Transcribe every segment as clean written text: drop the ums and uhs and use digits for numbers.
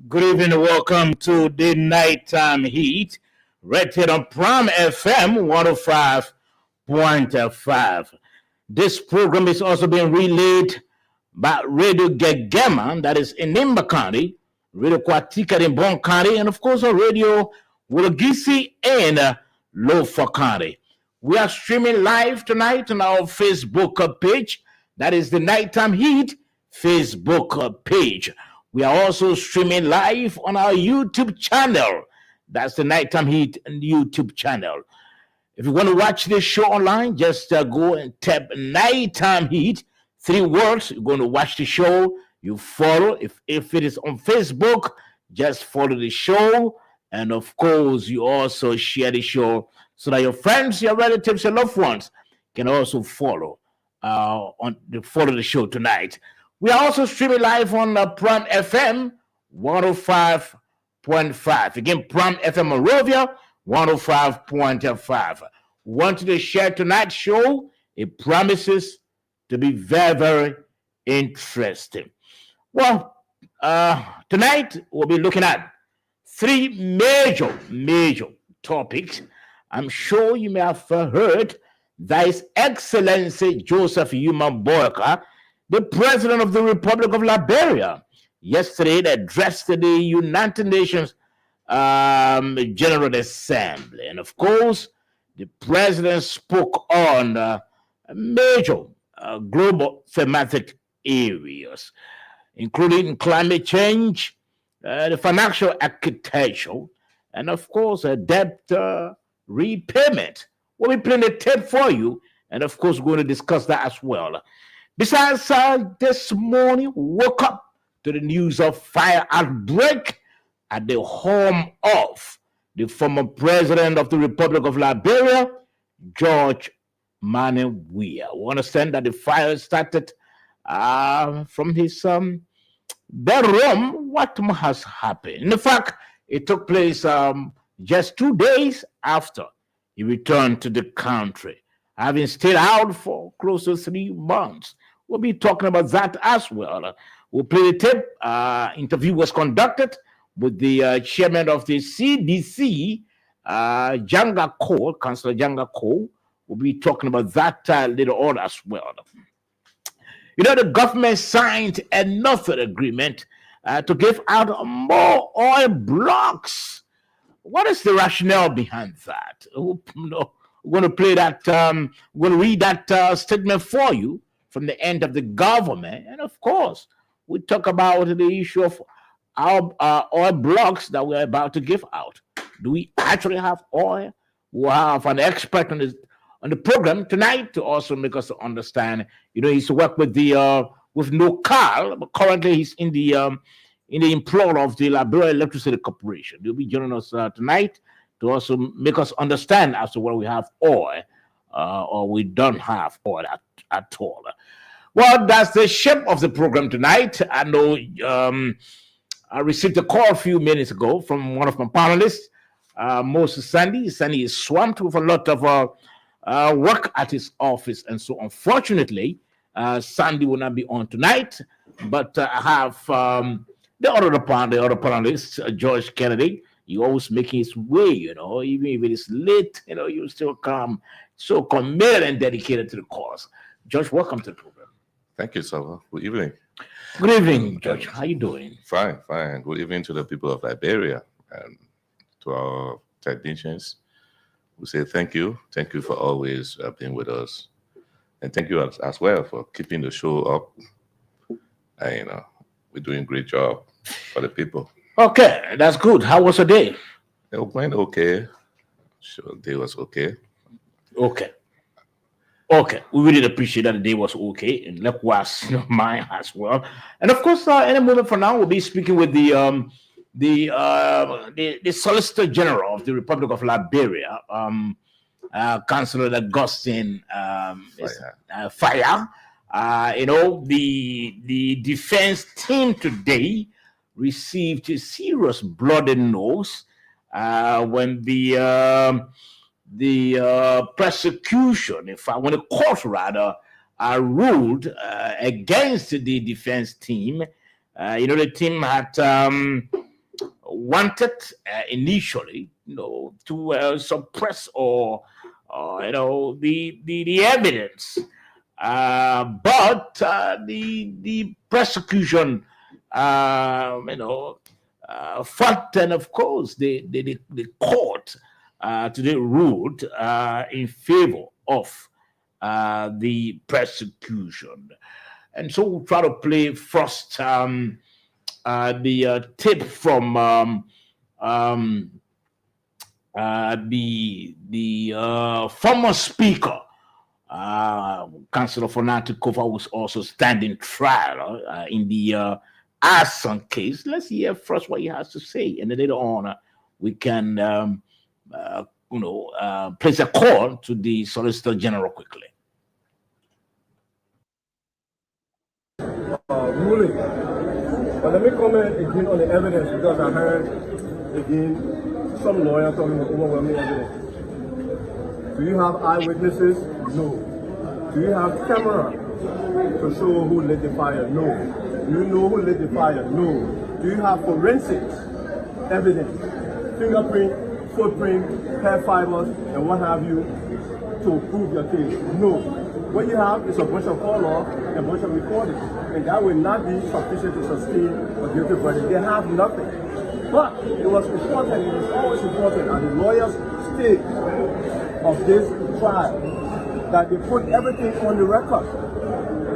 Good evening and welcome to the Nighttime Heat, rated on Prime FM 105.5. This program is also being relayed by Radio Gegema, that is in Nimba County, Radio Kwatika in Bon County, and of course on Radio Wulagisi in Lofa County. We are streaming live tonight on our Facebook page, that is the Nighttime Heat Facebook page. We are also streaming live on our YouTube channel. That's the Nighttime Heat YouTube channel. If you want to watch this show online, just go and tap Nighttime Heat. 3 words. You're going to watch the show. You follow. If it is on Facebook, just follow the show. And of course, you also share the show so that your friends, your relatives, your loved ones can also follow the show tonight. We are also streaming live on Prime FM 105.5. Again, Prime FM Monrovia 105.5. Want to share tonight's show? It promises to be very, very interesting. Well, tonight we'll be looking at 3 major topics. I'm sure you may have heard that His Excellency Joseph Yuma Boyka, the President of the Republic of Liberia, yesterday addressed the United Nations General Assembly. And of course, the President spoke on major global thematic areas, including climate change, the financial architecture, and of course, debt repayment. We'll be playing the tape for you, and of course, we're going to discuss that as well. Besides, this morning, woke up to the news of fire outbreak at the home of the former president of the Republic of Liberia, George Manneh Weah. We understand that the fire started from his bedroom. What has happened? In fact, it took place just 2 days after he returned to the country, having stayed out for close to 3 months. We'll be talking about that as well. We'll play the tape. Interview was conducted with the chairman of the CDC, Janga Cole, Councillor Janga Cole. We'll be talking about that later on as well. You know, the government signed another agreement to give out more oil blocks. What is the rationale behind that? We're going to play that. We're going to read that statement for you from the end of the government. And of course, we talk about the issue of our oil blocks that we're about to give out. Do we actually have oil? We'll have an expert on the program tonight to also make us understand. You know, he's worked with with NOCAL, but currently he's in the employ of the Liberia Electricity Corporation. He'll be joining us tonight to also make us understand as to whether we have oil or we don't have oil at all. Well, that's the shape of the program tonight. I know I received a call a few minutes ago from one of my panelists, Moses Sandy. Sandy is swamped with a lot of work at his office, and so unfortunately, Sandy will not be on tonight. But I have the other panelist, George Kennedy. He always making his way, you know, even if it is late, you know, you still come so committed and dedicated to the cause. George, welcome to the program. Thank you, Salva. Good evening. Good evening, George. How you doing? Fine. Good evening to the people of Liberia and to our technicians. We say thank you. Thank you for always being with us. And thank you as well for keeping the show up. And, you know, we're doing a great job for the people. Okay, that's good. How was the day? It went okay. Sure, the day was okay. Okay, we really appreciate that the day was okay, and likewise, mine as well. And of course, any moment from now, we'll be speaking with the Solicitor General of the Republic of Liberia, Councillor Augustine Fire. You know, the defense team today received a serious bloody nose when the prosecution, when the court rather, ruled against the defense team. You know, the team had wanted initially, to suppress or the evidence, but the prosecution, fought, and of course the court today ruled in favor of the prosecution. And so we'll try to play first the tape from the former speaker, Councillor Fonati Kofa, was also standing trial in the Arson case. Let's hear first what he has to say, and then later on we can place a call to the Solicitor General quickly. Ruling. But let me comment again on the evidence, because I heard again some lawyer talking about overwhelming evidence. Do you have eyewitnesses? No. Do you have camera to show who lit the fire? No. Do you know who lit the fire? No. Do you have forensics evidence, fingerprint, footprint, hair fibers, and what have you, to prove your case? No. What you have is a bunch of call law and a bunch of recordings, and that will not be sufficient to sustain a guilty verdict. They have nothing. But it was important, it is always important at the lawyer's stage of this trial that they put everything on the record.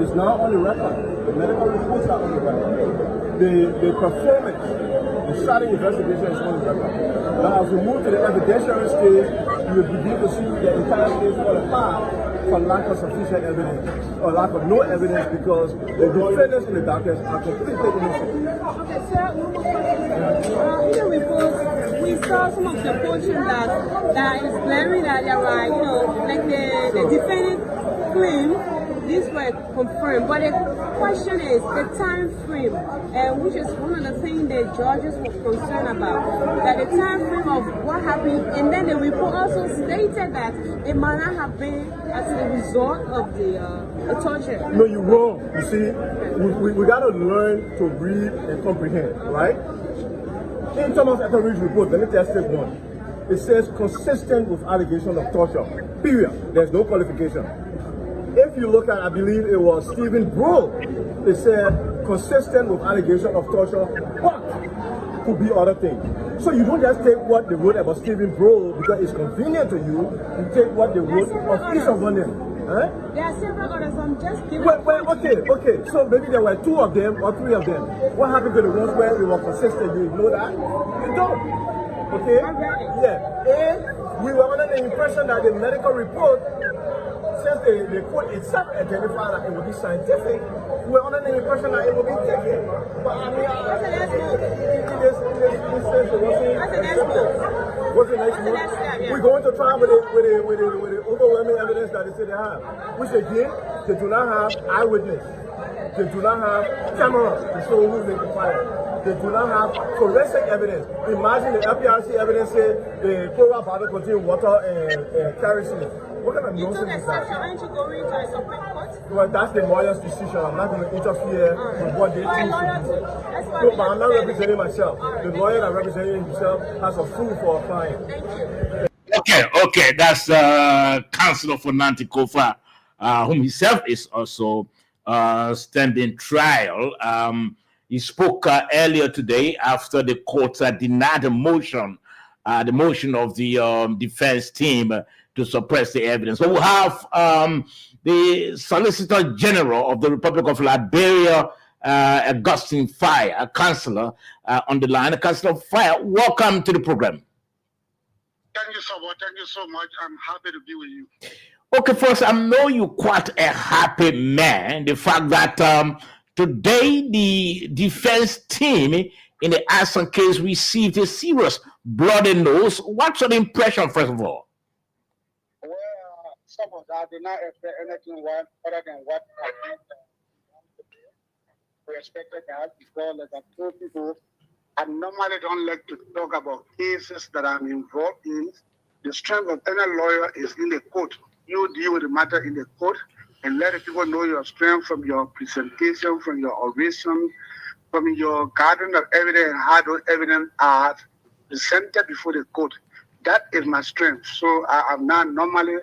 It's not on the record. The medical reports are on the record. The performance, the starting investigation is on the record. Now, as we move to the evidentiary stage, you will begin to see the entire case fall apart for lack of sufficient evidence, or lack of no evidence, because the defendants in the darkness are completely innocent. Okay, sir, in the report, we saw some of the portion that is glaring that there were, like the defendant claimed these were confirmed, but the question is the time frame, which is one of the things the judges were concerned about, that the time frame of what happened, and then the report also stated that it might not have been as a result of the torture. No, you're wrong. You see, we got to learn to read and comprehend, right? In Thomas Etheridge's report, let me just take one. It says consistent with allegation of torture, period. There's no qualification. If you look at, I believe it was Stephen Breaux, it said consistent with allegation of torture, but could be other things. So you don't just take what they wrote about Stephen Breaux because it's convenient to you. You take what they wrote of each of them. Huh? There are several others. I'm just giving. Okay. So maybe there were 2 of them or 3 of them. What happened to the ones where we were consistent? You know that? You don't. Okay? Yeah. And we were under the impression that the medical report, since the court itself identified that it would be scientific, we're under the impression that it would be taken. But I mean, what's the next move? We're going to trial with the overwhelming evidence that they say they have. Which again, they do not have eyewitness. They do not have camera to show who lit the fire. They do not have forensic evidence. Imagine the LPRC evidence say the Cora bottle contained water and kerosene. What kind of nonsense is that? Aren't you going to a Supreme Court? Well, that's the lawyer's decision. I'm not going to interfere with what they choose to do. No, but I'm not representing myself. The lawyer that representing himself has a fool for a client. Thank you. Okay. That's Councillor Fonati Kofa, whom himself is also standing trial. He spoke earlier today after the court denied the motion of the defense team to suppress the evidence. So we'll have the Solicitor General of the Republic of Liberia, Augustine Fire, a councillor on the line. Councillor Fire, welcome to the program. Thank you so much. I'm happy to be with you. Okay, first, I know you're quite a happy man. The fact that today the defense team in the Arson case received a serious bloody nose. What's your impression, first of all? Well, some of that did not expect anything other than what we expected that, because like I told people, I normally don't like to talk about cases that I'm involved in. The strength of any lawyer is in the court. You deal with the matter in the court and let the people know your strength from your presentation, from your oration, from your garden of evidence and how those evidence are presented before the court. That is my strength. So I am not normally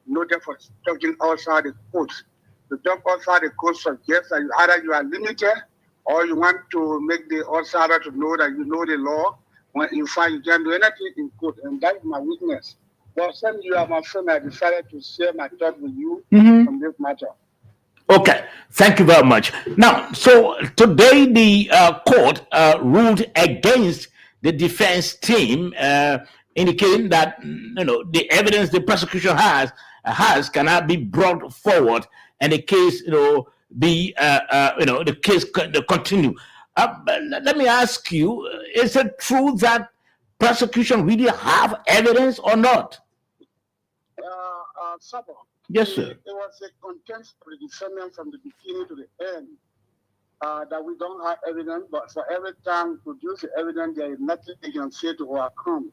noted for talking outside the court. To talk outside the court suggests that either you are limited or you want to make the outsider to know that you know the law, when in fact you can do anything in court, and that is my weakness. But since you are my friend, I decided to share my thoughts with you on this matter. Okay, thank you very much. Now, so today the court ruled against the defense team, indicating that the evidence the prosecution has cannot be brought forward, and the case be the case continue. Let me ask you: is it true that prosecution really have evidence or not? Sabo, Yes, sir. It was a contention for the defendant from the beginning to the end that we don't have evidence, but for every time we produce the evidence, there is nothing they can say to overcome.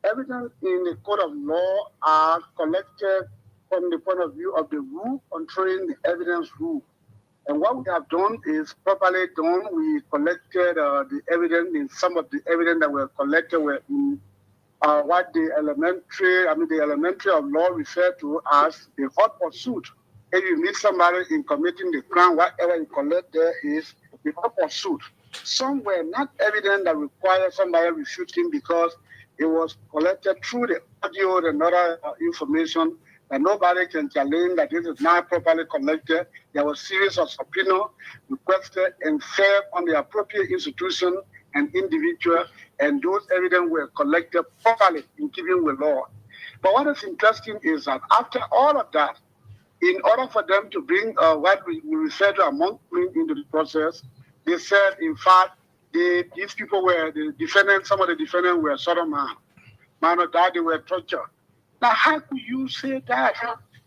Evidence in the court of law are collected from the point of view of the rule controlling the evidence rule. And what we have done is properly done. We collected the evidence, in some of the evidence that were collected were in what the elementary of law referred to as the hot pursuit. If you meet somebody in committing the crime, whatever you collect there is the hot pursuit. Some were not evident that required somebody refuting because it was collected through the audio and other information, and nobody can challenge that this is not properly collected. There was a series of subpoena requested and served on the appropriate institution and individual, and those evidence were collected properly in keeping with law. But what is interesting is that after all of that, in order for them to bring what we refer to among into the process, they said, in fact, these people were the defendants, some of the defendants were sodomite, man of God, they were tortured. Now, how could you say that?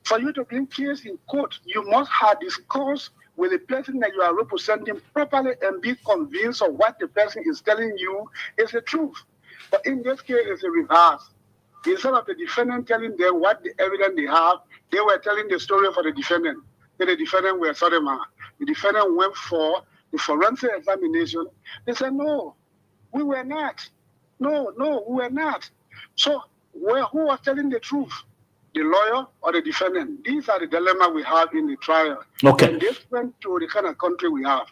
For you to bring case in court, you must have discourse with the person that you are representing properly and be convinced of what the person is telling you is the truth. But in this case, it's a reverse. Instead of the defendant telling them what the evidence they have, they were telling the story for the defendant. Then the defendant were sodomite. The defendant went for the forensic examination. They said, no, we were not. No, we were not. So who was telling the truth? The lawyer or the defendant? These are the dilemma we have in the trial. Okay. And this went to the kind of country we have.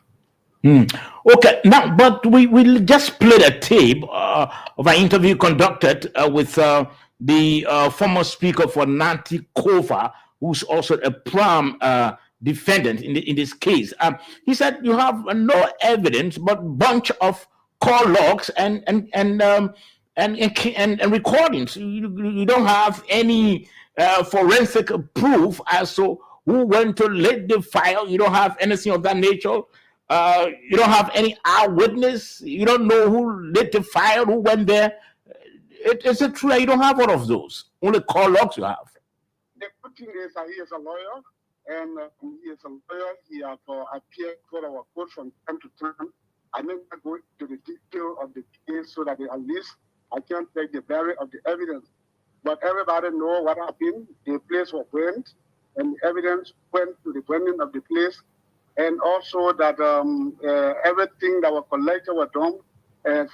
Okay, now, but we just played a tape of an interview conducted with the former speaker for Nanti Kova, who's also a prime defendant in this case. He said you have no evidence but bunch of call logs and recordings. You don't have any forensic proof as to who went to lit the file. You don't have anything of that nature. You don't have any eyewitness. You don't know who lit the file, who went there. Is it true that you don't have all of those? Only call logs you have. The good thing is that he is a lawyer, and he is a lawyer. He has appeared for our court from time to time. I may not go into the detail of the case so that at least I can take the bearing of the evidence. But everybody know what happened. The place was burnt, and the evidence went to the burning of the place. And also that everything that was collected was done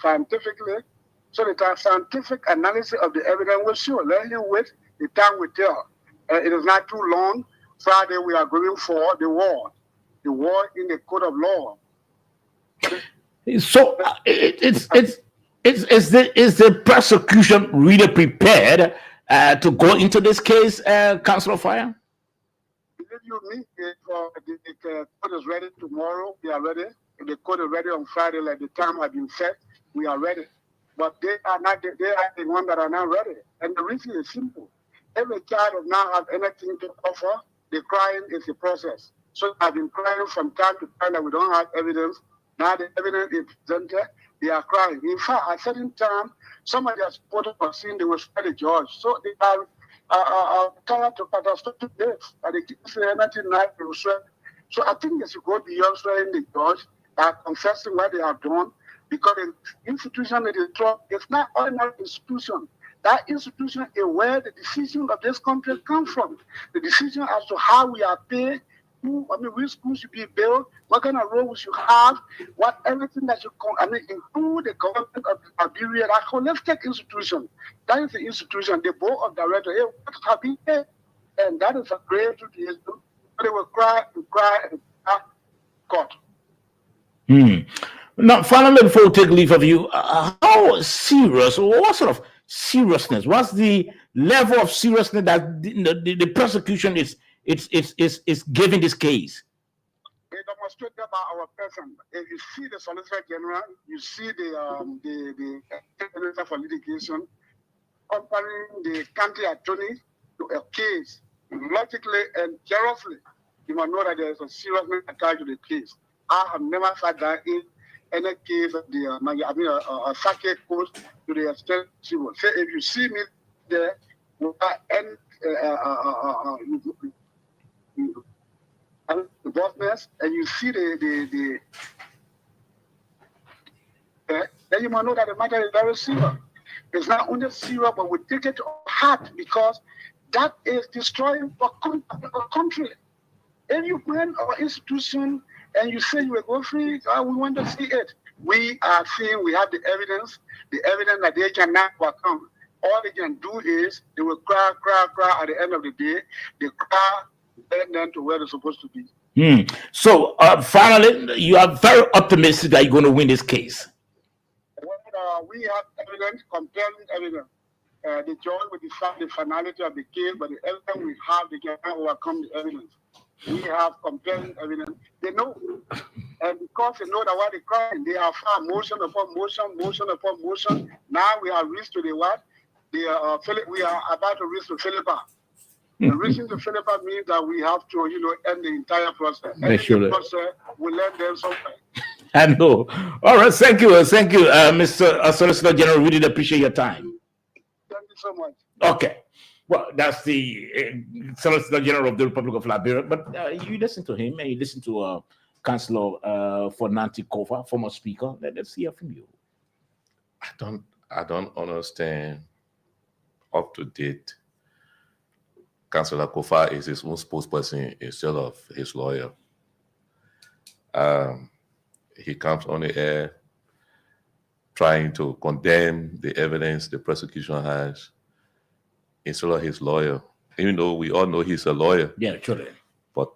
scientifically. So the scientific analysis of the evidence will show. Let him wait, the time will tell. It is not too long. Friday we are going for the war in the court of law. So is the prosecution really prepared to go into this case, Councilor Fire? Believe you me, if the court is ready tomorrow, we are ready. If the court is ready on Friday, like the time has been set, we are ready. But they are not. They are the ones that are not ready. And the reason is simple. Every child does not have anything to offer. The crying is a process. So I've been crying from time to time that we don't have evidence. Now the evidence is presented. They are crying. In fact, at a certain time, somebody has supported or seen they will swear the judge. So they are tired to catastrophic death. And they keep saying anything nice, they will swear. So I think they should go beyond swearing the judge, confessing what they have done, because the institution that is trust is not ordinary institution. That institution is where the decision of this country comes from. The decision as to how we are paid, school, which school should be built, what kind of road we should have, what everything that should include the government of Liberia, that holistic institution. That is the institution, the board of directors, what have been there. And that is a great duty. They will cry and cry and cry, God. Now, finally, before we take leave of you, how serious, or what sort of seriousness, what's the level of seriousness that the prosecution is giving this case? They demonstrated by our person. If you see the Solicitor General, you see the Minister for Litigation accompanying the county attorney to a case logically and carefully. You must know that there is a seriousness attached to the case. I have never sat down in any case of a circuit court to the extent she will say. If you see me there without any involvement, and you see the then you must know that the matter is very serious. It's not only serious, but we take it to heart because that is destroying our country. If you went our institution and you say you will go free, we want to see it. We are seeing, we have the evidence that they cannot overcome. All they can do is they will cry at the end of the day. They cry, and then to where they're supposed to be. So finally, you are very optimistic that you're going to win this case. Well, we have evidence, compelling evidence. The judge will decide the finality of the case, but the evidence we have, they cannot overcome the evidence. We have compelling evidence. They know. And because they know that what they're crying, they have filed motion upon motion. Now we have reached to the what? We are about to reach to Philippa. Reaching to Philippa means that we have to, end the entire process. And the process will end them somewhere. I know. All right. Thank you, Mr. Solicitor General. Really appreciate your time. Thank you so much. Okay. Well, that's the Solicitor General of the Republic of Liberia. But you listen to him and you listen to Councillor Fornanti Kofa, former speaker. Let's hear from you. I don't understand up to date. Councillor Kofa is his own spokesperson instead of his lawyer. He comes on the air trying to condemn the evidence the prosecution has instead of his lawyer, even though we all know he's a lawyer. Yeah, truly. But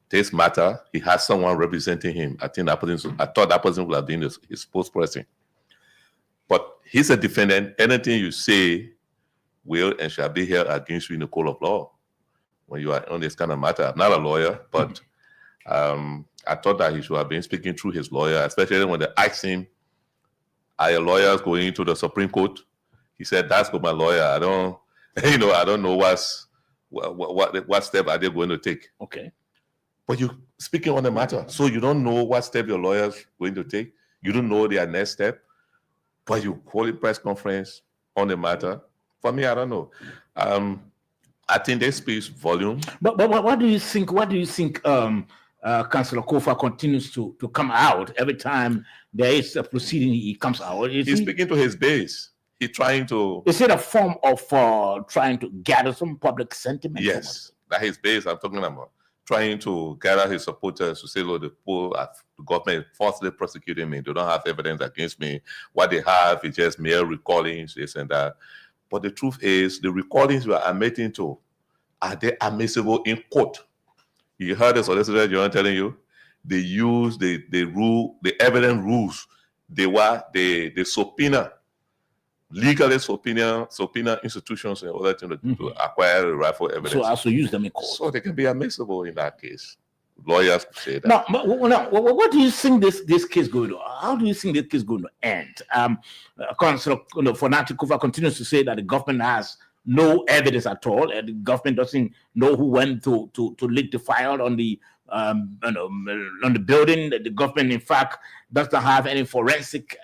this matter, he has someone representing him. I thought that person would have been his spokesperson. But he's a defendant. Anything you say will and shall be held against you in the court of law when you are on this kind of matter. I'm not a lawyer, but I thought that he should have been speaking through his lawyer, especially when they asked him, are your lawyers going to the Supreme Court? He said, that's what my lawyer. I don't know what step are they going to take. Okay. But you speaking on the matter, so you don't know what step your lawyer's going to take. You don't know their next step, but you call a press conference on the matter. For me, I don't know. I think this speaks volume. But what do you think? What do you think? Councillor Kofa continues to come out every time there is a proceeding. He comes out. He's speaking to his base. He's trying to. Is it a form of trying to gather some public sentiment? Yes, that his base. I'm talking about trying to gather his supporters to say, "Look, the government falsely prosecuting me. They don't have evidence against me. What they have is just mere recordings, this and that." But the truth is, the recordings we are admitting to, are they admissible in court? You heard the Solicitor General telling you they use the evidence rules. They subpoena, legally subpoena institutions and other things to acquire the rightful evidence. So also use them in court. So they can be admissible in that case. Lawyers say that. Now, what do you think this case going to? How do you think this case going to end? Councillor Fornanti Kofa continues to say that the government has no evidence at all, and the government doesn't know who went to leak the file on the building. The government, in fact, doesn't have any forensic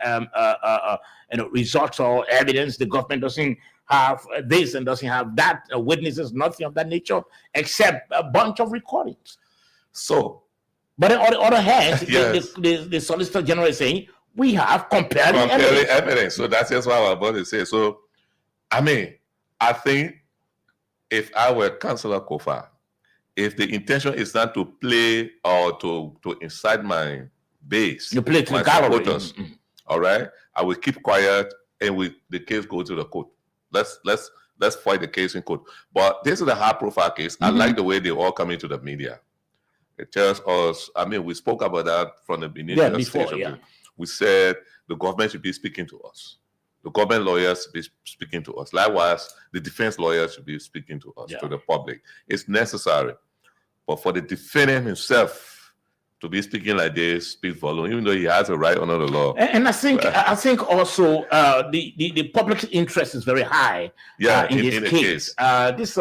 results or evidence. The government doesn't have this and doesn't have that, witnesses, nothing of that nature, except a bunch of recordings. So, but on the other hand, yes, the Solicitor General is saying we have compelling evidence. So that's just what I was about to say. So, I mean, I think if I were Councillor Kofa, if the intention is not to play or to incite my base, You play to my the gallery. supporters, all right, I will keep quiet and the case go to the court. Let's fight the case in court. But this is a high-profile case. I like the way they all come into the media. It tells us. I mean, we spoke about that from the initial before, stage of yeah. it. We said the government should be speaking to us. The government lawyers should be speaking to us. Likewise, the defense lawyers should be speaking to us, to the public. It's necessary. But for the defendant himself to be speaking like this speaks volume, even though he has a right under the law. And I think also the public interest is very high. In this case. This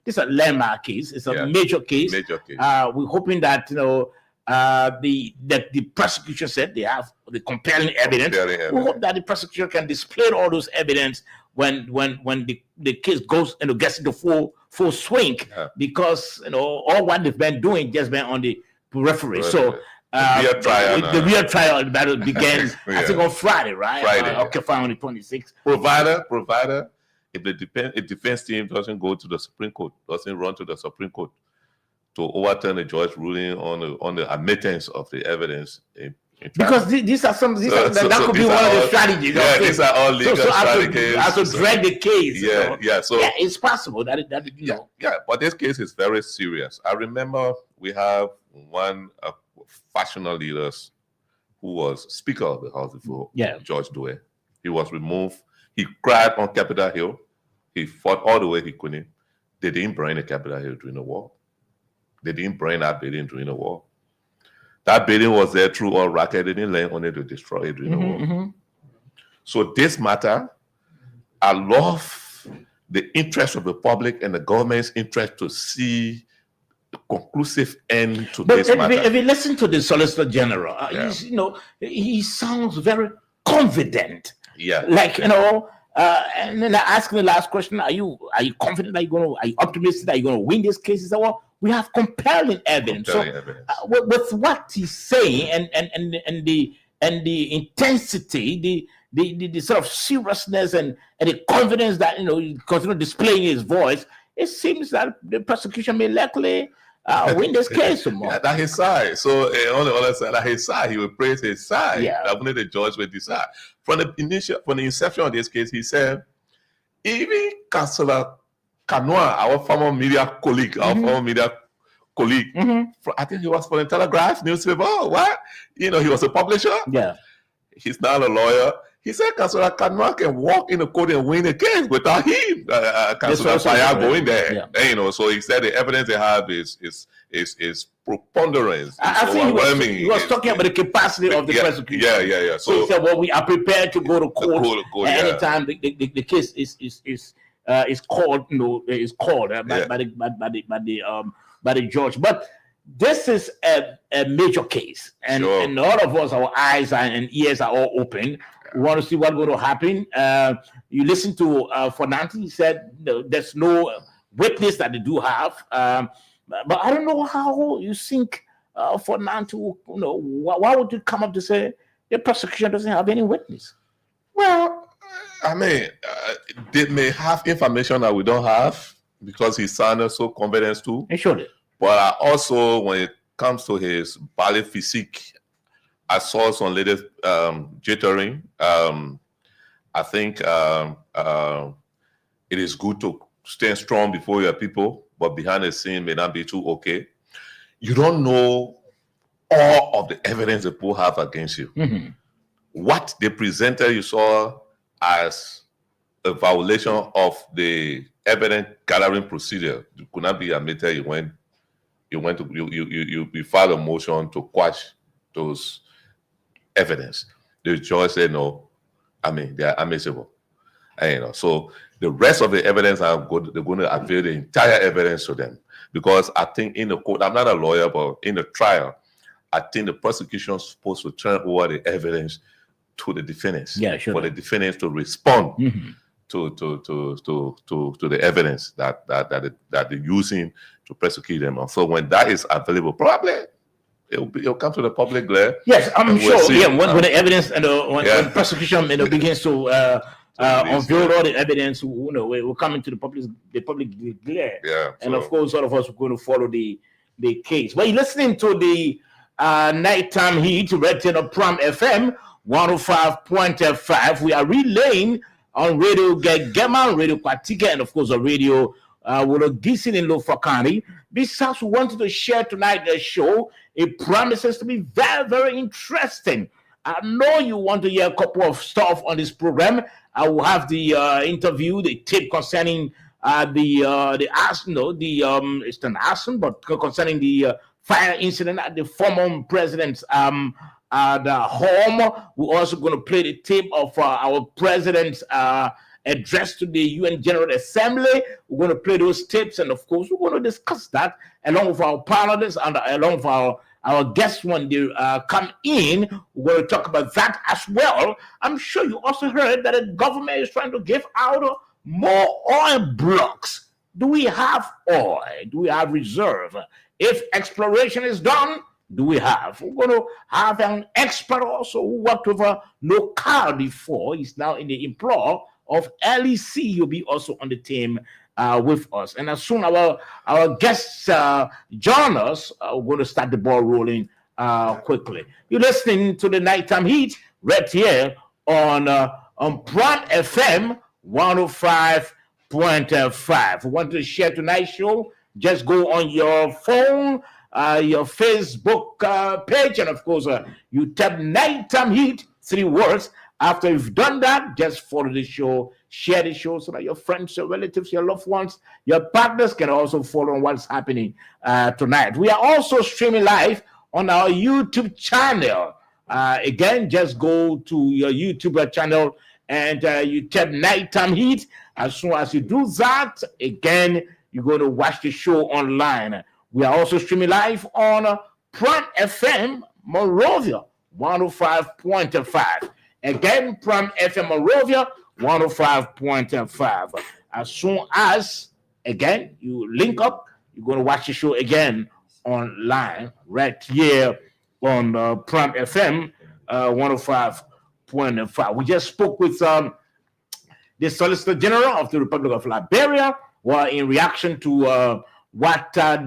is a landmark case. It's a major case. Major case. We're hoping that the prosecution said they have the compelling evidence. We hope that the prosecution can display all those evidence when the case goes and gets into full swing, because all what they've been doing just been on the periphery. So the real trial battle began I think on Friday, right? Friday on the 26th. Provider, if the defense team doesn't go to the Supreme Court, doesn't run to the Supreme Court to overturn the judge ruling on the admittance of the evidence because these are that could be one of the strategies. Yeah, these are all legal strategies. I have to drag the case. So it's possible that but this case is very serious. I remember we have one factional leaders who was Speaker of the House before, George Dewey. He was removed. He cried on Capitol Hill. He fought all the way he couldn't. They didn't burn the Capitol Hill during the war. They didn't burn that building during the war. That building was there through all racket. They didn't land on it to destroy it during the war. So this matter, I love the interest of the public and the government's interest to see a conclusive end to this matter. If you listen to the Solicitor General, he sounds very confident. And then I asked him the last question: Are you confident? Are you optimistic that you're going to win this case? He said, "Well, we have compelling evidence." With what he's saying and the intensity, the sort of seriousness and the confidence that he continue displaying his voice, it seems that the prosecution may likely win this case tomorrow. That's his side. So on the other side, that's his side. He will praise his side. That only the judge will decide. From the inception of this case, he said, even Councillor Kanoa, our former media colleague, I think he was for the Telegraph newspaper. Oh, what? He was a publisher. He's not a lawyer. He said Councillor Kanoa can walk in the court and win a case without him. Councillor Fire going there. So he said the evidence they have is preponderance. I think he was talking about the capacity of the prosecution. So he said, "Well, we are prepared to go to court anytime the case is called. Is called by the judge." But this is a major case, and all of us, our eyes and ears are all open. We want to see what's going to happen. You listen to Fernandes. He said there's no witness that they do have. But I don't know how you think Fernandes, why would you come up to say the prosecution doesn't have any witness? Well, I mean, they may have information that we don't have because he sounded so confident too. He showed it. But also, when it comes to his body physique, I saw some latest jittering. I think it is good to stand strong before your people, but behind the scene may not be too okay. You don't know all of the evidence the people have against you. What they presented, you saw as a violation of the evidence gathering procedure. You could not be admitted. You filed a motion to quash those evidence. The judge said no. I mean, they are admissible. So the rest of the evidence they're going to avail the entire evidence to them. Because I think in the court, I'm not a lawyer, but in the trial, I think the prosecution is supposed to turn over the evidence to the defendants. For the defendants to respond to the evidence that they're using to prosecute them. So when that is available, probably it'll come to the public glare. Yes, I'm sure. When the evidence and when the prosecution begins to unveil all the evidence. We're coming to the public glare. Yeah. And of course, all of us are going to follow the case. Well, you're listening to the Nighttime Heat, Red Channel Pram FM 105.5. We are relaying on Radio Gegema, Radio Kwatika, and of course, on Radio Wologisi in Lofa County. Besides, we wanted to share tonight the show. It promises to be very, very interesting. I know you want to hear a couple of stuff on this program. I will have the interview, the tape concerning the arson, it's an arson, but concerning the fire incident at the former president's the home. We're also going to play the tape of our president's address to the UN General Assembly. We're going to play those tapes, and of course, we're going to discuss that along with our panelists and along with our guests when they come in. We're going to talk about that as well. I'm sure you also heard that the government is trying to give out more oil blocks. Do we have oil? Do we have reserve? If exploration is done, do we have? We're going to have an expert also who worked with Local before. He's now in the employ of LEC. He'll be also on the team with us. And as soon as our guests join us, we're going to start the ball rolling quickly. You're listening to the Nighttime Heat right here on Pram FM 105.5. We want to share tonight's show. Just go on your phone, your Facebook page, and of course, you tap Nighttime Heat, 3 words. After you've done that, just follow the show, share the show so that your friends, your relatives, your loved ones, your partners can also follow what's happening tonight. We are also streaming live on our YouTube channel. Again, just go to your YouTube channel and you tap Nighttime Heat. As soon as you do that, again, you're going to watch the show online. We are also streaming live on Pram FM Monrovia 105.5. Again, Pram FM Monrovia 105.5. As soon as, again, you link up, you're going to watch the show again online right here on Pram FM 105.5. We just spoke with the Solicitor General of the Republic of Liberia, in reaction to what one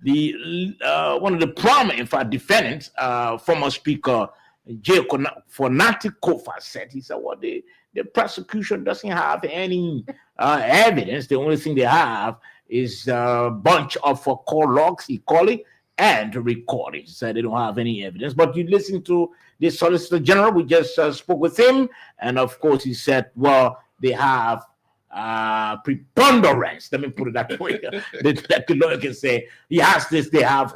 of the prominent, in fact, defendants, former Speaker Jay Fonati Kofa said. He said, well, the prosecution doesn't have any evidence. The only thing they have is a bunch of call logs, he called it, and recordings. He said they don't have any evidence. But you listen to the Solicitor General, we just spoke with him, and of course he said, well, they have preponderance. Let me put it that way. The lawyer can say he has this. They have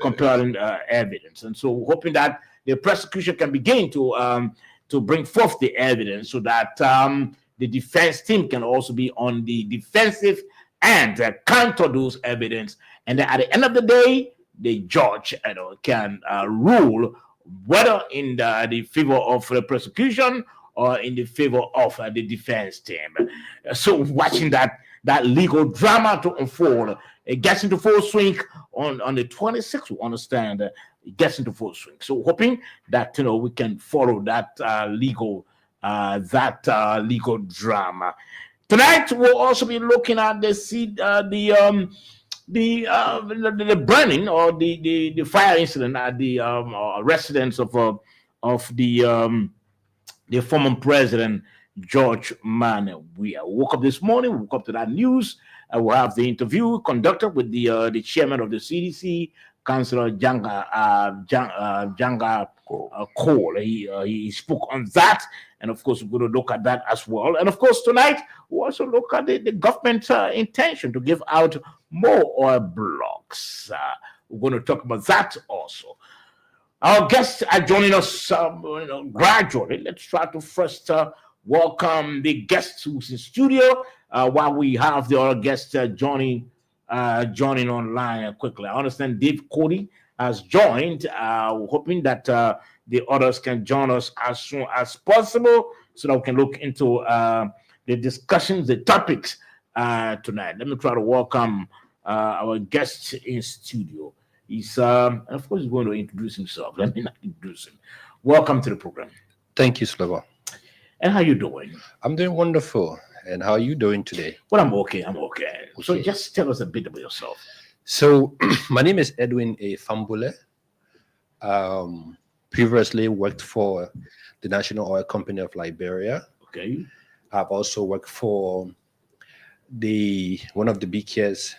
compelling evidence, and so hoping that the prosecution can begin to bring forth the evidence so that the defense team can also be on the defensive and counter those evidence, and then at the end of the day, the judge can rule whether in the favor of the prosecution or in the favor of the defense team. So watching that legal drama to unfold, it gets into full swing on the 26th. We understand it gets into full swing. So hoping that we can follow that legal drama. Tonight we'll also be looking at the burning or the fire incident at the residence of the former president George Manneh. We woke up this morning, woke up to that news. We'll have the interview conducted with the chairman of the CDC, Councillor Janga Cole. He spoke on that, and of course we're going to look at that as well. And of course tonight we'll also look at the government's intention to give out more oil blocks. We're going to talk about that also. Our guests are joining us gradually. Let's try to first welcome the guests who's in studio while we have the other guests joining online quickly. I understand Dave Cody has joined. Hoping that the others can join us as soon as possible so that we can look into the discussions, the topics tonight. Let me try to welcome our guests in studio. He's, of course, he's going to introduce himself. Let me not introduce him. Welcome to the program. Thank you, Slava. And how you doing? I'm doing wonderful. And how are you doing today? Well, I'm okay. So just tell us a bit about yourself. So my name is Edwin A. Fambule. Previously worked for the National Oil Company of Liberia. Okay. I've also worked for one of the biggest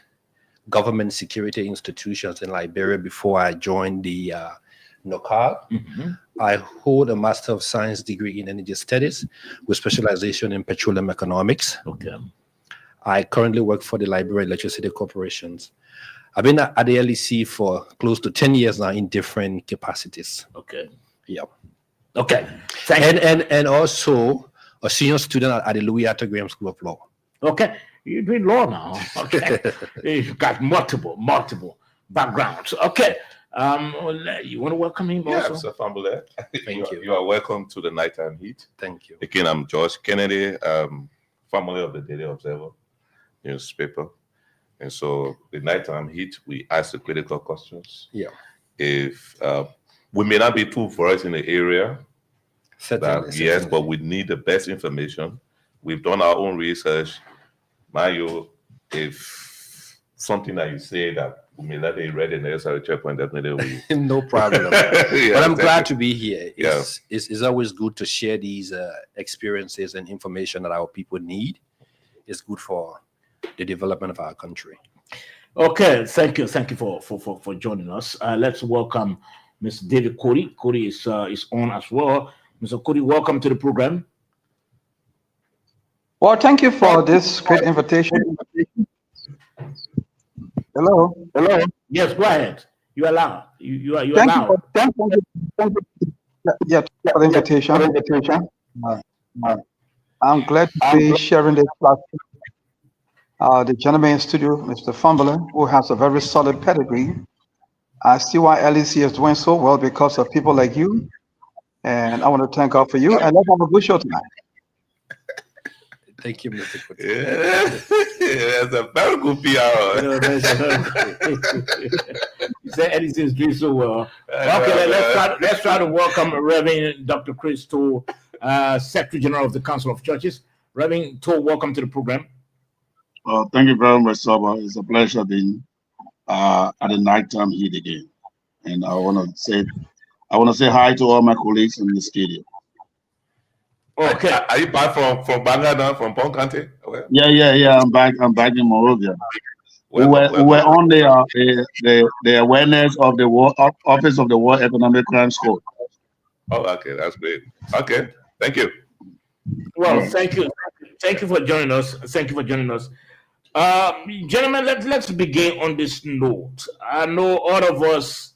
government security institutions in Liberia before I joined the NOCAD. Mm-hmm. I hold a Master of Science degree in Energy Studies with specialization in petroleum economics. Okay. I currently work for the Liberia Electricity Corporations. I've been at the LEC for close to 10 years now in different capacities. Okay. Yeah. Okay. And also a senior student at the Louis Arthur Graham School of Law. Okay. You're doing law now. Okay. You've got multiple backgrounds. Okay. You want to welcome him also? Mr. Fambule. Thank you. You are welcome to the Nighttime Heat. Thank you. Again, I'm George Kennedy, family of the Daily Observer newspaper. And so the Nighttime Heat, we ask the critical questions. Yeah. If we may not be too versed in the area, Certainly. but we need the best information. We've done our own research. Mario, if something that you say that we may not be read in the necessary checkpoint, definitely we. No problem. Yeah, But I'm glad to be here. Yeah. It's always good to share these experiences and information that our people need. It's good for the development of our country. Okay, thank you for joining us. Let's welcome Mr. David Cody. Cody is on as well. Mr. Cody, welcome to the program. Well, thank you for this great invitation. Hello. Yes, go ahead. You are loud. You are Thank loud. Thank you for the invitation. I'm glad to be sharing this platform. The gentleman in studio, Mr. Fambule, who has a very solid pedigree. I see why LEC is doing so well because of people like you. And I want to thank God for you. And let's have a good show tonight. Thank you, Mr. Kuti. Yeah, that's a very good PR. He said Edison is doing so well. Okay, let's try to welcome Reverend Dr. Chris Toh, Secretary General of the Council of Churches. Reverend Toh, welcome to the program. Thank you very much, Saba. It's a pleasure being at the Nighttime Heat again. And I want to say hi to all my colleagues in the studio. Okay. Are you back from Bangladesh, from Pong County? Yeah. I'm back in Monrovia. We were on the awareness of the Office of the World Economic Crimes Court. Oh, okay, that's great. Okay, thank you. Well, thank you for joining us. Gentlemen, let's begin on this note. I know all of us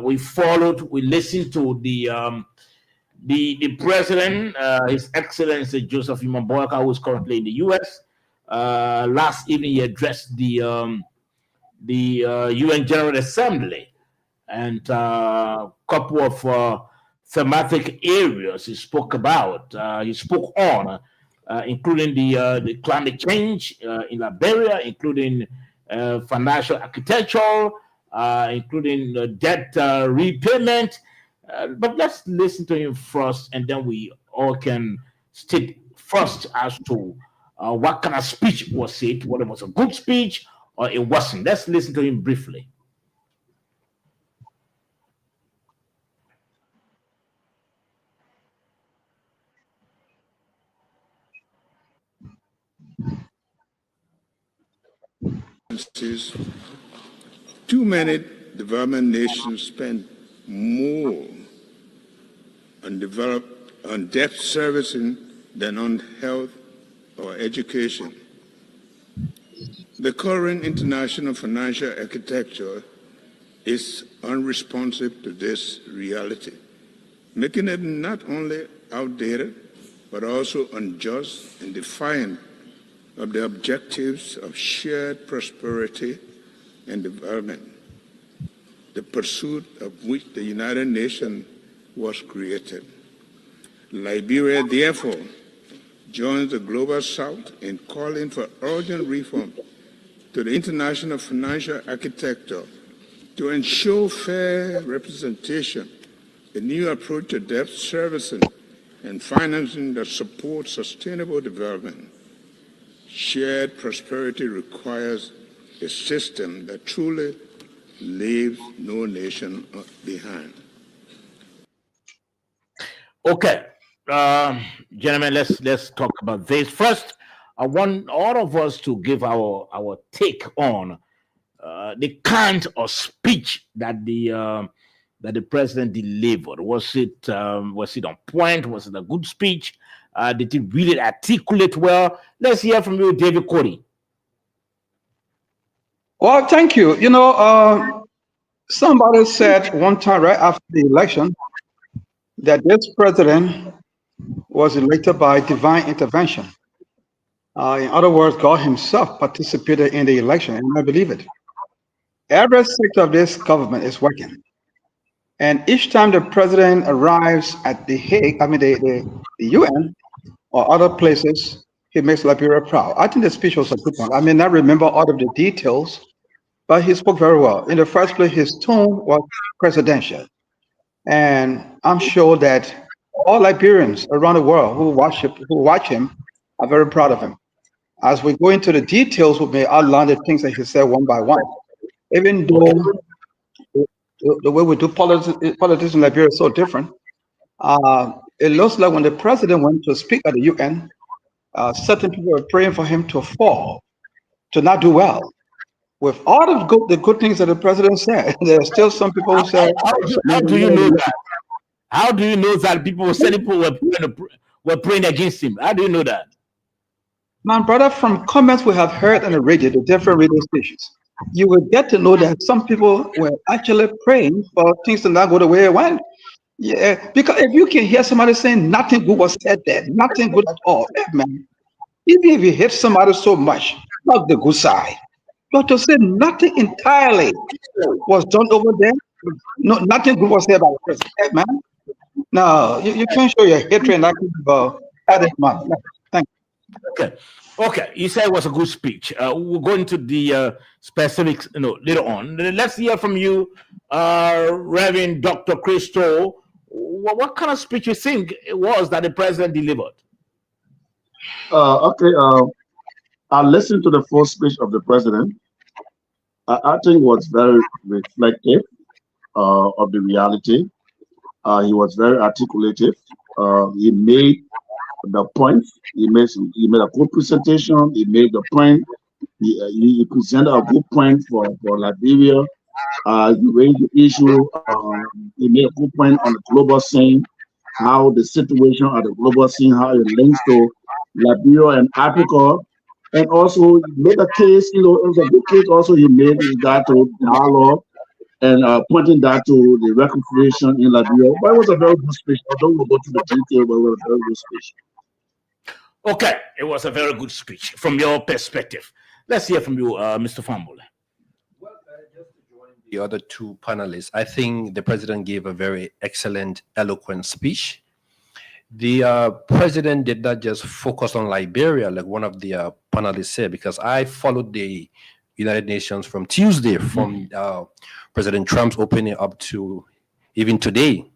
we listened to the president, His Excellency Joseph Imamboaka, who is currently in the U.S. Last evening, he addressed the UN General Assembly, and a couple of thematic areas he spoke about. He spoke on, including the climate change in Liberia, including financial architecture, including debt repayment. But let's listen to him first, and then we all can state first as to what kind of speech was it, whether it was a good speech or it wasn't. Let's listen to him briefly. Too many development nations spend more on debt servicing than on health or education. The current international financial architecture is unresponsive to this reality, making it not only outdated, but also unjust and defiant of the objectives of shared prosperity and development, the pursuit of which the United Nations was created. Liberia, therefore, joins the Global South in calling for urgent reform to the international financial architecture to ensure fair representation, a new approach to debt servicing, and financing that supports sustainable development. Shared prosperity requires a system that truly leaves no nation behind. Okay, gentlemen, let's talk about this first. I want all of us to give our take on the kind of speech that the president delivered. Was it on point? Was it a good speech? Did he really articulate well? Let's hear from you, David Cody. Well, thank you. You know, somebody said one time right after the election that this president was elected by divine intervention. In other words, God himself participated in the election, and I believe it. Every sector of this government is working. And each time the president arrives at the Hague, the UN or other places, he makes Liberia proud. I think the speech was a good one. I may not remember all of the details, but he spoke very well. In the first place, his tone was presidential. And I'm sure that all Liberians around the world who watch him are very proud of him. As we go into the details, we may outline the things that he said one by one. Even though the way we do politics in Liberia is so different, it looks like when the president went to speak at the UN, certain people were praying for him to fall, to not do well. With all of the good things that the president said, there are still some people who say, how do you know that? How do you know that people were praying against him? How do you know that? Man, brother, from comments we have heard on the radio, the different radio stations, you will get to know that some people were actually praying for things to not go the way it went. Yeah, because if you can hear somebody saying nothing good was said there, nothing good at all, man, even if you hate somebody so much, not the good side, but to say nothing entirely was done over there, no, nothing good was said by the president, man. No, you can't show your hatred and that man. Thank you. Okay. You said it was a good speech. We'll go into the specifics, later on. Let's hear from you, Reverend Dr. Christo. What kind of speech you think it was that the president delivered? I listened to the first speech of the president. I think it was very reflective of the reality. He was very articulative. He made the point. He made a good presentation. He made the point. He presented a good point for Liberia. He raised the issue. He made a good point on the global scene, how the situation at the global scene, how it links to Liberia and Africa. And also made a case, it was a good case also he made in regard to dialogue and pointing that to the reconciliation in Liberia. But it was a very good speech. Although we'll go to the detail, but it was a very good speech. Okay, it was a very good speech from your perspective. Let's hear from you, Mr. Fambule. Well, just to join the other two panelists, I think the president gave a very excellent, eloquent speech. The president did not just focus on Liberia, like one of the panelists said, because I followed the United Nations from Tuesday, from President Trump's opening up to even today.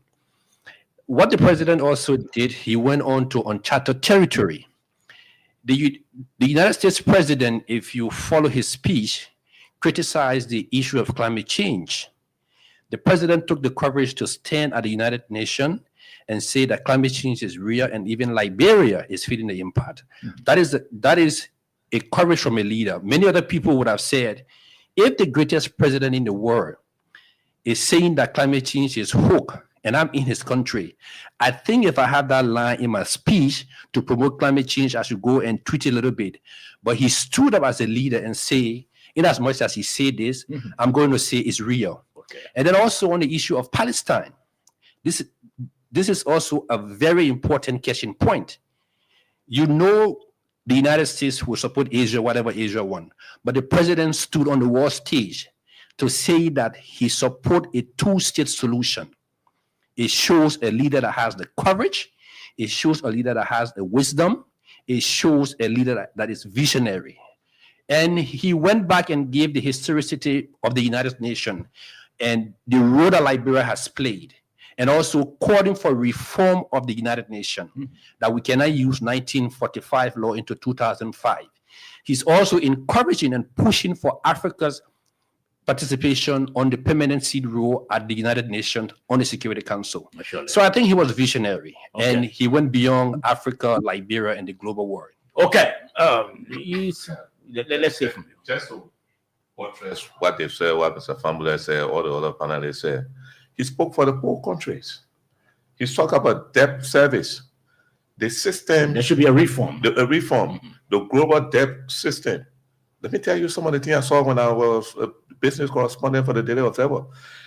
What the president also did, he went on to uncharted territory. The United States president, if you follow his speech, criticized the issue of climate change. The president took the courage to stand at the United Nations and say that climate change is real and even Liberia is feeling the impact. That is a courage from a leader. Many other people would have said, if the greatest president in the world is saying that climate change is hoax, and I'm in his country, I think if I have that line in my speech to promote climate change, I should go and tweet a little bit. But he stood up as a leader and say, in as much as he said this, I'm going to say it's real. Okay. And then also on the issue of Palestine, this is also a very important catching point. You know, the United States will support Asia, whatever Asia wants. But the president stood on the world stage to say that he support a two-state solution. It shows a leader that has the courage. It shows a leader that has the wisdom. It shows a leader that is visionary. And he went back and gave the historicity of the United Nations and the role that Liberia has played. and also calling for reform of the United Nations, that we cannot use 1945 law into 2005. He's also encouraging and pushing for Africa's participation on the permanent seat role at the United Nations on the Security Council. Surely. So I think he was visionary, Okay. and he went beyond Africa, Liberia, and the global world. Okay. Let's hear from you. Just to buttress what they've said, what Mr. Fambula said, all the other panelists said, he spoke for the poor countries. He's talking about debt service. The system, There should be a reform. the global debt system. Let me tell you some of the things I saw when I was a business correspondent for the Daily Observer.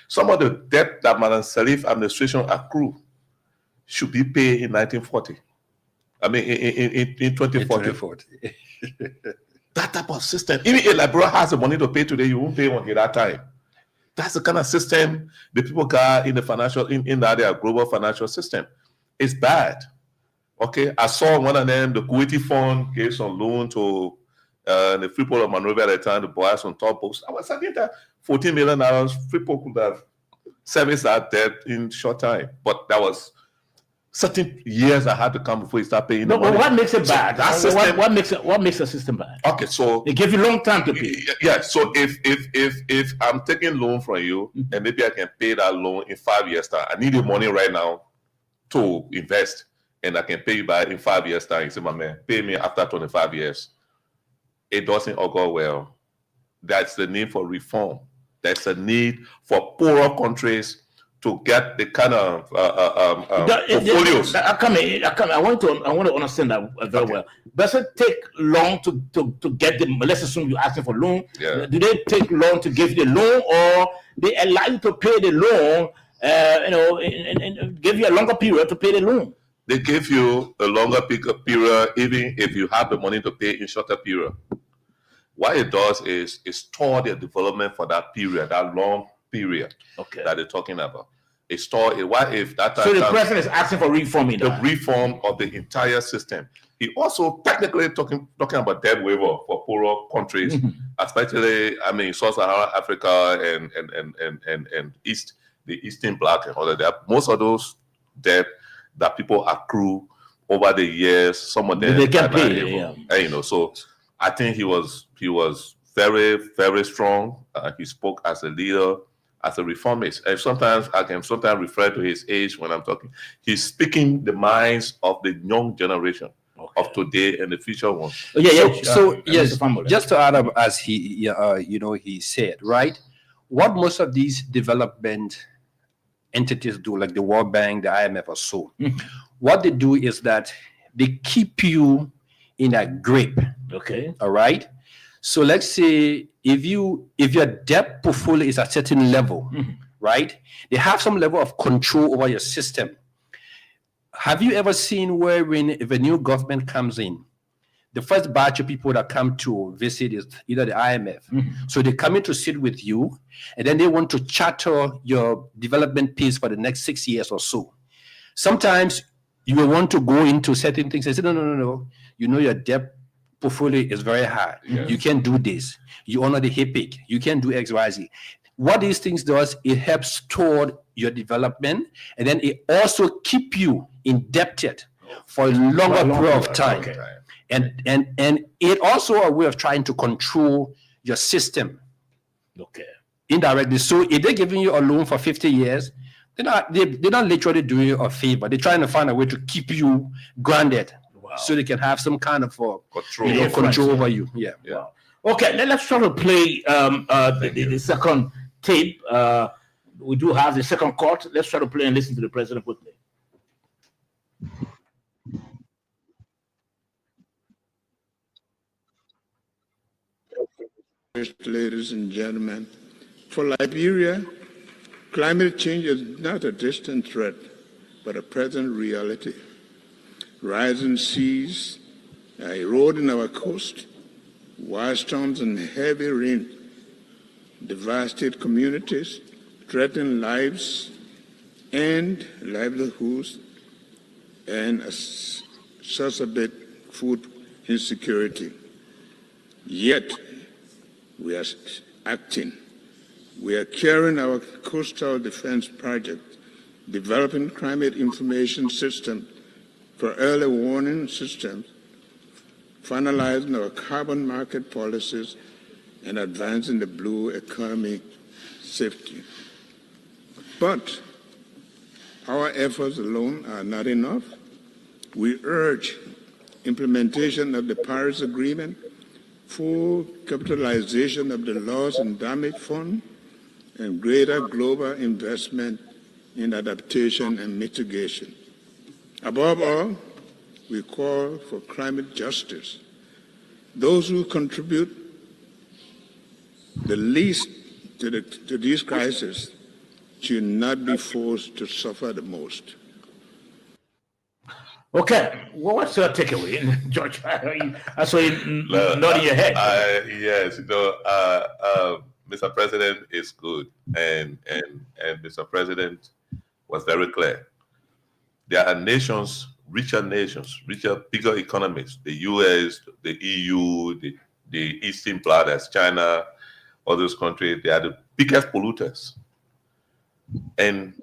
Some of the debt that Madam Salif administration accrued should be paid in 1940. I mean, in 2040. That type of system. Even if Liberia has the money to pay today, you won't pay one at that time. That's the kind of system the people got in the financial, in their global financial system. It's bad. Okay, I saw one of them, the Kuwaiti Fund gave some loan to the Freeport of Monrovia at the time to buy some top books. I was thinking that $14 million, Freeport could have serviced that debt in short time. But that was certain years I had to come before you start paying the No, but money. what makes it bad? That system, What makes the system bad? okay, so They give you long time to pay. yeah, so if I'm taking loan from you and maybe I can pay that loan in 5 years time, I need the money right now to invest, and I can pay you back in 5 years time. You say, my man, pay me after 25 years. It doesn't all go well. That's the need for reform. That's a need for poorer countries to get the kind of portfolios. I want to understand that very well. Does it take long to get them? Let's assume you're asking for loan. Yeah. Do they take long to give you the loan, or they allow you to pay the loan? And give you a longer period to pay the loan. They give you a longer period, even if you have the money to pay in shorter period. What it does is store the development for that period, that long period that they're talking about. It store it. What if that time? So the president is asking for reforming the reform of the entire system. He also technically talking about debt waiver for poorer countries, especially Sub-Saharan Africa and the Eastern Bloc and all of that. Most of those debt that people accrue over the years, some of them they get paid. So I think he was very, very strong. He spoke as a leader, as a reformist. And sometimes I can refer to his age when I'm talking. He's speaking the minds of the young generation of today and the future ones. Just to add up, as he said, right? What most of these development entities do, like the World Bank, the IMF or so, what they do is that they keep you in a grip. Okay. All right. So let's say if your debt portfolio is at a certain level, right? They have some level of control over your system. Have you ever seen if a new government comes in, the first batch of people that come to visit is either the IMF. So they come in to sit with you, and then they want to charter your development piece for the next 6 years or so. Sometimes you will want to go into certain things and say, no. You know your debt portfolio is very high. Yes. You can't do this. You honor the HIPIC. You can't do X, Y, Z. What these things does, it helps toward your development, and then it also keep you indebted for a longer period of time. Okay. And it also a way of trying to control your system. Okay. Indirectly. So if they're giving you a loan for 50 years, they're not literally doing you a favor. They're trying to find a way to keep you grounded. Wow. So they can have some kind of Control. control over you. Yeah. Yeah. Okay, let's try to play the second tape. We do have the second court. Let's try to play and listen to the president quickly. Ladies and gentlemen, for Liberia, climate change is not a distant threat, but a present reality. Rising seas are eroding our coast, wild storms and heavy rain devastate communities, threaten lives and livelihoods, and exacerbate food insecurity. Yet, we are acting. We are carrying our coastal defense project developing climate information systems for early warning systems, finalizing our carbon market policies, and advancing the blue economy safety. But our efforts alone are not enough. We urge implementation of the Paris Agreement, full capitalization of the loss and damage fund, and greater global investment in adaptation and mitigation. Above all, we call for climate justice. Those who contribute the least to these crises should not be forced to suffer the most. Okay, well, what's your takeaway, George? I saw you nodding your head. Yes, Mr. President is good, and Mr. President was very clear. There are nations, richer, bigger economies, the US, the EU, the Eastern Bloc, as China, all those countries, they are the biggest polluters. And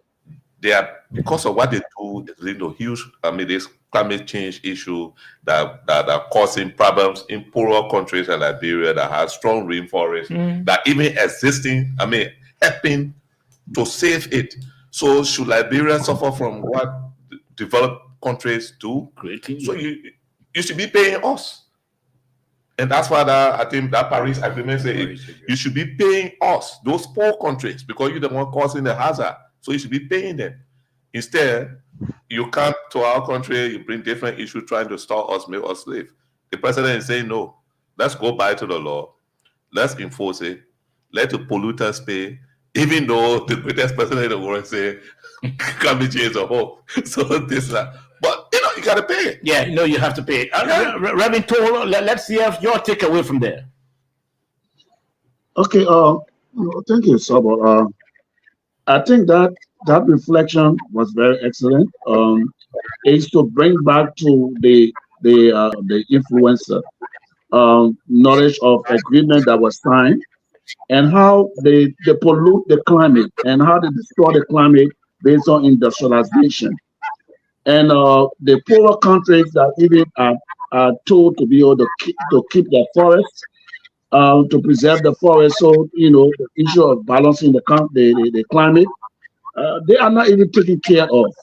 they are, because of what they do, it's leading to huge, this climate change issue that are causing problems in poorer countries like Liberia that has strong rainforests, that even existing, helping to save it. So should Liberia suffer from what developed countries do? So you should be paying us. And that's why I think that Paris Agreement says you should be paying us, those poor countries, because you're the one causing the hazard. So you should be paying them. Instead, you come to our country, you bring different issues trying to stop us, make us slave. The president is saying, no, let's go back to the law. Let's enforce it. Let the polluters pay, even though the greatest president in the world say, climate change is a whole. So this, but you got to pay it. Yeah, you have to pay it. Reverend Toll, let's see if your takeaway from there. Okay, thank you, Sabo. I think that reflection was very excellent. Is to bring back to the influencer knowledge of agreement that was signed, and how they pollute the climate and how they destroy the climate based on industrialization. And the poorer countries that even are told to be able to keep their forests, to preserve the forest. So, the issue of balancing the climate, they are not even taken care of.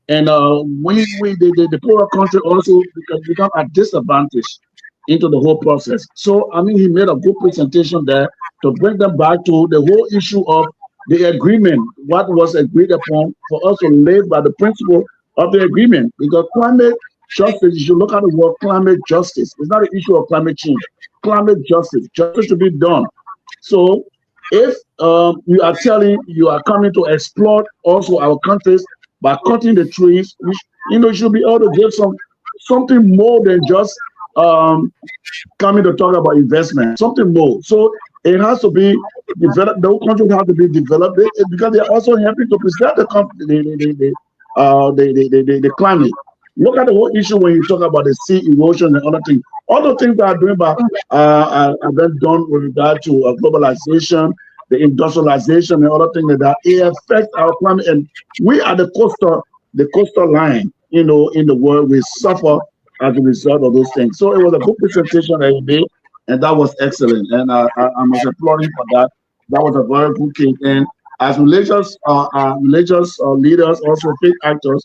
And the poorer country also become at disadvantage into the whole process. So, he made a good presentation there to bring them back to the whole issue of the agreement, what was agreed upon for us to live by the principle of the agreement. Because climate justice, you should look at the word climate justice. It's not an issue of climate change. Climate justice to be done. So if you are coming to exploit also our countries by cutting the trees, you should be able to give something more than just coming to talk about investment, something more. So it has to be developed. The whole country has to be developed because they are also helping to preserve the climate. Look at the whole issue when you talk about the sea erosion and other things. All the things that are doing are been done with regard to globalization, the industrialization, and other things that it affects our climate. And we are the coastal line, in the world. We suffer as a result of those things. So it was a good presentation that he made, and that was excellent. And I was applauding for that. That was a very good case. And as religious leaders, also faith actors,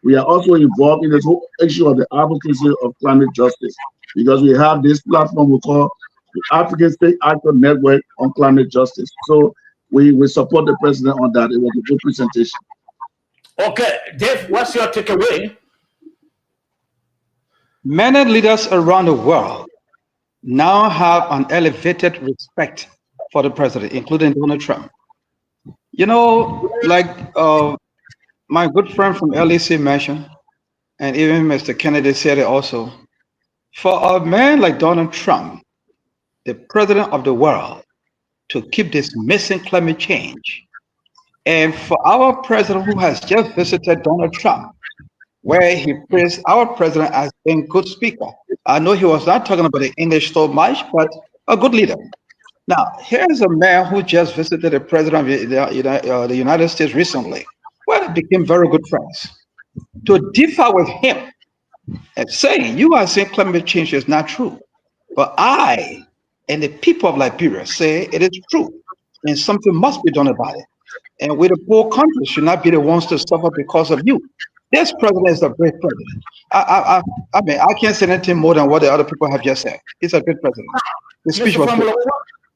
we are also involved in this whole issue of the advocacy of climate justice, because we have this platform we call the African State Actor Network on Climate Justice. So we support the president on that. It was a good presentation. Okay, Dave, what's your takeaway? Many leaders around the world now have an elevated respect for the president, including Donald Trump. My good friend from LEC mentioned, and even Mr. Kennedy said it also, for a man like Donald Trump, the president of the world, to keep dismissing climate change, and for our president who has just visited Donald Trump, where he praised our president as being a good speaker. I know he was not talking about the English so much, but a good leader. Now, here's a man who just visited the president of the United States recently. Well, they became very good friends. To differ with him and saying, you are saying climate change is not true. But I and the people of Liberia say it is true, and something must be done about it. And we, the poor countries, should not be the ones to suffer because of you. This president is a great president. I mean, I can't say anything more than what the other people have just said. He's a good president. The speech Mr. was Famula, good.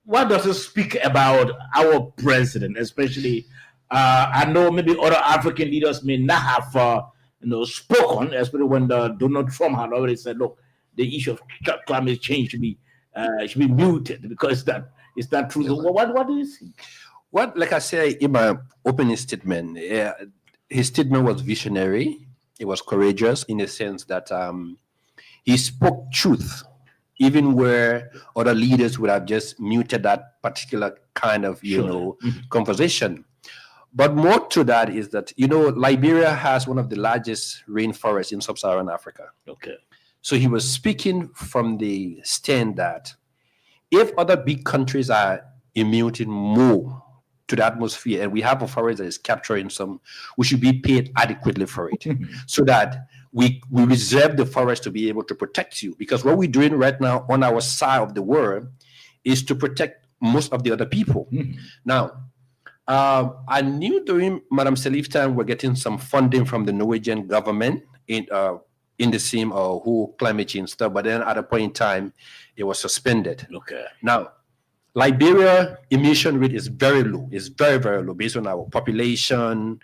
what does it speak about our president, especially? I know maybe other African leaders may not have spoken, especially when Donald Trump had already said, look, the issue of climate change should be muted because that is not true. So what do you think? Well, like I said in my opening statement, his statement was visionary. It was courageous in the sense that he spoke truth, even where other leaders would have just muted that particular kind of, conversation. But more to that is that, Liberia has one of the largest rainforests in sub-Saharan Africa. Okay. So he was speaking from the stand that if other big countries are emitting more to the atmosphere and we have a forest that is capturing some, we should be paid adequately for it so that we reserve the forest to be able to protect you. Because what we're doing right now on our side of the world is to protect most of the other people. Now, I knew during Madam Salif's time we're getting some funding from the Norwegian government in the same whole climate change stuff, but then at a point in time, it was suspended. Okay. Now, Liberia emission rate is very low. It's very, very low based on our population.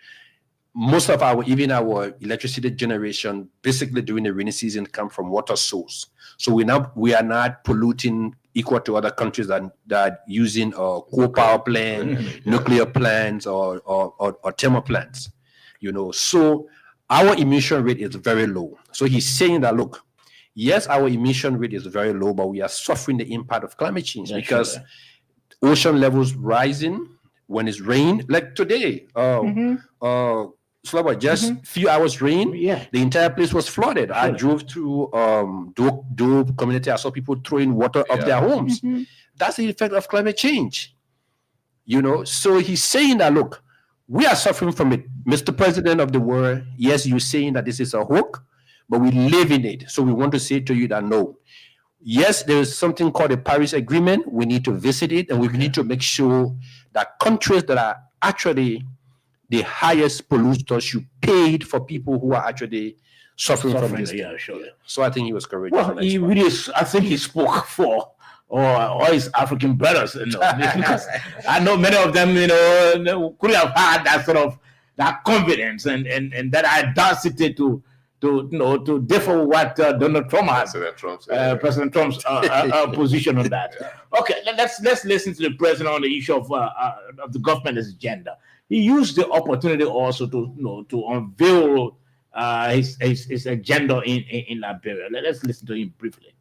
Most of even our electricity generation, basically during the rainy season, come from water source. So we are not polluting equal to other countries that are using coal power plant, nuclear plants, or thermal plants. So our emission rate is very low. So he's saying that, look, yes, our emission rate is very low, but we are suffering the impact of climate change because ocean levels rising when it's rain, like today. Just a few hours rain, the entire place was flooded. I drove through Dole community. I saw people throwing water up their homes. That's the effect of climate change. So he's saying that, look, we are suffering from it. Mr. President of the world, yes, you're saying that this is a hoax, but we live in it. So we want to say to you that no. Yes, there is something called the Paris Agreement. We need to visit it, and we need to make sure that countries that are actually the highest polluters should pay for people who are actually suffering from this. Yeah, sure. So I think he was courageous. Well, I think he spoke for all his African brothers. Because I know many of them, could have had that sort of that confidence and that audacity to differ with what Donald Trump has. President Trump's position on that. Okay, let's listen to the president on the issue of the government's agenda. He used the opportunity also to unveil his agenda in Liberia. Let's listen to him briefly.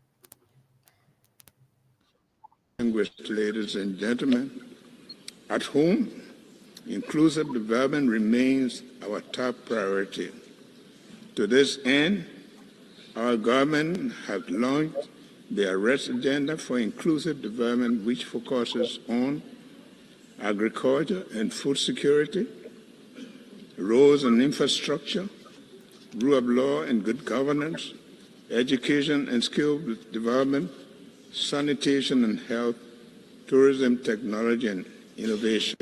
Distinguished ladies and gentlemen, at home, inclusive development remains our top priority. To this end, our government has launched the Arrest Agenda for Inclusive Development, which focuses on agriculture and food security, roads and infrastructure, rule of law and good governance, education and skill development, sanitation and health, tourism, technology, and innovation.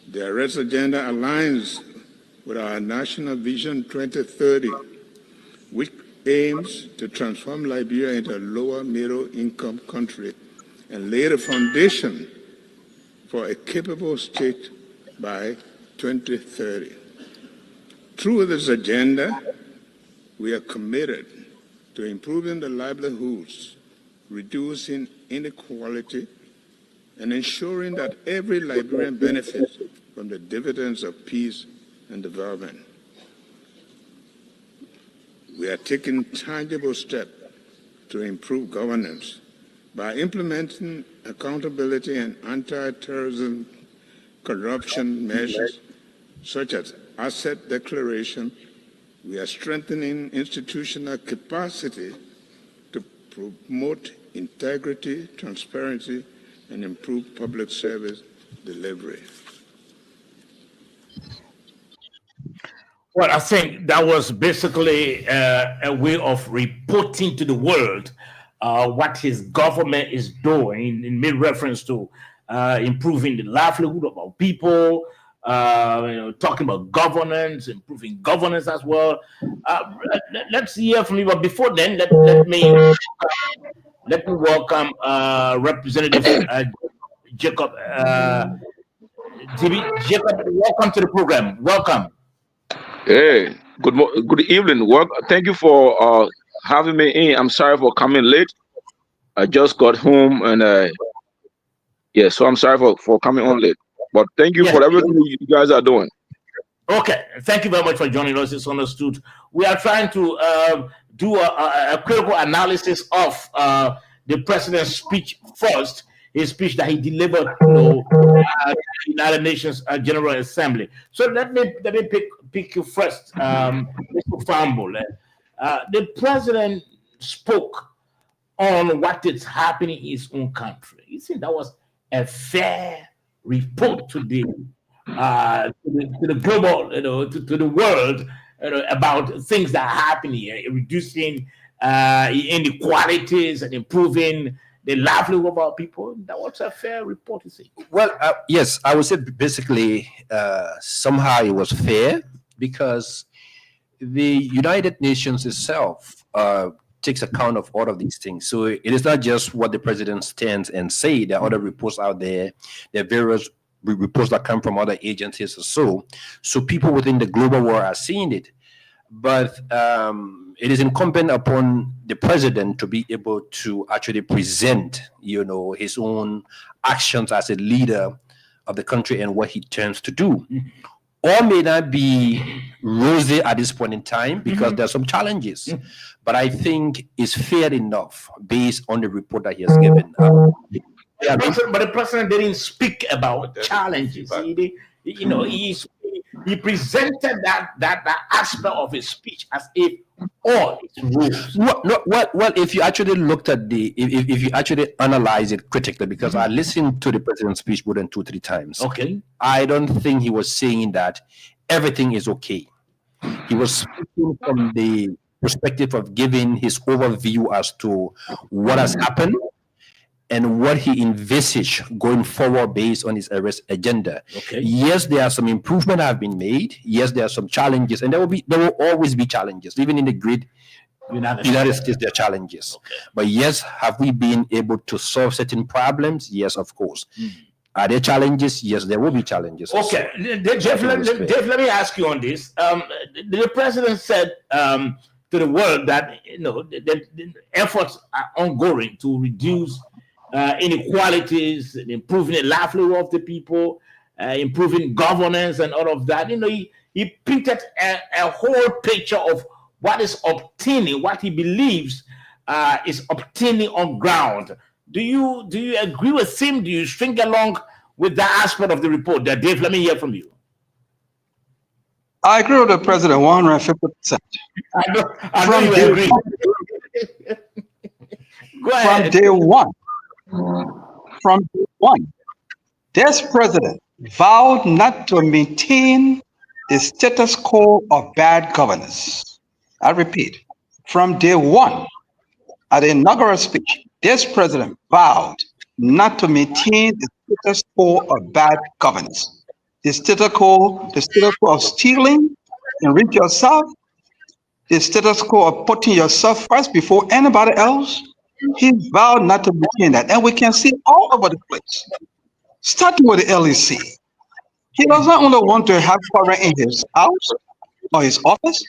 The Arrest Agenda aligns with our National Vision 2030, which aims to transform Liberia into a lower middle-income country and lay the foundation for a capable state by 2030. Through this agenda, we are committed to improving the livelihoods, reducing inequality, and ensuring that every Liberian benefits from the dividends of peace and development. We are taking tangible steps to improve governance by implementing accountability and anti-terrorism corruption measures such as asset declaration. We are strengthening institutional capacity to promote integrity, transparency, and improve public service delivery. Well, I think that was basically a way of reporting to the world what his government is doing, in made reference to improving the livelihood of our people, talking about governance, improving governance as well. Let's hear from you. But before then, let me welcome Representative Jacob. Jacob, welcome to the program. Welcome. Hey, good evening. Thank you for having me in. I'm sorry for coming late. I just got home and yeah, so I'm sorry for coming on late. But thank you for everything you guys are doing. Okay, thank you very much for joining us. It's understood. We are trying to do a critical analysis of the president's speech first. His speech that he delivered at the United Nations General Assembly. So let me pick you first, Mr. Fambul. The president spoke on what is happening in his own country. You think that was a fair report to the global, to the world, about things that are happening here, reducing inequalities and improving the livelihood of our people? That was a fair report, you see. Well, yes, I would say basically somehow it was fair because the United Nations itself takes account of all of these things. So it is not just what the president stands and say. There are other reports out there. There are various reports that come from other agencies or so. So people within the global world are seeing it. But it is incumbent upon the president to be able to actually present, his own actions as a leader of the country and what he turns to do. All may not be rosy at this point in time because there are some challenges, but I think it's fair enough based on the report that he has given. But the president didn't speak about challenges. He presented that aspect of his speech as if all is rules. Well, if you actually looked at if you actually analyze it critically, because I listened to the president's speech more than 2-3 times. Okay. I don't think he was saying that everything is okay. He was speaking from the perspective of giving his overview as to what has happened and what he envisaged going forward based on his arrest agenda. Okay. Yes, there are some improvements that have been made. Yes, there are some challenges, and there will always be challenges. Even in the great United States, there are challenges. Okay. But yes, have we been able to solve certain problems? Yes, of course. Are there challenges? Yes, there will be challenges. Okay, Jeff, let me ask you on this. The president said to the world that the efforts are ongoing to reduce inequalities, improving the livelihood of the people, improving governance and all of that. He painted a whole picture of what is obtaining, what he believes is obtaining on ground. Do you agree with him? Do you string along with that aspect of the report? Dave, let me hear from you. I agree with the president 150%. I know you agree. Go ahead. From day one, this president vowed not to maintain the status quo of bad governance. I repeat, from day one, at the inaugural speech, this president vowed not to maintain the status quo of bad governance. The status quo of stealing and reach yourself, the status quo of putting yourself first before anybody else. He vowed not to maintain that. And we can see all over the place, starting with the LEC. He does not only want to have foreign in his house or his office,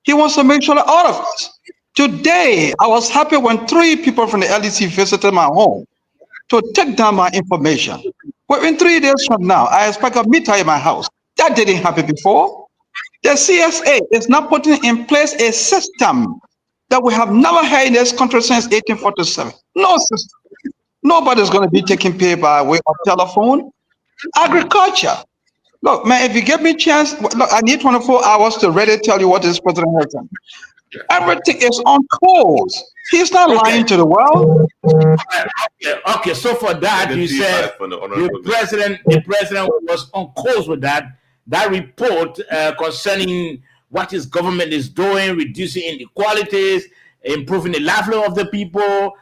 he wants to make sure that all of us. Today, I was happy when 3 people from the LEC visited my home to take down my information. Well, in 3 days from now, I expect a meter in my house. That didn't happen before. The CSA is now putting in place a system that we have never had in this country since 1847. No system. Nobody's going to be taking pay by way of telephone. Agriculture. Look, man, if you give me a chance, look, I need 24 hours to really tell you what this president has done. Everything is on course. He's not lying to the world. Okay, so for that, you said the president was on course with that report concerning what his government is doing, reducing inequalities, improving the livelihood of the people,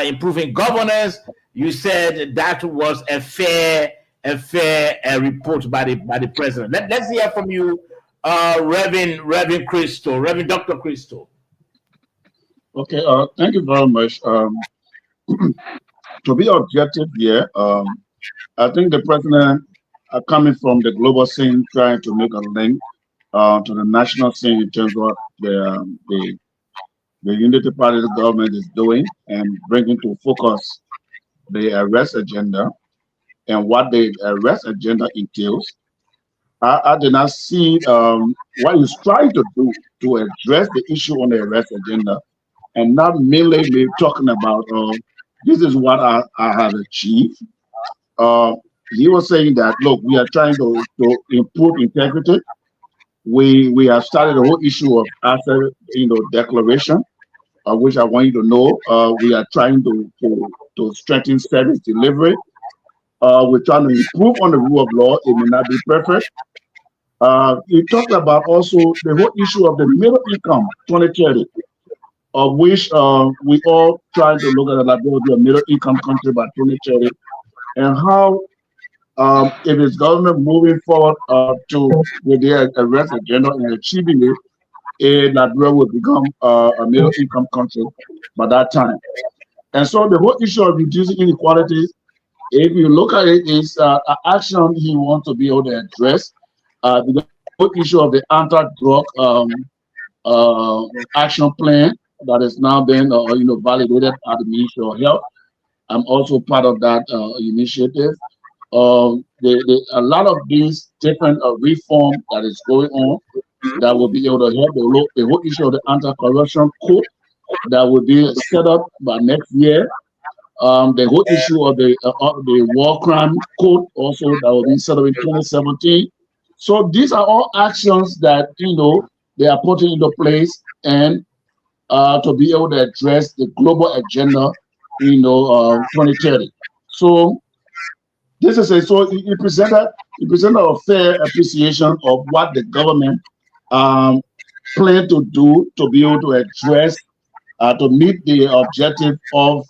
improving governance. You said that was a fair report by the president. Let's hear from you, Reverend Christo, Reverend Dr. Christo. Okay, thank you very much. To be objective here, I think the president coming from the global scene, trying to make a link to the national scene in terms of the unity party the government is doing and bringing to focus the arrest agenda and what the arrest agenda entails. I did not see what he's trying to do to address the issue on the arrest agenda, and not merely me talking about this is what I have achieved. He was saying that, look, we are trying to improve integrity. We have started the whole issue of asset, declaration, which I want you to know. We are trying to strengthen service delivery. We're trying to improve on the rule of law. It may not be perfect. He talked about also the whole issue of the middle income 2030, of which we all trying to look at Liberia be a middle income country by 2030, and how if its government moving forward with their arrest agenda and achieving it, Liberia will become a middle income country by that time. And so the whole issue of reducing inequalities, if you look at it, is an action he wants to be able to address. The whole issue of the anti-drug action plan that is now being validated at the Ministry of Health. I'm also part of that initiative. A lot of these different reform that is going on that will be able to help the whole issue of the anti-corruption code that will be set up by next year. The whole issue of the war crime code also that will be set up in 2017. So these are all actions that they are putting into place and to be able to address the global agenda, 2030. So this is so he presented a fair appreciation of what the government plan to do to be able to address to meet the objective of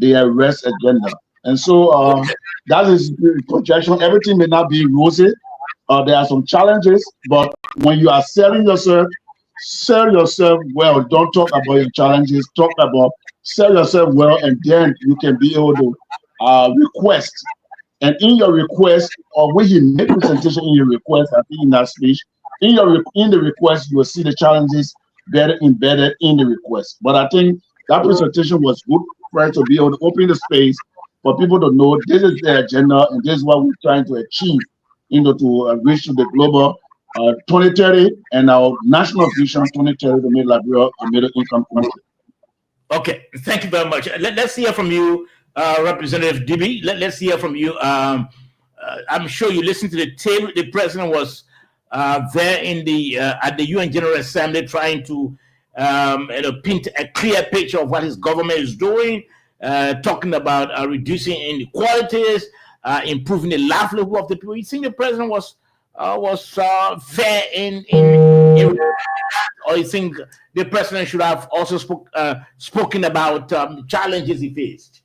the arrest agenda. And so that is the projection. Everything may not be rosy. There are some challenges, but when you are selling yourself, sell yourself well. Don't talk about your challenges. Talk about sell yourself well, and then you can be able to request. And in your request, or when you make presentation in your request, I think in that speech, in the request, you will see the challenges better embedded in the request. But I think that presentation was good for us to be able to open the space for people to know this is the agenda and this is what we're trying to achieve, to reach to the global 2030 and our national vision 2030 to make Liberia a middle income country. Okay, thank you very much. Let's hear from you, Representative Dibi. Let's hear from you. I'm sure you listened to the tape. The president was there in the at the UN General Assembly trying to paint a clear picture of what his government is doing, talking about reducing inequalities, improving the livelihood of the people. You think the president was fair in or you think the president should have also spoken about challenges he faced?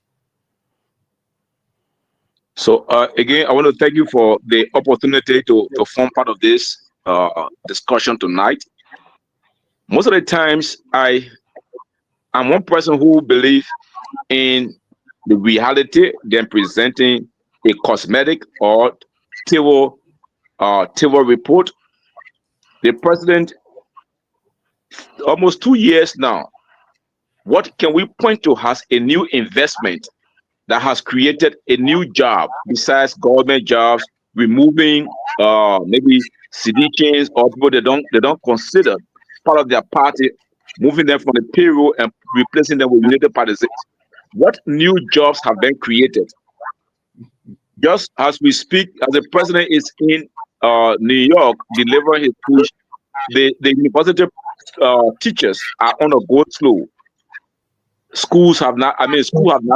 So again, I want to thank you for the opportunity to form part of this discussion tonight. Most of the times, I'm one person who believes in the reality than presenting a cosmetic or table report. The president, almost 2 years now, what can we point to as a new investment that has created a new job besides government jobs, removing maybe seditions or people they don't consider part of their party, moving them from the payroll and replacing them with related parties? What new jobs have been created? Just as we speak, as the president is in New York delivering his speech, the university teachers are on a go slow. Schools have not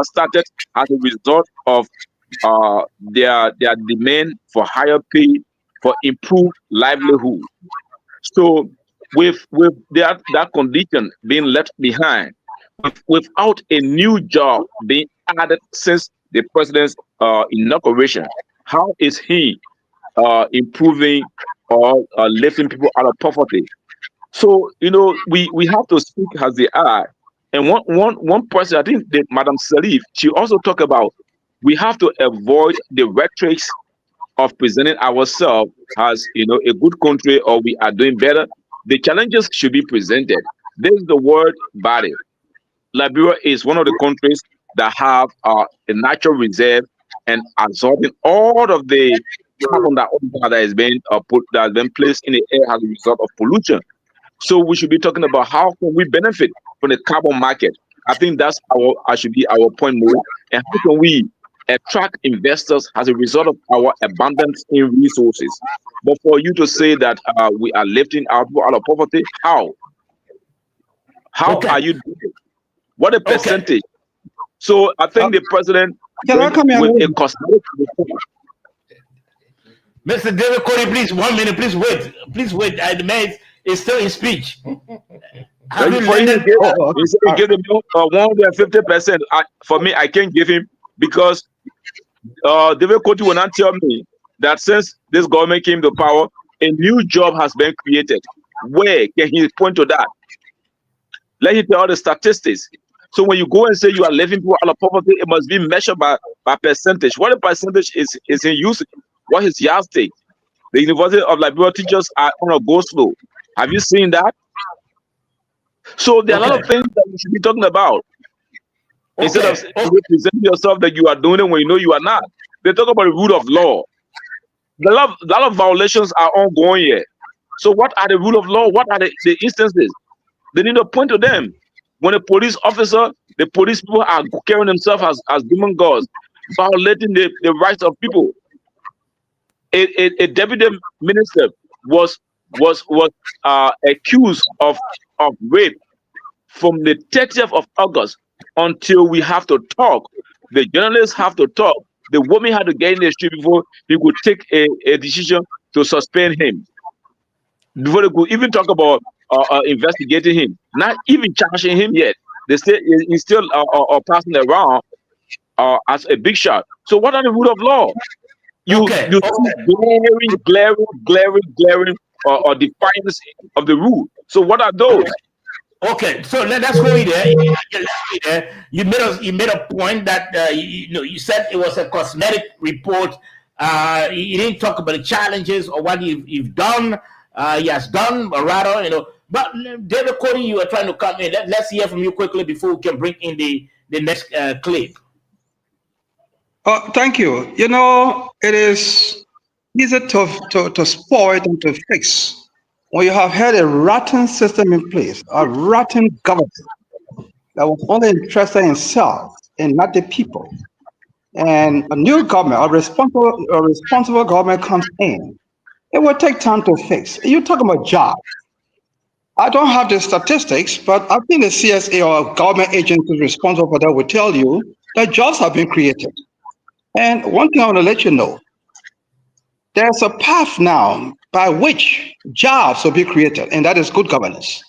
started as a result of their demand for higher pay, for improved livelihood. So with that condition being left behind, without a new job being added since the president's inauguration, how is he improving or lifting people out of poverty? So, you know, we have to speak as they are. And one person, I think that Madam Salif, she also talked about we have to avoid the rhetoric of presenting ourselves as, you know, a good country or we are doing better. The challenges should be presented. There's the word body. Liberia is one of the countries that have a natural reserve and absorbing all of the carbon dioxide that has been placed in the air as a result of pollution. So we should be talking about how can we benefit from the carbon market. I think that's should be our point more. And how can we attract investors as a result of our abundance in resources? But for you to say that we are lifting our people out of poverty, how? How are you doing it? What a percentage? So I think the president with a cosmetic reform. Mr. David Cody, please, 1 minute, please wait. Please wait. The man is still in speech. He said he gave him 150%. For me, I can't give him because David Cody will not tell me that since this government came to power, a new job has been created. Where can he point to that? Let him tell the statistics. So when you go and say you are lifting people out of poverty, it must be measured by percentage. What the percentage is in use? What is yardstick? The University of Liberia teachers are on a go slow. Have you seen that? So there are a lot of things that we should be talking about. Instead of representing yourself that you are doing it when you know you are not. They talk about the rule of law. A lot of violations are ongoing here. So what are the rule of law? What are the instances? They need to point to them. When a police officer, the police people are carrying themselves as demon gods, violating the rights of people. A deputy minister was accused of rape from the 30th of August until we have to talk. The journalists have to talk. The woman had to get in the street before he could take a decision to suspend him. Before they could even talk about investigating him, not even charging him yet. They say he's still passing around as a big shot. So what are the rule of law? You see glaring or defiance of the rule. So what are those? Okay, so let's go in there. You made a point that you said it was a cosmetic report. You didn't talk about the challenges or what you've done. He has done, or rather, But David Cody, you are trying to come in. Let's hear from you quickly before we can bring in the next clip. Thank you. It is easy to spoil and to fix when you have had a rotten system in place, a rotten government that was only interested in self and not the people. And a new government, a responsible government comes in. It will take time to fix. You're talking about jobs. I don't have the statistics, but I think the CSA or government agencies responsible for that will tell you that jobs have been created. And one thing I want to let you know, there's a path now by which jobs will be created, and that is good governance.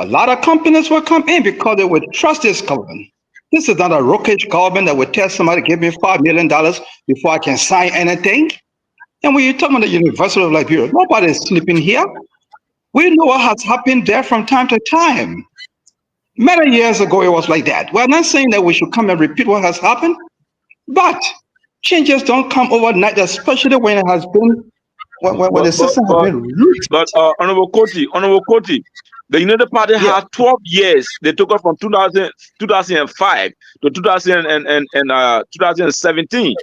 A lot of companies will come in because they would trust this government. This is not a roguish government that would tell somebody, give me $5 million before I can sign anything. And when you're talking about the University of Liberia, nobody is sleeping here. We know what has happened there from time to time. Many years ago, it was like that. We're not saying that we should come and repeat what has happened, but changes don't come overnight, especially when it has been, when the system has been rooted. But Honorable Koti, the United Party had 12 years. They took us from 2005 to 2017.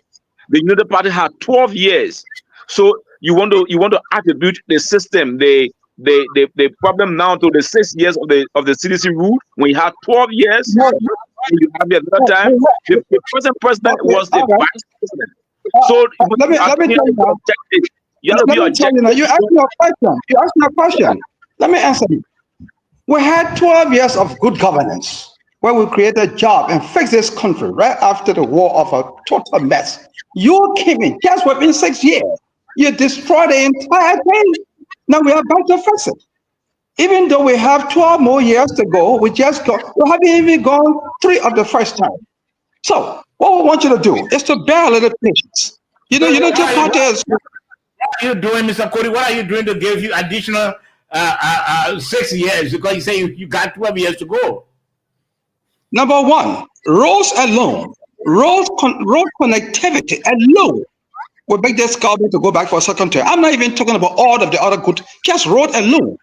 The United Party had 12 years. So you want to attribute the system, the problem now to the 6 years of the CDC rule when you had 12 years. You have another time. The present president was the vice president. So let me tell you now. You asked me a question. Let me answer you. We had 12 years of good governance where we created jobs and fixed this country right after the war of a total mess. You came in just within 6 years. You destroyed the entire thing. Now we are about to fix it. Even though we have 12 more years to go, we haven't even gone 3 of the first time. So what we want you to do is to bear a little patience. You just have to. What are you doing, Mr. Cody? What are you doing to give you additional 6 years? Because you say you got 12 years to go. Number one, roads alone, road connectivity alone will make this government to go back for a second term. I'm not even talking about all of the other good, just road alone.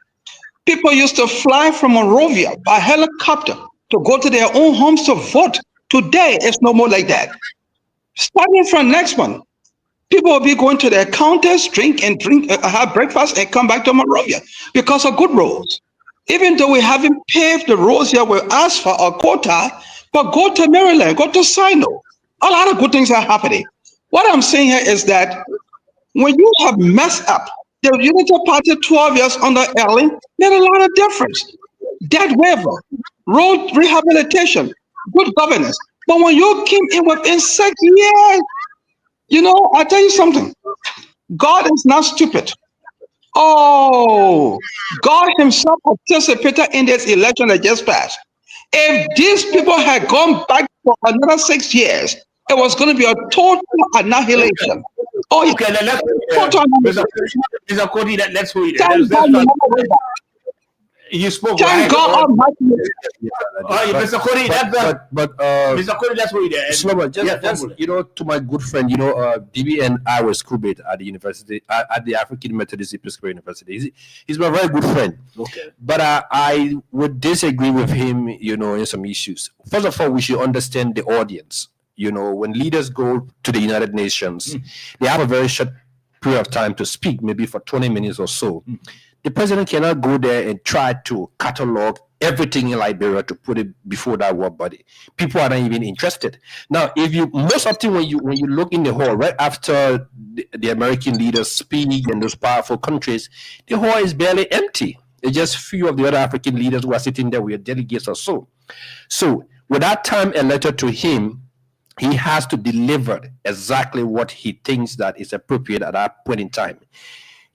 People used to fly from Monrovia by helicopter to go to their own homes to vote. Today, it's no more like that. Starting from next month, people will be going to their counters, have breakfast, and come back to Monrovia because of good roads. Even though we haven't paved the roads here with asphalt or quota, but go to Maryland, go to Sino. A lot of good things are happening. What I'm saying here is that when you have messed up, the Unity Party 12 years under Ellen made a lot of difference. Debt waiver, road rehabilitation, good governance. But when you came in within 6 years, I'll tell you something. God is not stupid. Oh, God himself participated in this election that just passed. If these people had gone back for another 6 years, it was going to be a total annihilation. Oh, okay, Mr. Cody, let's wait. You spoke. Thank God Almighty. Mr. Cody, Mr. Cody, that's what you did. Slobo, just to my good friend, DB and I were schoolmates at the university, at the African Methodist Episcopal University. He's my very good friend. Okay. But I would disagree with him, in some issues. First of all, we should understand the audience. When leaders go to the United Nations, they have a very short period of time to speak, maybe for 20 minutes or so. The president cannot go there and try to catalog everything in Liberia to put it before that world body. People are not even interested. Now, most often when you look in the hall right after the American leaders speak in those powerful countries, the hall is barely empty. It's just few of the other African leaders who are sitting there with delegates or so. So, with that time allotted to him, he has to deliver exactly what he thinks that is appropriate at that point in time.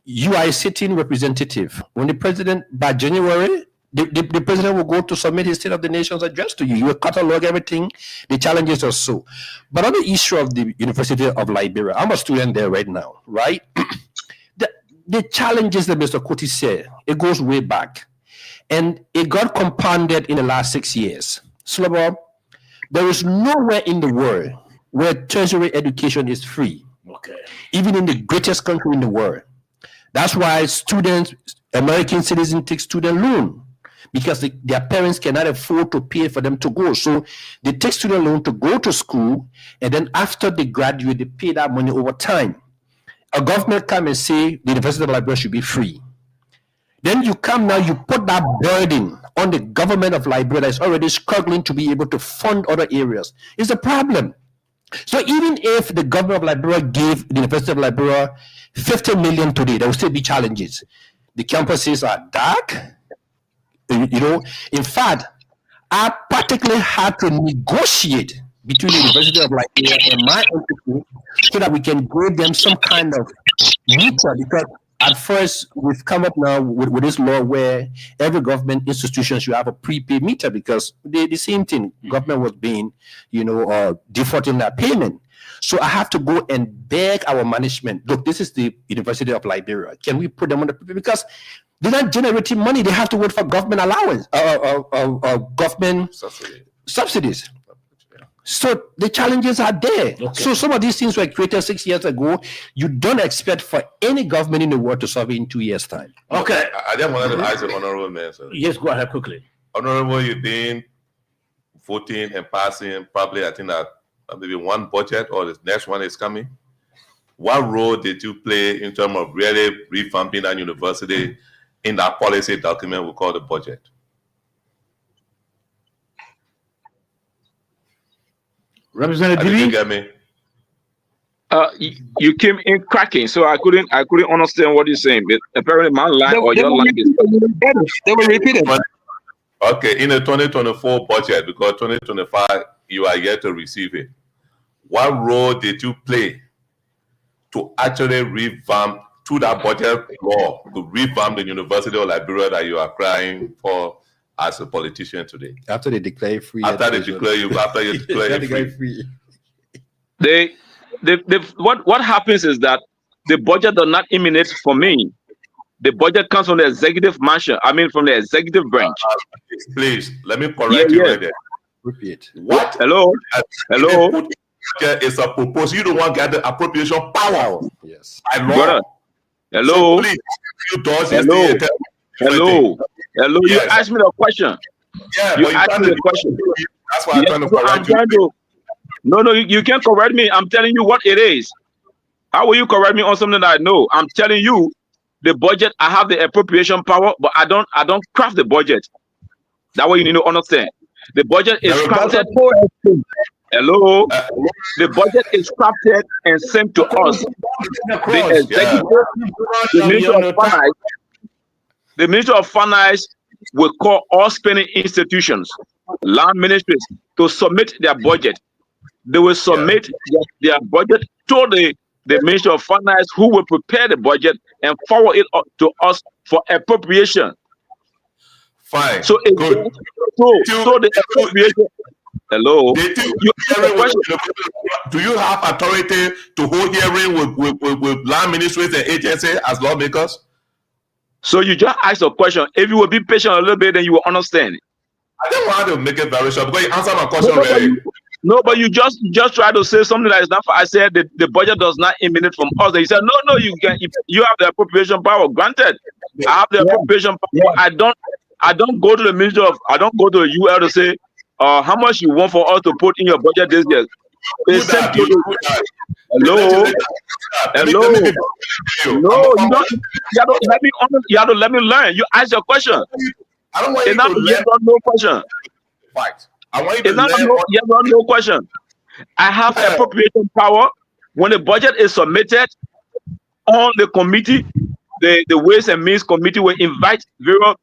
You are a sitting representative. When the president, by January, the president will go to submit his State of the Nation's address to you. You will catalog everything, the challenges or so. But on the issue of the University of Liberia, I'm a student there right now, right? The challenges that Mr. Kuti said, it goes way back. And it got compounded in the last 6 years. Slobo, there is nowhere in the world where tertiary education is free. Okay. Even in the greatest country in the world. That's why students, American citizens, take student loan because their parents cannot afford to pay for them to go. So they take student loan to go to school, and then after they graduate, they pay that money over time. A government come and say the University of Liberia should be free. Then you come now, you put that burden on the government of Liberia that is already struggling to be able to fund other areas. It's a problem. So even if the government of Liberia gave the University of Liberia 50 million today, there will still be challenges. The campuses are dark. In fact, I particularly had to negotiate between the University of Liberia and my entity so that we can give them some kind of meter, because at first we've come up now with this law where every government institution should have a prepaid meter, because the same thing, government was being, defaulting that payment. So I have to go and beg our management, look, this is the University of Liberia. Can we put them on the prepaid? Because they're not generating money. They have to wait for government allowance, government subsidies. So the challenges are there. Okay. So some of these things were created 6 years ago. You don't expect for any government in the world to solve it in 2 years' time. Okay. I just wanted to ask the honorable man. Yes, go ahead quickly. Honorable, you've been voting and passing probably, I think, that maybe one budget, or the next one is coming. What role did you play in terms of really revamping that university in that policy document we call the budget? Representative, did you get me? You came in cracking, so I couldn't understand what you're saying. But apparently, my line or your line is. They will repeat it. Okay, in the 2024 budget, because 2025 you are yet to receive it. What role did you play to actually revamp through that budget law to revamp the University of Liberia that you are crying for as a politician today? After they declare free. After you declare it free. What happens is that the budget does not emanate from me. The budget comes from the executive mansion. I mean, from the executive branch. Please, let me correct you right there. Repeat. What? Hello? It's a proposal. You don't want to get the appropriation power. Yes. By law. Brother. Hello? So please, you does Hello? Hello? Yes. You asked me the question. Yeah, You asked me the question. That's why I'm trying to correct you. No, you can't correct me. I'm telling you what it is. How will you correct me on something that I know? I'm telling you the budget. I have the appropriation power, but I don't craft the budget. That way you need to understand. The budget is crafted. Hello? The budget is crafted and sent to us. The executive, the Minister of Finance will call all spending institutions, land ministries, to submit their budget. They will submit their budget to the Minister of Finance, who will prepare the budget and forward it to us for appropriation. Fine. So good. So the appropriation. Hello. Do you have authority to hold hearing with land ministries and agencies as lawmakers? So you just asked a question. If you will be patient a little bit, then you will understand. I don't want to make it very short because you answered my question already. No, but you just try to say something that is not. I said the budget does not emanate from us. And you said no, you can. You have the appropriation power. Granted, I have the appropriation power. I don't go to the minister of. I don't go to the UL to say how much you want for us to put in your budget this year. Hello. No, you don't. You have to let me learn. You ask your question. I don't want you to yes or no question. Right. I want you to it's not yes or no question. I have appropriation power. When the budget is submitted on the committee, the Ways and Means Committee will invite various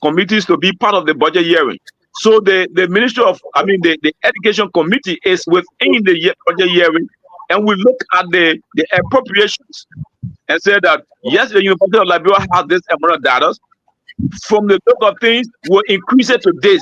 committees to be part of the budget hearing. So the the Education Committee is within the budget hearing, and we look at the appropriations and say that yes, the University of Liberia has this amount of data. From the look of things, we'll increase it to this.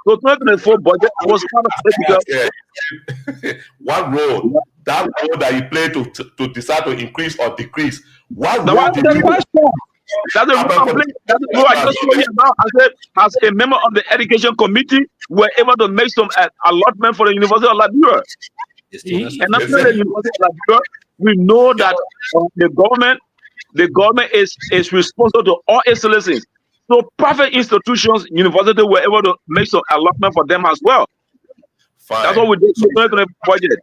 So 2024 budget was kind of critical. What role? That role that you play to decide to increase or decrease. What role That's the complaint. That's the role I just told you about. I said, as a member of the Education Committee, we're able to make some allotment for the University of Liberia. And after the University of Liberia, we know that the government is responsible to all its citizens. So private institutions, university were able to make some allotment for them as well. Fine. That's what we did in the budget.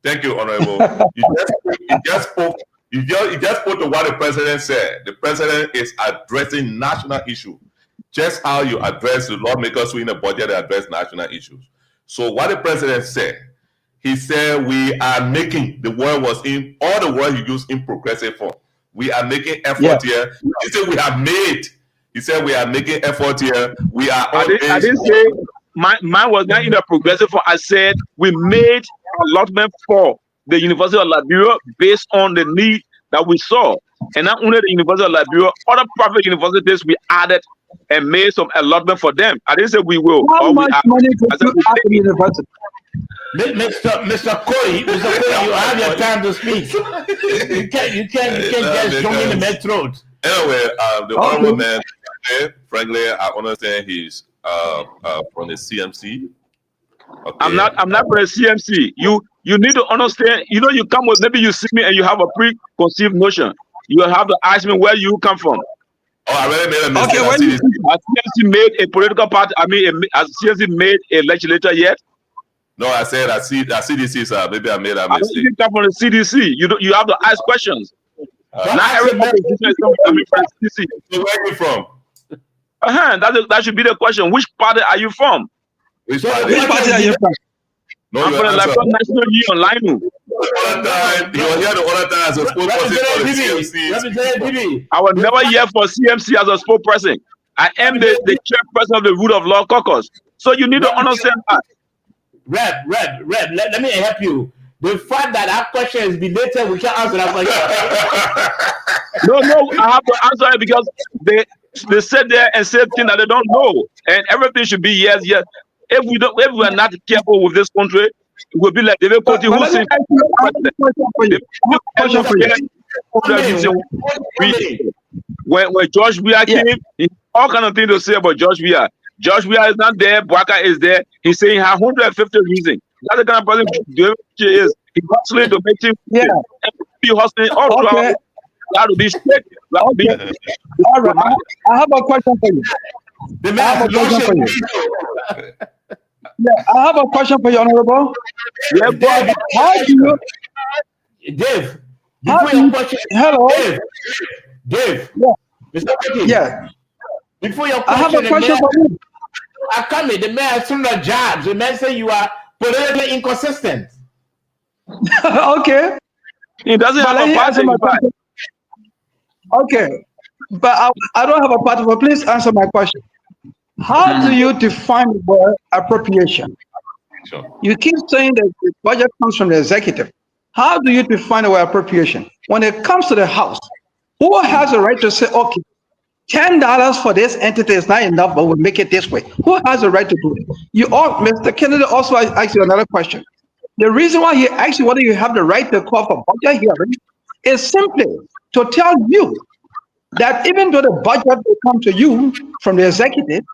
Thank you, Honorable. You just spoke to what the president said. The president is addressing national issues, just how you address the lawmakers who in the budget address national issues. So what the president said, he said we are making, the word was in, all the word he used in progressive form. We are making effort here. He said we have made. He said we are making effort here. We are. I didn't say mine was not in the progressive form. I said we made allotment for the University of Liberia based on the need that we saw, and not only the University of Liberia, other private universities we added and made some allotment for them. I didn't say we will. How much money did you add to the university? Mr. Corey, you have your time to speak. You can't just jump in the mid throat. Anyway, the honorable man, frankly, I understand he's from the CMC. Okay. I'm not from the CMC. You need to understand. You know, you come with, maybe you see me and you have a preconceived notion. You have to ask me where you come from. Oh, I already made a mistake. Okay, when has CMC made a political party? I mean, has CMC made a legislature yet? No, I said I see CDC, sir. Maybe I made a mistake. You come from the CDC. You have to ask questions. Not everybody is coming from the CDC. So where are you from? That should be the question. Which party are you from? Which party are you from? No, I'm from the Liberia National Union, Linu. You were here the other time as a spokesperson for the CMC. I was never here for CMC as a spokesperson. I am the chairperson of the Rule of Law Caucus. So you need to understand that. Red, let me help you. The fact that that question is belated, we can't answer that question. No, I have to answer it because they sit there and say things that they don't know, and everything should be yes. If we are not careful with this country, it will be like David Koti who said, when George Weah came, he all kind of things to say about George Weah. George Weah is not there, Bwaka is there. He's saying he has 150 reasons. That's the kind of person David Koti is. He's hustling to make things. Be hustling all throughout. That will be straight. All right. I have a question for you. I have a question for you. I have a question for you, Honorable. Yeah, but how do you, Dave? how do you, hello, Dave. Yeah. Mr. Koti, yeah. Before your I have a question for you. I come in, the man has similar jobs. The man say you are politically inconsistent. Okay. he doesn't But have let a me answer my party. question. Okay. But I don't have a part, but please answer my question. How do you define the word appropriation? Sure. You keep saying that the budget comes from the executive. How do you define the word appropriation? When it comes to the House, who has a right to say, okay, $10 for this entity is not enough, but we'll make it this way? Who has a right to do it? You all, Mr. Kennedy also asked you another question. The reason why he asked you whether you have the right to call for budget hearing is simply to tell you that even though the budget will come to you from the executive,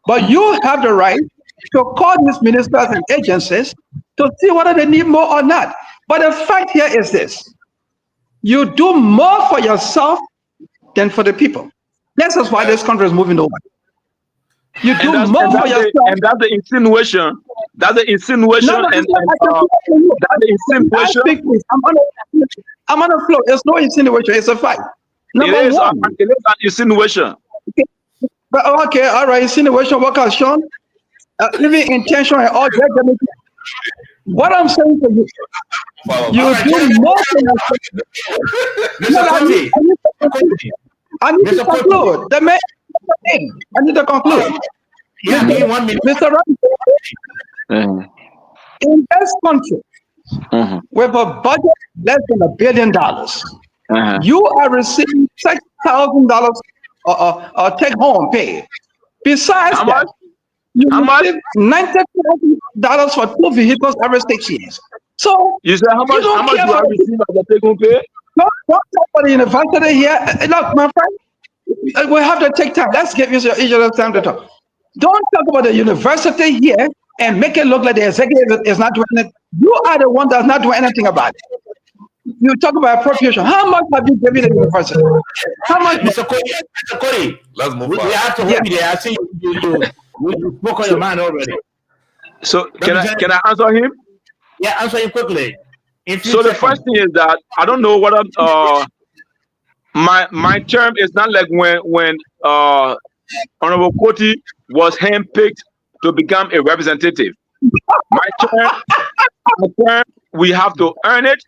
but you have the right to call these ministers and agencies to see whether they need more or not. But the fact here is this: you do more for yourself than for the people. This is why this country is moving over. You do more for yourself. And that's the insinuation. That's the insinuation. No, and that's the insinuation. I'm on the floor. There's no insinuation. It's a fact. It is an insinuation. But okay, all right. Insinuation. What has shown? Living intention and all that. What I'm saying to you, you do more for yourself. I need to conclude. The man, I need to conclude. Yeah, Mr. Robinson, in this country, with a budget less than $1 billion, you are receiving $6,000 take-home pay. Besides that, you receive $90,000 for 2 vehicles every 6 years. So you say how much you are receiving as a take-home pay? Don't talk about the university here. Look, my friend, we have to take time. Let's give each other time to talk. Don't talk about the university here and make it look like the executive is not doing it. You are the one that's not doing anything about it. You talk about appropriation. How much have you given the university? How much? Mr. Koti, Let's move we on. have to hold you there. I see you spoke on your mind already. So can I answer him? Yeah, answer him quickly. So the first thing is that I don't know whether my term is not like when Honorable Koti was handpicked to become a representative. My term, we have to earn it,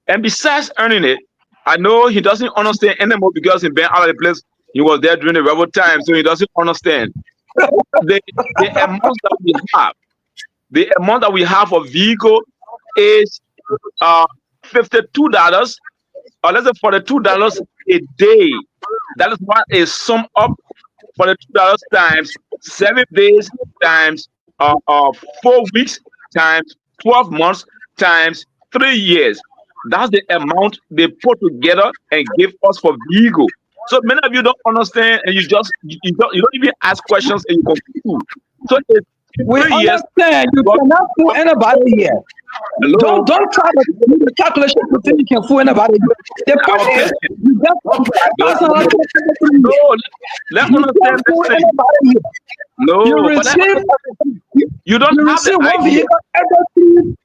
and besides earning it, I know he doesn't understand anymore because he's been out of the place. He was there during the rebel time, so he doesn't understand the amount that we have. The amount that we have for vehicle is $52, or let's say $42 a day. That is what is sum up for the $2 times 7 days times 4 weeks times 12 months times 3 years. That's the amount they put together and give us for vehicle. So many of you don't understand, and you don't even ask questions, and you confuse. So it's we understand you cannot fool anybody here. Hello? Don't try to do the calculation to think you can fool anybody. The point is, you just no, let's understand this. No, you receive you don't you have receive the one idea. vehicle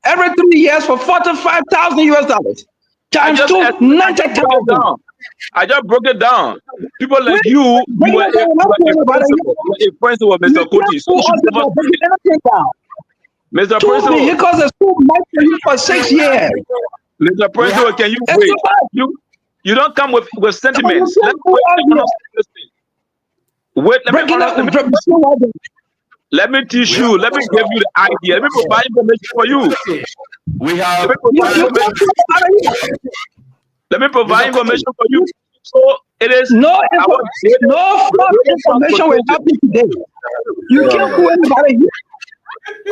every 3 years for $45,000 times I just 90,000. I just broke it down. People like you were a principal of Mr. Koti. So Mr. Two Principal, vehicles is too much for you for 6 years. Mr. Principal, can you It's wait? too much. You don't come with sentiments. Come on, Let me teach you. Let me give you the idea. Let me provide information for you. We have. Let me provide information for you. So it is no information will happen today. You can't fool anybody.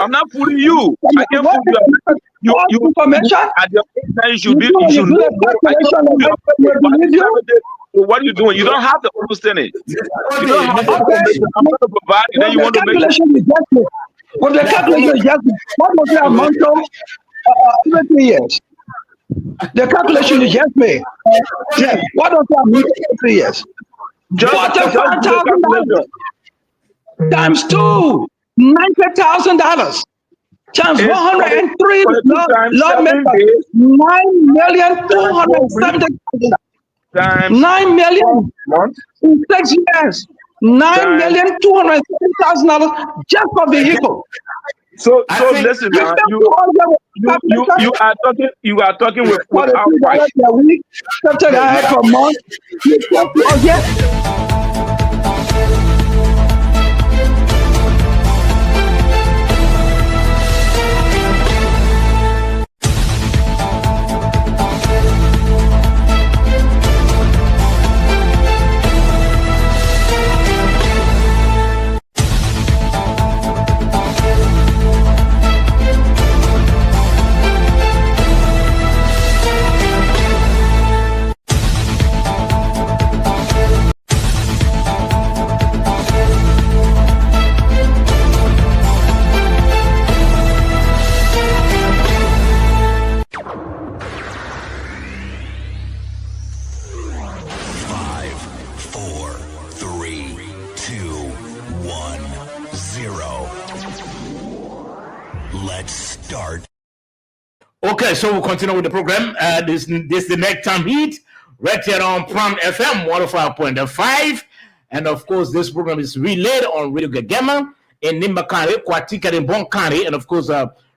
I'm not fooling you. I can't fool you. You information. At your time, you should be. You should know. What are you doing? You don't have to understand it. You don't have to information. I'm going to provide it. Then you want to make sure. With the calculation, what was the amount of 3 years? The calculation you just made. What was the amount of 3 years? $45,000 times 2, $90,000 times 103. Lord make $9,270,000. 9 million in 6 years. $9,270,000 just for vehicle. So listen, man. You are talking without price. Per month. Okay, so we'll continue with the program. This is the Nighttime Heat, right here on Pram FM 105.5. And of course, this program is relayed on Radio Gagema in Nimba County, Kwatika in Bon County, and of course,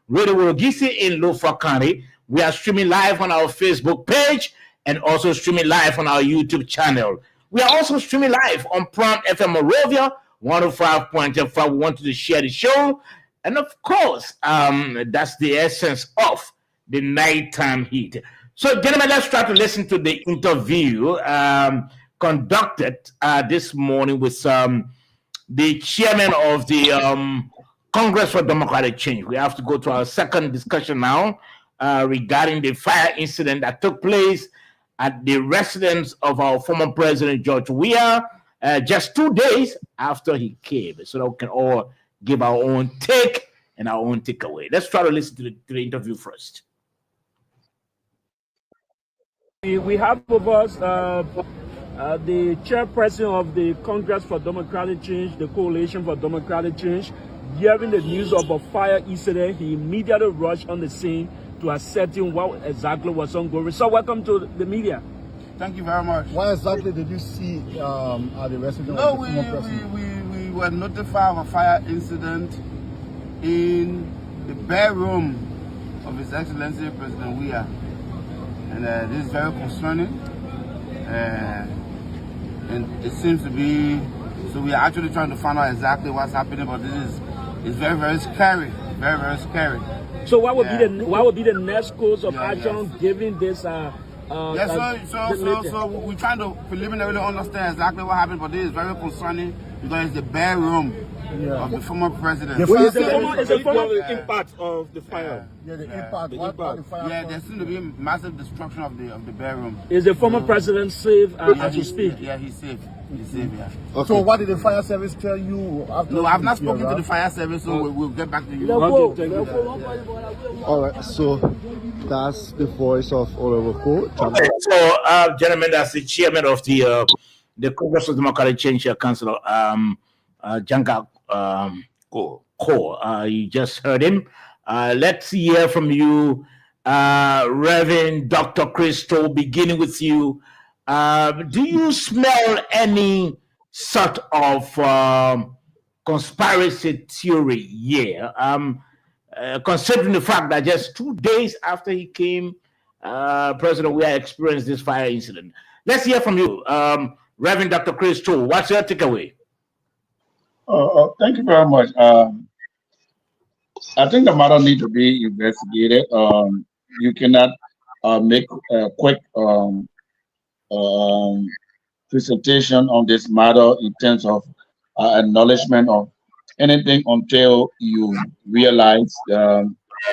Radio Worogisi in Lofa County. We are streaming live on our Facebook page and also streaming live on our YouTube channel. We are also streaming live on Pram FM Morovia 105.5. We want you to share the show. And of course, that's the essence of the Nighttime Heat. So, gentlemen, let's try to listen to the interview conducted this morning with the chairman of the Congress for Democratic Change. We have to go to our second discussion now regarding the fire incident that took place at the residence of our former president, George Weah, just 2 days after he came, so that we can all give our own take and our own takeaway. Let's try to listen to the interview first. We have with us the chairperson of the Congress for Democratic Change, the Coalition for Democratic Change. Hearing the news of a fire incident, he immediately rushed on the scene to ascertain what exactly was ongoing. So welcome to the media. Thank you very much. What exactly did you see at the residence? No, we were notified of a fire incident in the bedroom of His Excellency President Weah. And this is very concerning. And it seems to be, so we are actually trying to find out exactly what's happening, but it's very, very scary. Very, very scary. So what would be the next course of action given this so we're trying to preliminarily understand exactly what happened, but this is very concerning because it's the bedroom of the former president. It's the former impact of the fire. The impact. The fire. There seems to be massive destruction of the bedroom. Is the former president safe as you speak? Yeah, he's safe. He's safe, yeah. Okay. So what did the fire service tell you after? No, I've not spoken to the fire service, so we'll get back to you. All right, so that's the voice of Oliver Coe. Okay, so gentlemen, that's the chairman of the Congress for Democratic Change Council, Janga Coe. You just heard him. Let's hear from you, Reverend Dr. Christo, beginning with you. Do you smell any sort of conspiracy theory here? Considering the fact that just 2 days after he came, President Weah experienced this fire incident. Let's hear from you, Reverend Dr. Christo. What's your takeaway? Thank you very much. I think the matter need to be investigated. You cannot make a quick um, presentation on this matter in terms of acknowledgement of anything until you realize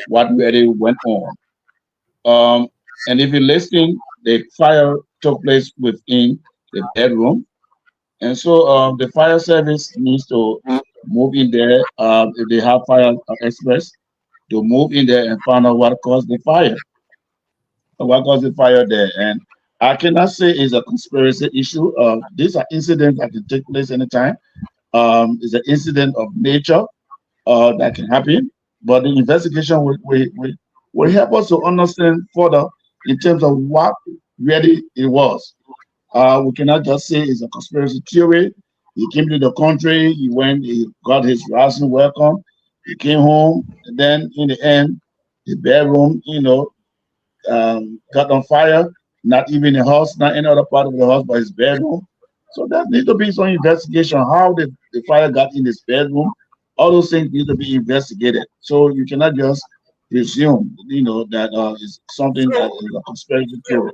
what really went on. And if you listen, the fire took place within the bedroom. And so the fire service needs to move in there. If they have fire express, to move in there and find out what caused the fire. What caused the fire there? And I cannot say it's a conspiracy issue. These are incidents that can take place anytime. It's an incident of nature that can happen. But the investigation will help us to understand further in terms of what really it was. We cannot just say it's a conspiracy theory. He came to the country, he got his ration welcome, he came home, and then in the end, the bedroom, got on fire, not even the house, not any other part of the house, but his bedroom. So there needs to be some investigation, how the fire got in his bedroom. All those things need to be investigated. So you cannot just presume, that is something that is a conspiracy theory.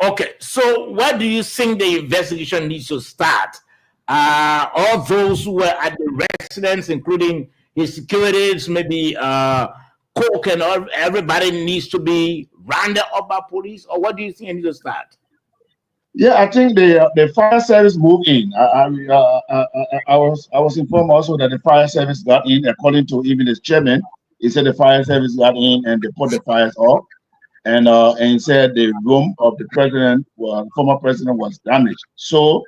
Okay, so where do you think the investigation needs to start? All those who were at the residence, including his securities, maybe Coke and everybody needs to be rounded up by police, or what do you think needs to start? Yeah, I think the fire service moved in. I was informed also that the fire service got in, according to even the chairman. He said the fire service got in and they put the fires off, and he said the room of the former president was damaged. So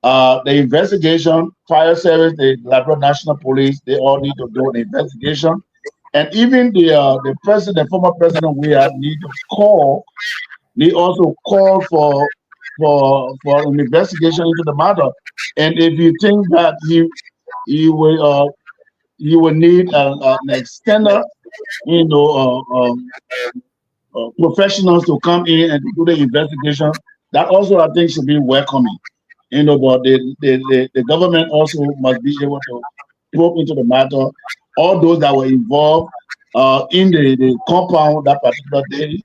the investigation, fire service, the Labrador National Police, they all need to do an investigation, and even the former president, we need to call. They also call for an investigation into the matter. And if you think that you will need an extender, professionals to come in and do the investigation, that also I think should be welcoming. But the government also must be able to probe into the matter. All those that were involved in the compound that particular day,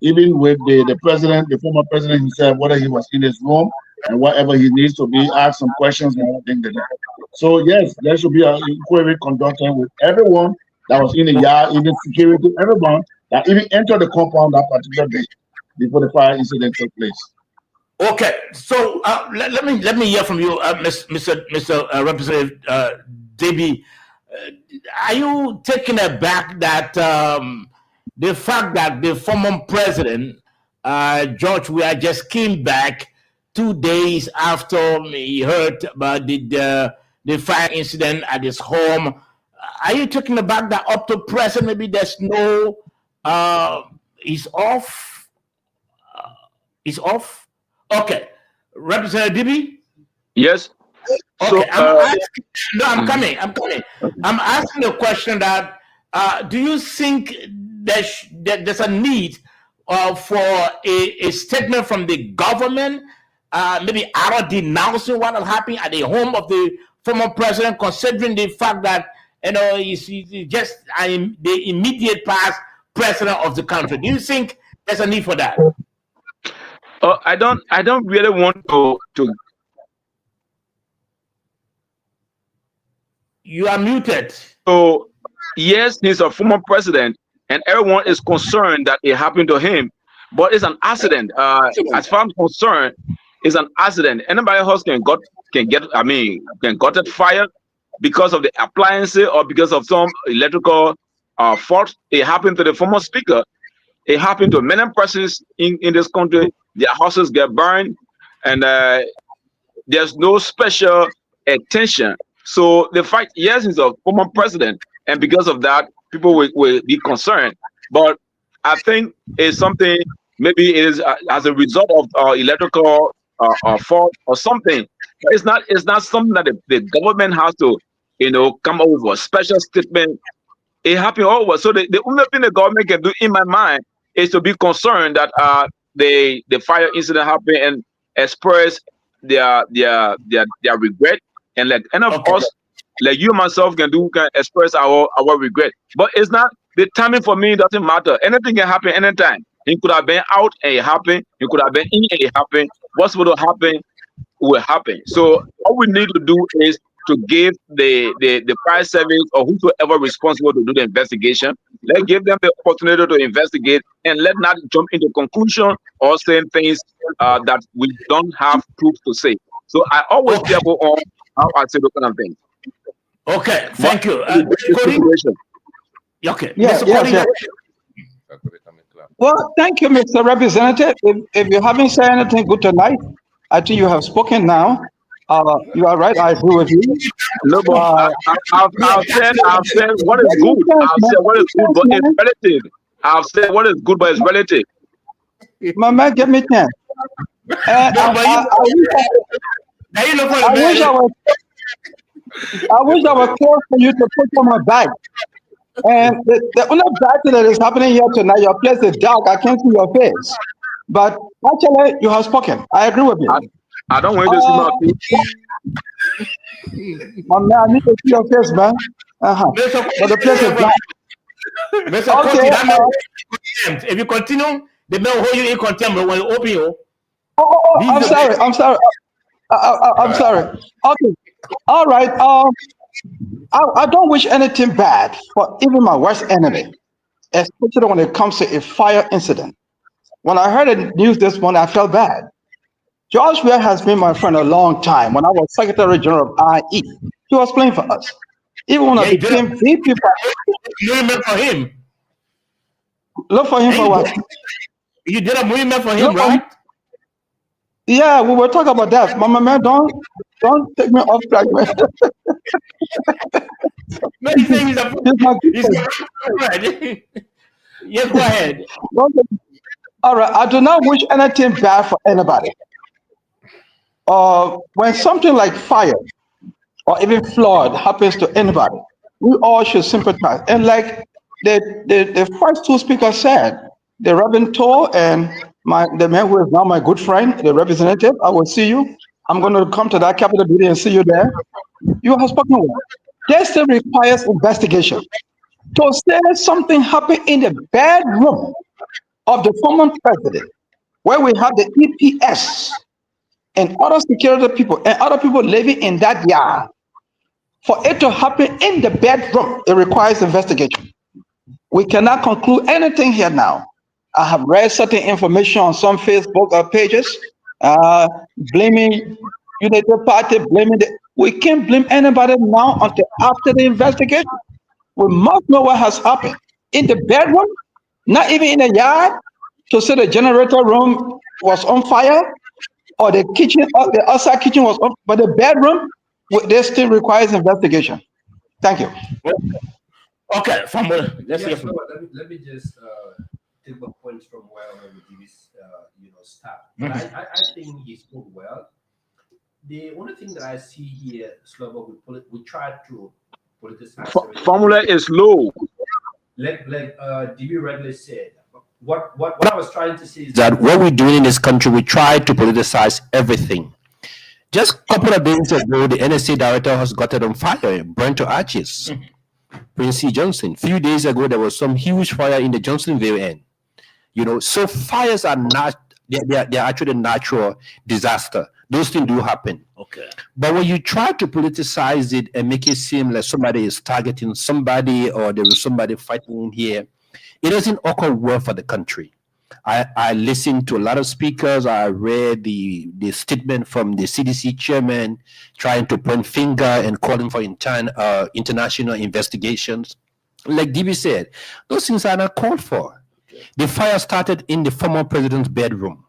even with the president, the former president himself, whether he was in his room and whatever he needs to be asked some questions and everything like that. So yes, there should be an inquiry conducted with everyone that was in the yard, even security, everyone that even entered the compound that particular day before the fire incident took place. Okay, so let me hear from you, Mr. Representative Debbie. Are you taken aback that the fact that the former president, George Weah, just came back 2 days after he heard about the fire incident at his home? Are you talking about that up to present? Maybe there's no, he's off? He's off? Okay. Representative Debbie? Yes. Okay, I'm coming. I'm asking the question that, do you think there's a need for a statement from the government, maybe out denouncing what has happened at the home of the former president, considering the fact that he's just the immediate past president of the country? Do you think there's a need for that? I don't really want to. You are muted. So yes, he's a former president, and everyone is concerned that it happened to him. But it's an accident. As far as I'm concerned, it's an accident. Anybody else can get fired because of the appliances or because of some electrical fault. It happened to the former speaker. It happened to many persons in this country. Their houses get burned, and there's no special attention. So the fact, yes, he's a former president, and because of that, people will be concerned. But I think it's something, maybe it is as a result of electrical fault or something. It's not something that the government has to, come up with a special statement. It happened over. So the only thing the government can do, in my mind, is to be concerned that the fire incident happened and express their regret. And of course, Like you and myself can express our regret. But it's not the timing for me doesn't matter. Anything can happen anytime. He could have been out and it happened. He could have been in and it happened. What's going to happen will happen. So all we need to do is to give the fire service or whoever responsible to do the investigation, let's give them the opportunity to investigate and let not jump into conclusion or saying things that we don't have proof to say. So I always careful on how I say those kind of things. Okay, thank you. Cody? Okay. Yes, Mr. yes, Cody, yes. Well, thank you, Mr. Representative. If you haven't said anything good tonight, I think you have spoken now. You are right. I agree with you. No, but I've said what is good. I've said what is good, but it's relative. I've said what is good, but it's relative. My man, give me 10. I wish I was close for you to put on my back. And the only bad thing that is happening here tonight, your place is dark. I can't see your face. But actually, you have spoken. I agree with you. I don't want to see my face. My man, I need to see your face, man. But the place is dark. Mr. Okay, if you continue, they may hold you in contempt when you open you. I'm sorry. I'm sorry. Okay. All right. I don't wish anything bad for even my worst enemy, especially when it comes to a fire incident. When I heard the news this morning, I felt bad. George Weah has been my friend a long time. When I was Secretary General of IE, he was playing for us. Even when I became VP, you remember for him. Look for him for what? You did a movement for him, right? Yeah, we were talking about that. Mama man, don't take me off track, man. No, he's saying he's yes, go ahead. All right, I do not wish anything bad for anybody. When something like fire or even flood happens to anybody, we all should sympathize. And like the first two speakers said, the Reverend Toll and the man who is now my good friend, the representative, I will see you. I'm going to come to that Capitol building and see you there. You have spoken well. This still requires investigation. To say something happened in the bedroom of the former president, where we have the EPS and other security people and other people living in that yard, for it to happen in the bedroom, it requires investigation. We cannot conclude anything here now. I have read certain information on some Facebook pages, blaming United Party, we can't blame anybody now until after the investigation. We must know what has happened. In the bedroom, not even in the yard, to say the generator room was on fire, or the kitchen, or the outside kitchen was on, but the bedroom, this still requires investigation. Thank you. Okay, let's hear from let me just take my points from where Jimmy's start. But I think he spoke well. The only thing that I see here, Slobo, we try to politicize. Formula is low. Like DB Redley said, what I was trying to say is that what we're doing in this country, we try to politicize everything. Just a couple of days ago, the NSA director has got it on fire, burnt to ashes. Prince C. Johnson. Few days ago, there was some huge fire in the Johnsonville end. So fires are not, they're actually natural disaster. Those things do happen. Okay. But when you try to politicize it and make it seem like somebody is targeting somebody or there is somebody fighting in here, it doesn't occur well for the country. I listened to a lot of speakers. I read the statement from the CDC chairman trying to point finger and calling for international investigations. Like DB said, those things are not called for. Okay. The fire started in the former president's bedroom.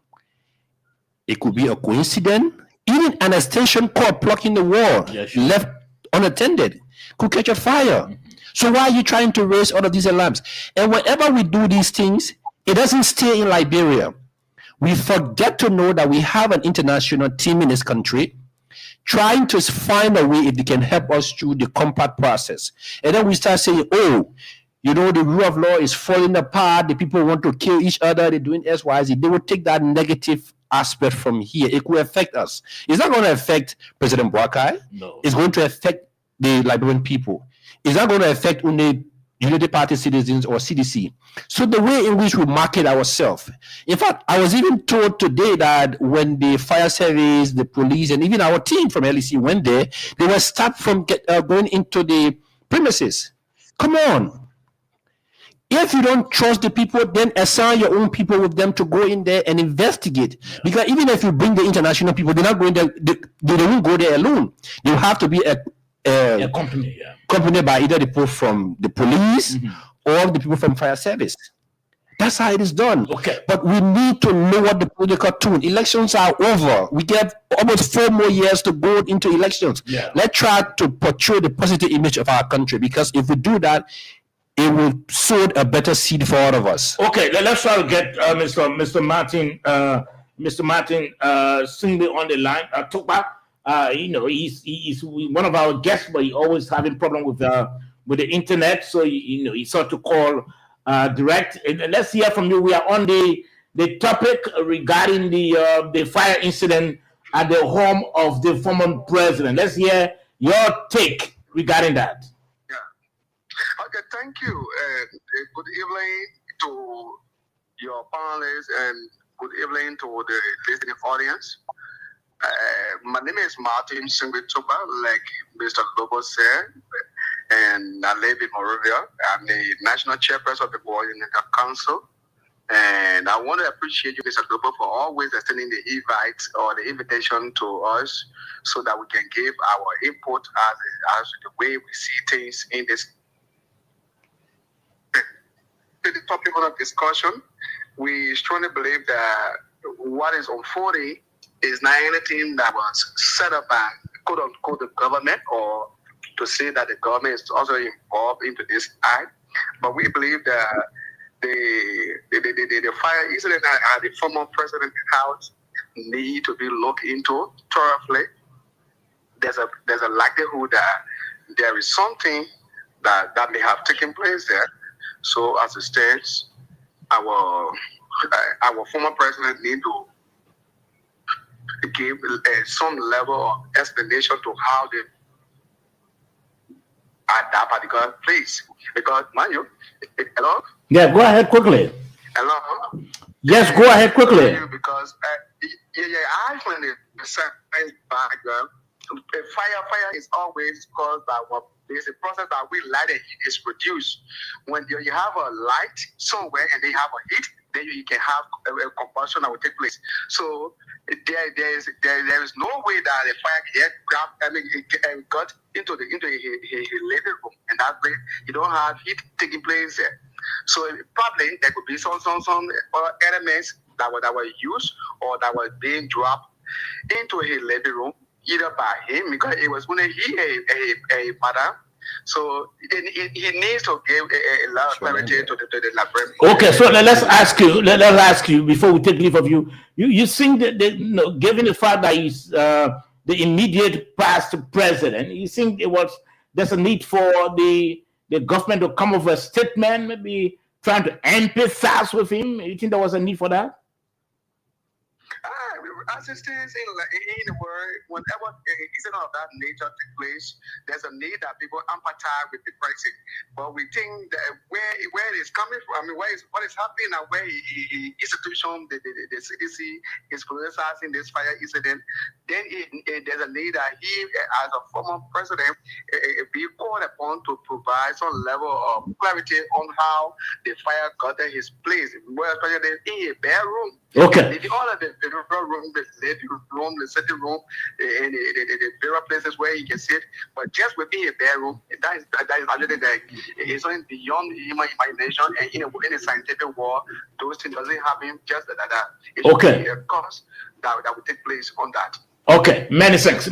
It could be a coincidence. Even an extension cord plugged in the wall, left unattended, could catch a fire. So why are you trying to raise all of these alarms? And whenever we do these things, it doesn't stay in Liberia. We forget to know that we have an international team in this country trying to find a way if they can help us through the compact process. And then we start saying, the rule of law is falling apart. The people want to kill each other. They're doing X, Y, Z. They will take that negative aspect from here. It could affect us. It's not going to affect President Boakai. No. It's going to affect the Liberian people. It's not going to affect only Unity Party citizens or CDC. So the way in which we market ourselves. In fact, I was even told today that when the fire service, the police, and even our team from LEC went there, they were stopped from going into the premises. Come on. If you don't trust the people, then assign your own people with them to go in there and investigate. Because even if you bring the international people, they're not going there. They won't go there alone. They will have to be accompanied by either the people from the police or the people from fire service. That's how it is done. Okay. But we need to lower the political tone. Elections are over. We get almost 4 more years to go into elections. Yeah. Let's try to portray the positive image of our country, because if we do that, it will sow a better seed for all of us. Okay, let's try to get Mr. Martin Singh on the line. Tukpa, he's one of our guests, but he always having problem with the internet, so he sought to call direct. And let's hear from you. We are on the topic regarding the fire incident at the home of the former president. Let's hear your take regarding that. Okay, thank you. Good evening to your panelists and good evening to the listening audience. My name is Martin Singh, like Mr. Lobo said, and I live in Monrovia. I'm the national chairperson of the Coordinating Council, and I want to appreciate you, Mr. Lobo, for always extending the invite or the invitation to us so that we can give our input as the way we see things in this. The topic of discussion, we strongly believe that what is unfolding is not anything that was set up by quote unquote the government, or to say that the government is also involved into this act. But we believe that the fire incident at the former president's house need to be looked into thoroughly. There's a likelihood that there is something that may have taken place there. So as it stands, our former president need to give some level of explanation to how they at that particular place. Because, mind you, hello? Yeah, go ahead quickly. Hello? Yes, go ahead quickly. Because, I find it a science background. Fire is always caused by what there's a process that we light and heat is produced. When you have a light somewhere and they have a heat, then you can have a combustion that will take place. So there is no way that the fire got into a living room, and that way you don't have heat taking place there. So probably there could be some elements that were used or that were being dropped into a living room, either by him, because it was when he a mother. So he needs to give a lot of clarity to the librarian. Okay, so let's ask you before we take leave of you. You think that given the fact that he's the immediate past president, you think there's a need for the government to come up with a statement, maybe trying to empathize with him? You think there was a need for that? As it stands in the world, whenever an incident of that nature takes place, there's a need that people empathize with the person. But we think that where it is coming from, what is happening and where institution, the CDC is politicizing this fire incident, then there's a need that he, as a former president, be called upon to provide some level of clarity on how the fire got in his place, especially in a bedroom. Okay. All of the room, the living room, the sitting room, and the various places where he can sit, but just within a bedroom, that is actually that it's something beyond human imagination, and in a scientific world, those things doesn't happen just that. It's okay. A cause that will take place on that. Okay, many thanks.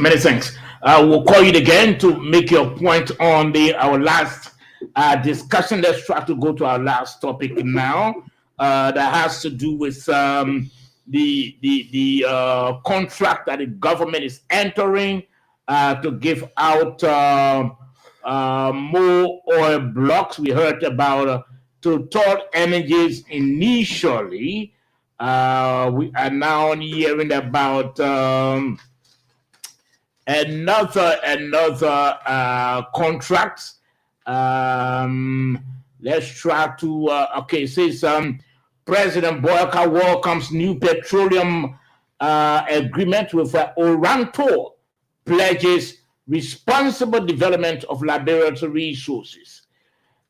We'll call you again to make your point on our last discussion. Let's try to go to our last topic now. That has to do with the contract that the government is entering to give out more oil blocks. We heard about Total Energies initially. We are now hearing about another contract. Let's try to okay. Says President Boyka welcomes new petroleum agreement with Oranto, pledges responsible development of Liberia's resources.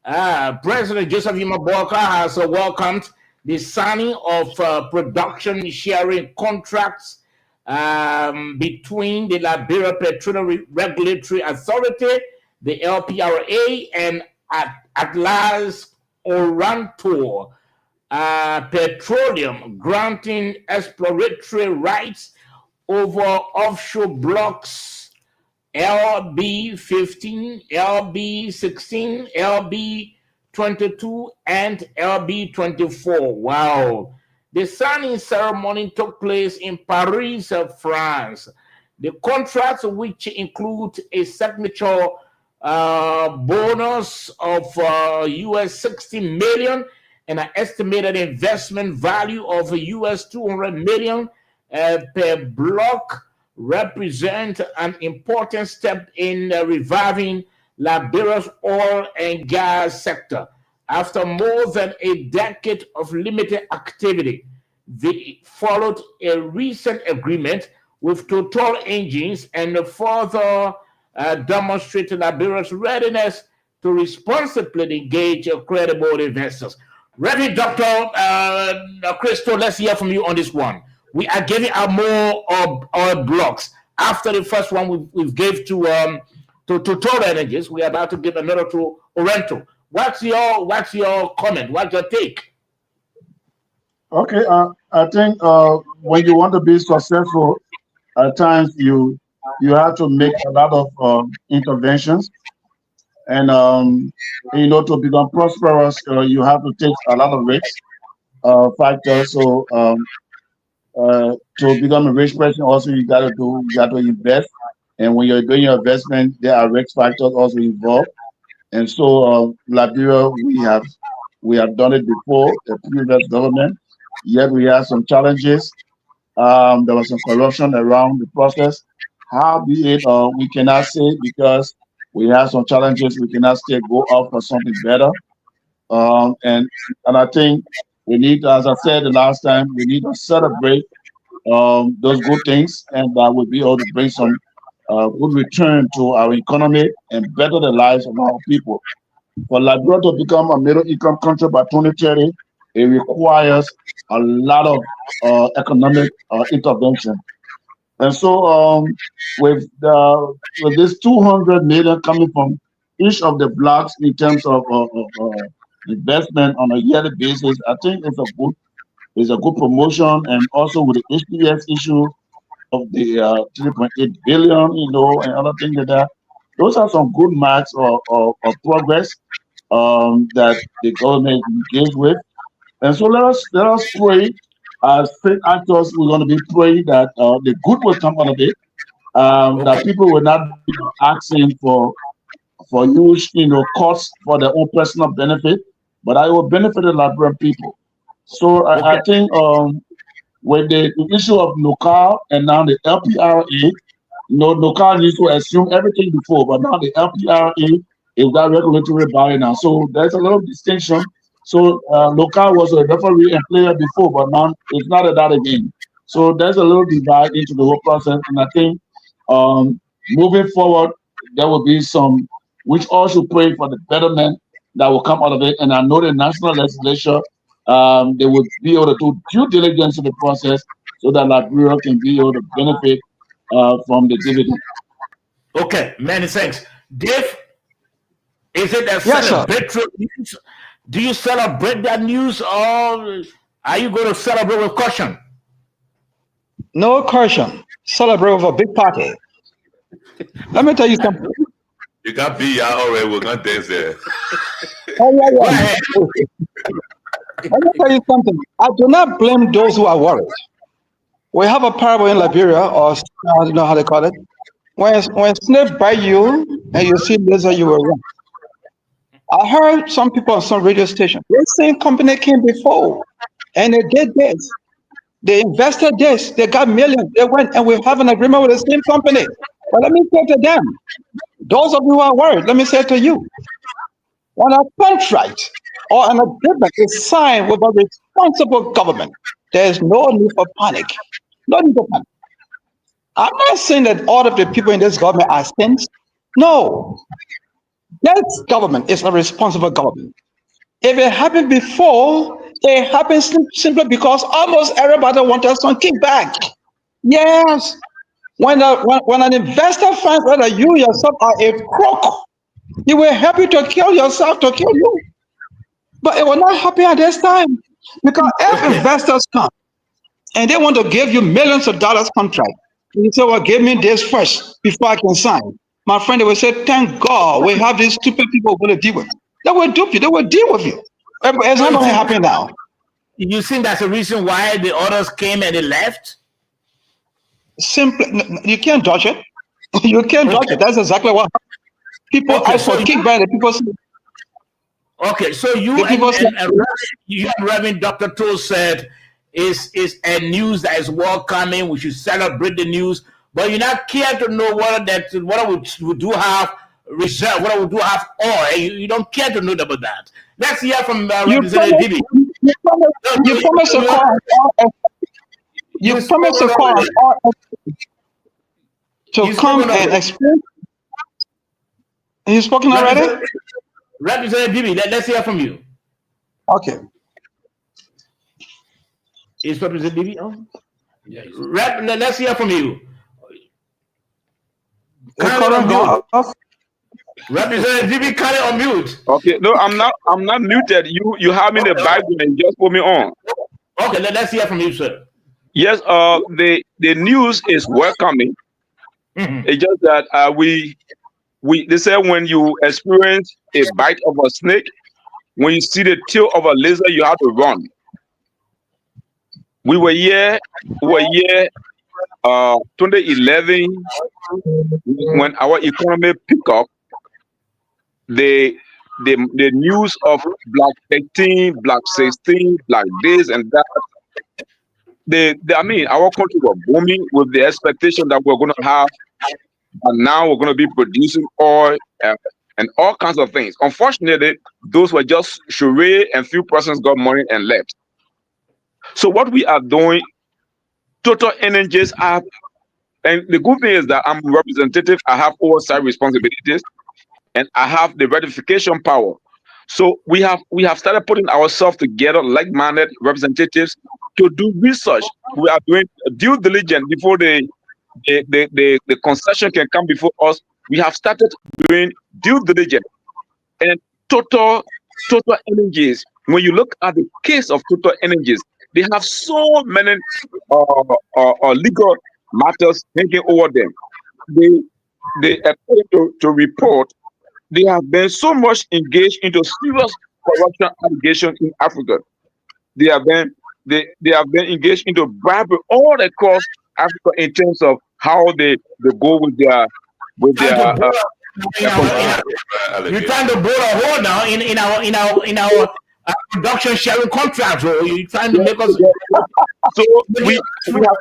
President Joseph Yuma Boyka has welcomed the signing of production sharing contracts between the Liberia Petroleum Regulatory Authority, the LPRA, and Atlas Oranto Petroleum, granting exploratory rights over offshore blocks LB15, LB16, LB22, and LB24. Wow. The signing ceremony took place in Paris, France. The contracts, which include a signature bonus of US 60 million and an estimated investment value of US 200 million per block, represent an important step in reviving Liberia's oil and gas sector. After more than a decade of limited activity, they followed a recent agreement with Total Engines and further demonstrated Liberia's readiness to responsibly engage credible investors. Reverend Dr. Christo, let's hear from you on this one. We are giving out more oil blocks. After the first one we've gave to Total Energies, we are about to give another to Oranto. What's your comment? What's your take? Okay, I think when you want to be successful, at times you have to make a lot of interventions, and to become prosperous, you have to take a lot of risks factors. So to become a rich person, also you got to invest, and when you're doing your investment, there are risk factors also involved. And so Liberia, we have done it before, the previous government, yet we have some challenges. There was some corruption around the process. Howbeit, we cannot say because we have some challenges, we cannot still go out for something better. And I think we need, as I said the last time, we need to celebrate those good things, and that will be able to bring some good return to our economy and better the lives of our people. For Liberia to become a middle income country by 2030, it requires a lot of economic intervention. And so with this 200 million coming from each of the blocks in terms of investment on a yearly basis, I think it's a good promotion. And also with the HPS issue of the 3.8 billion, and other things like that, those are some good marks of progress that the government is engaged with. And so let us pray. As state actors, we're going to be praying that the good will come out of it. That people will not be asking for huge, costs for their own personal benefit, but I will benefit the Liberian people. So I think with the issue of NOCAL and now the LPRA, NOCAL used to assume everything before, but now the LPRA is that regulatory body now. So there's a little distinction. So NOCAL was a referee and player before, but now it's not that again. So there's a little divide into the whole process, and I think moving forward, there will be some, which all should pray for the betterment that will come out of it. And I know the national legislature, they will be able to do due diligence in the process so that Liberia can be able to benefit from the dividend. Okay, many thanks. Dave, is it a Yes, celebratory news? Do you celebrate that news, or are you going to celebrate with caution? No caution. Celebrate with a big party. Let me tell you something. You got be already. We're gonna dance there. Let me tell you something. I do not blame those who are worried. We have a parable in Liberia, or I don't know how they call it. When snake bite you and you see lizard, you will run. I heard some people on some radio station. The same company came before, and they did this. They invested this. They got millions. They went, and we have an agreement with the same company. But let me say to them, those of you who are worried, let me say to you, when a contract or an agreement is signed with a responsible government, there is no need for panic. No need for panic. I'm not saying that all of the people in this government are saints. No. This government is a responsible government. If it happened before, it happens simply because almost everybody wanted some kickback. Yes. When an investor finds out that you yourself are a crook, he will help you to kill yourself, to kill you. But it will not happen at this time. Because if investors come and they want to give you millions of dollars contract, and you say, well, give me this first before I can sign. My friend, they will say, thank God we have these stupid people we're going to deal with. They will dupe you. They will deal with you. It's not going to happen now. You think that's the reason why the others came and they left? Simply, you can't dodge it. You can't dodge it. That's exactly what happened. People ask for kickback. The people say, okay, so you and Reverend Dr. Toll said is a news that is welcoming. We should celebrate the news, but you not care to know whether we do have reserve, whether we do have oil. You don't care to know about that. Let's hear from Representative Dibby. You promised to call. You promised to call to come and explain. He's spoken already? Representative Dibby, let's hear from you. Okay. Is Representative Dibby on? Let's hear from you. Representative Dibby, can you unmute? Okay, no, I'm not muted. You have me in the background and just put me on. Okay, let's hear from you, sir. Yes, the news is welcoming. It's just that they say when you experience a bite of a snake, when you see the tail of a lizard, you have to run. We were here 2011 when our economy picked up. The news of Black 13, Black 16, Black this and that. I mean, our country was booming with the expectation that we're going to have, and now we're going to be producing oil and all kinds of things. Unfortunately, those were just charade, and few persons got money and left. So what we are doing, Total Energies are, and the good thing is that I'm representative. I have oversight responsibilities, and I have the ratification power. So we have started putting ourselves together, like-minded representatives, to do research. We are doing due diligence before the concession can come before us. We have started doing due diligence. And Total Energies, when you look at the case of Total Energies, they have so many legal matters hanging over them. They according to report, they have been so much engaged into serious corruption allegations in Africa. They have been engaged into bribery all across Africa in terms of how they go with their you're trying to boil a hole now in our production sharing contracts, or you're trying to make us. So we have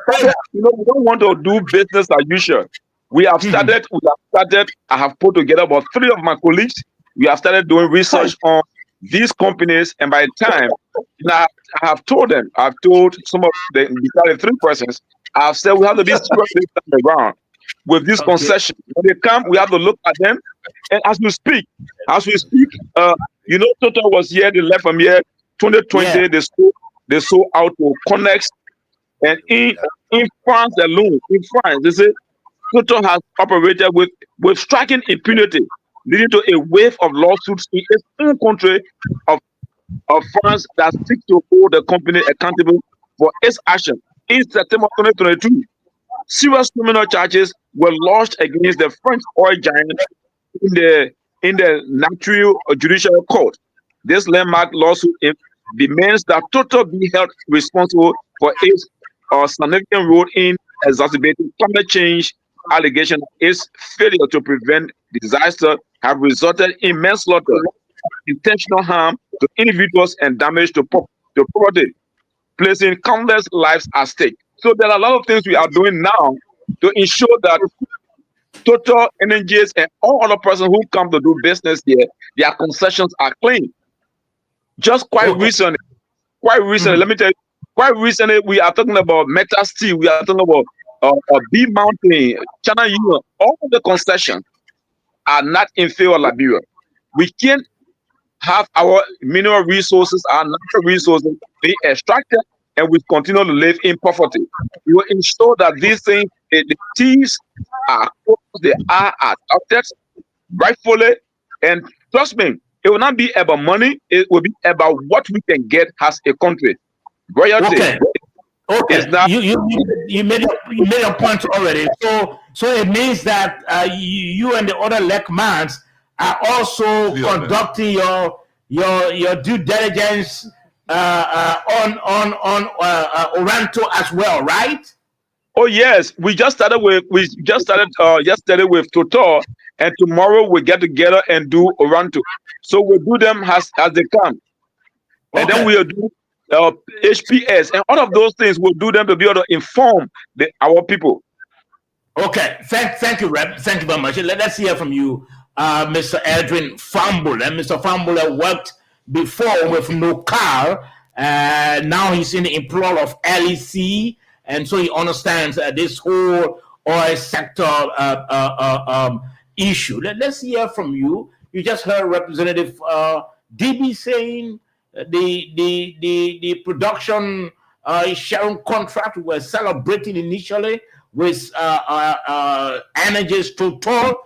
started, we don't want to do business as usual. We have started. I have put together about 3 of my colleagues. We have started doing research on these companies, and by the time I have told them, I've told some of the 3 persons, I've said we have to be serious on the ground with this concession. When they come, we have to look at them. And as we speak, Total was here. They left from here 2020. They sold out to Connex, and in France alone, they say Total has operated with striking impunity, leading to a wave of lawsuits in its own country of France that seeks to hold the company accountable for its action. In September 2022, serious criminal charges were lodged against the French oil giant in the Natural Judicial Court. This landmark lawsuit demands that Total be held responsible for its significant role in exacerbating climate change. Allegation its failure to prevent disaster have resulted in manslaughter, intentional harm to individuals, and damage to property, placing countless lives at stake. So there are a lot of things we are doing now to ensure that Total Energies and all other persons who come to do business here, their concessions are clean. Just quite recently, let me tell you, quite recently, we are talking about Metal Steel, we are talking about B Mountain, China Union, all of the concessions are not in favor of Liberia. We can't have our mineral resources, our natural resources be extracted, and we continue to live in poverty. We will ensure that these things, the thieves are close, they are adopted rightfully, and trust me, it will not be about money, it will be about what we can get as a country. Royalty. Okay. You made your point already. So it means that you and the other LECMANs are also conducting your due diligence on Oranto as well, right? Oh yes, we just started yesterday with Total, and tomorrow we get together and do Oranto. So we'll do them as they come, and then we'll do HPS and all of those things. We'll do them to be able to inform our people. Okay, thank you, Rep. Thank you very much. Let's hear from you, Mr. Edwin Fambul. And Mr. Fambul worked before with NOCAL. Now he's in the employ of LEC, and so he understands this whole oil sector issue. Let's hear from you. You just heard Representative DB saying the production sharing contract we were celebrating initially with Energies Total.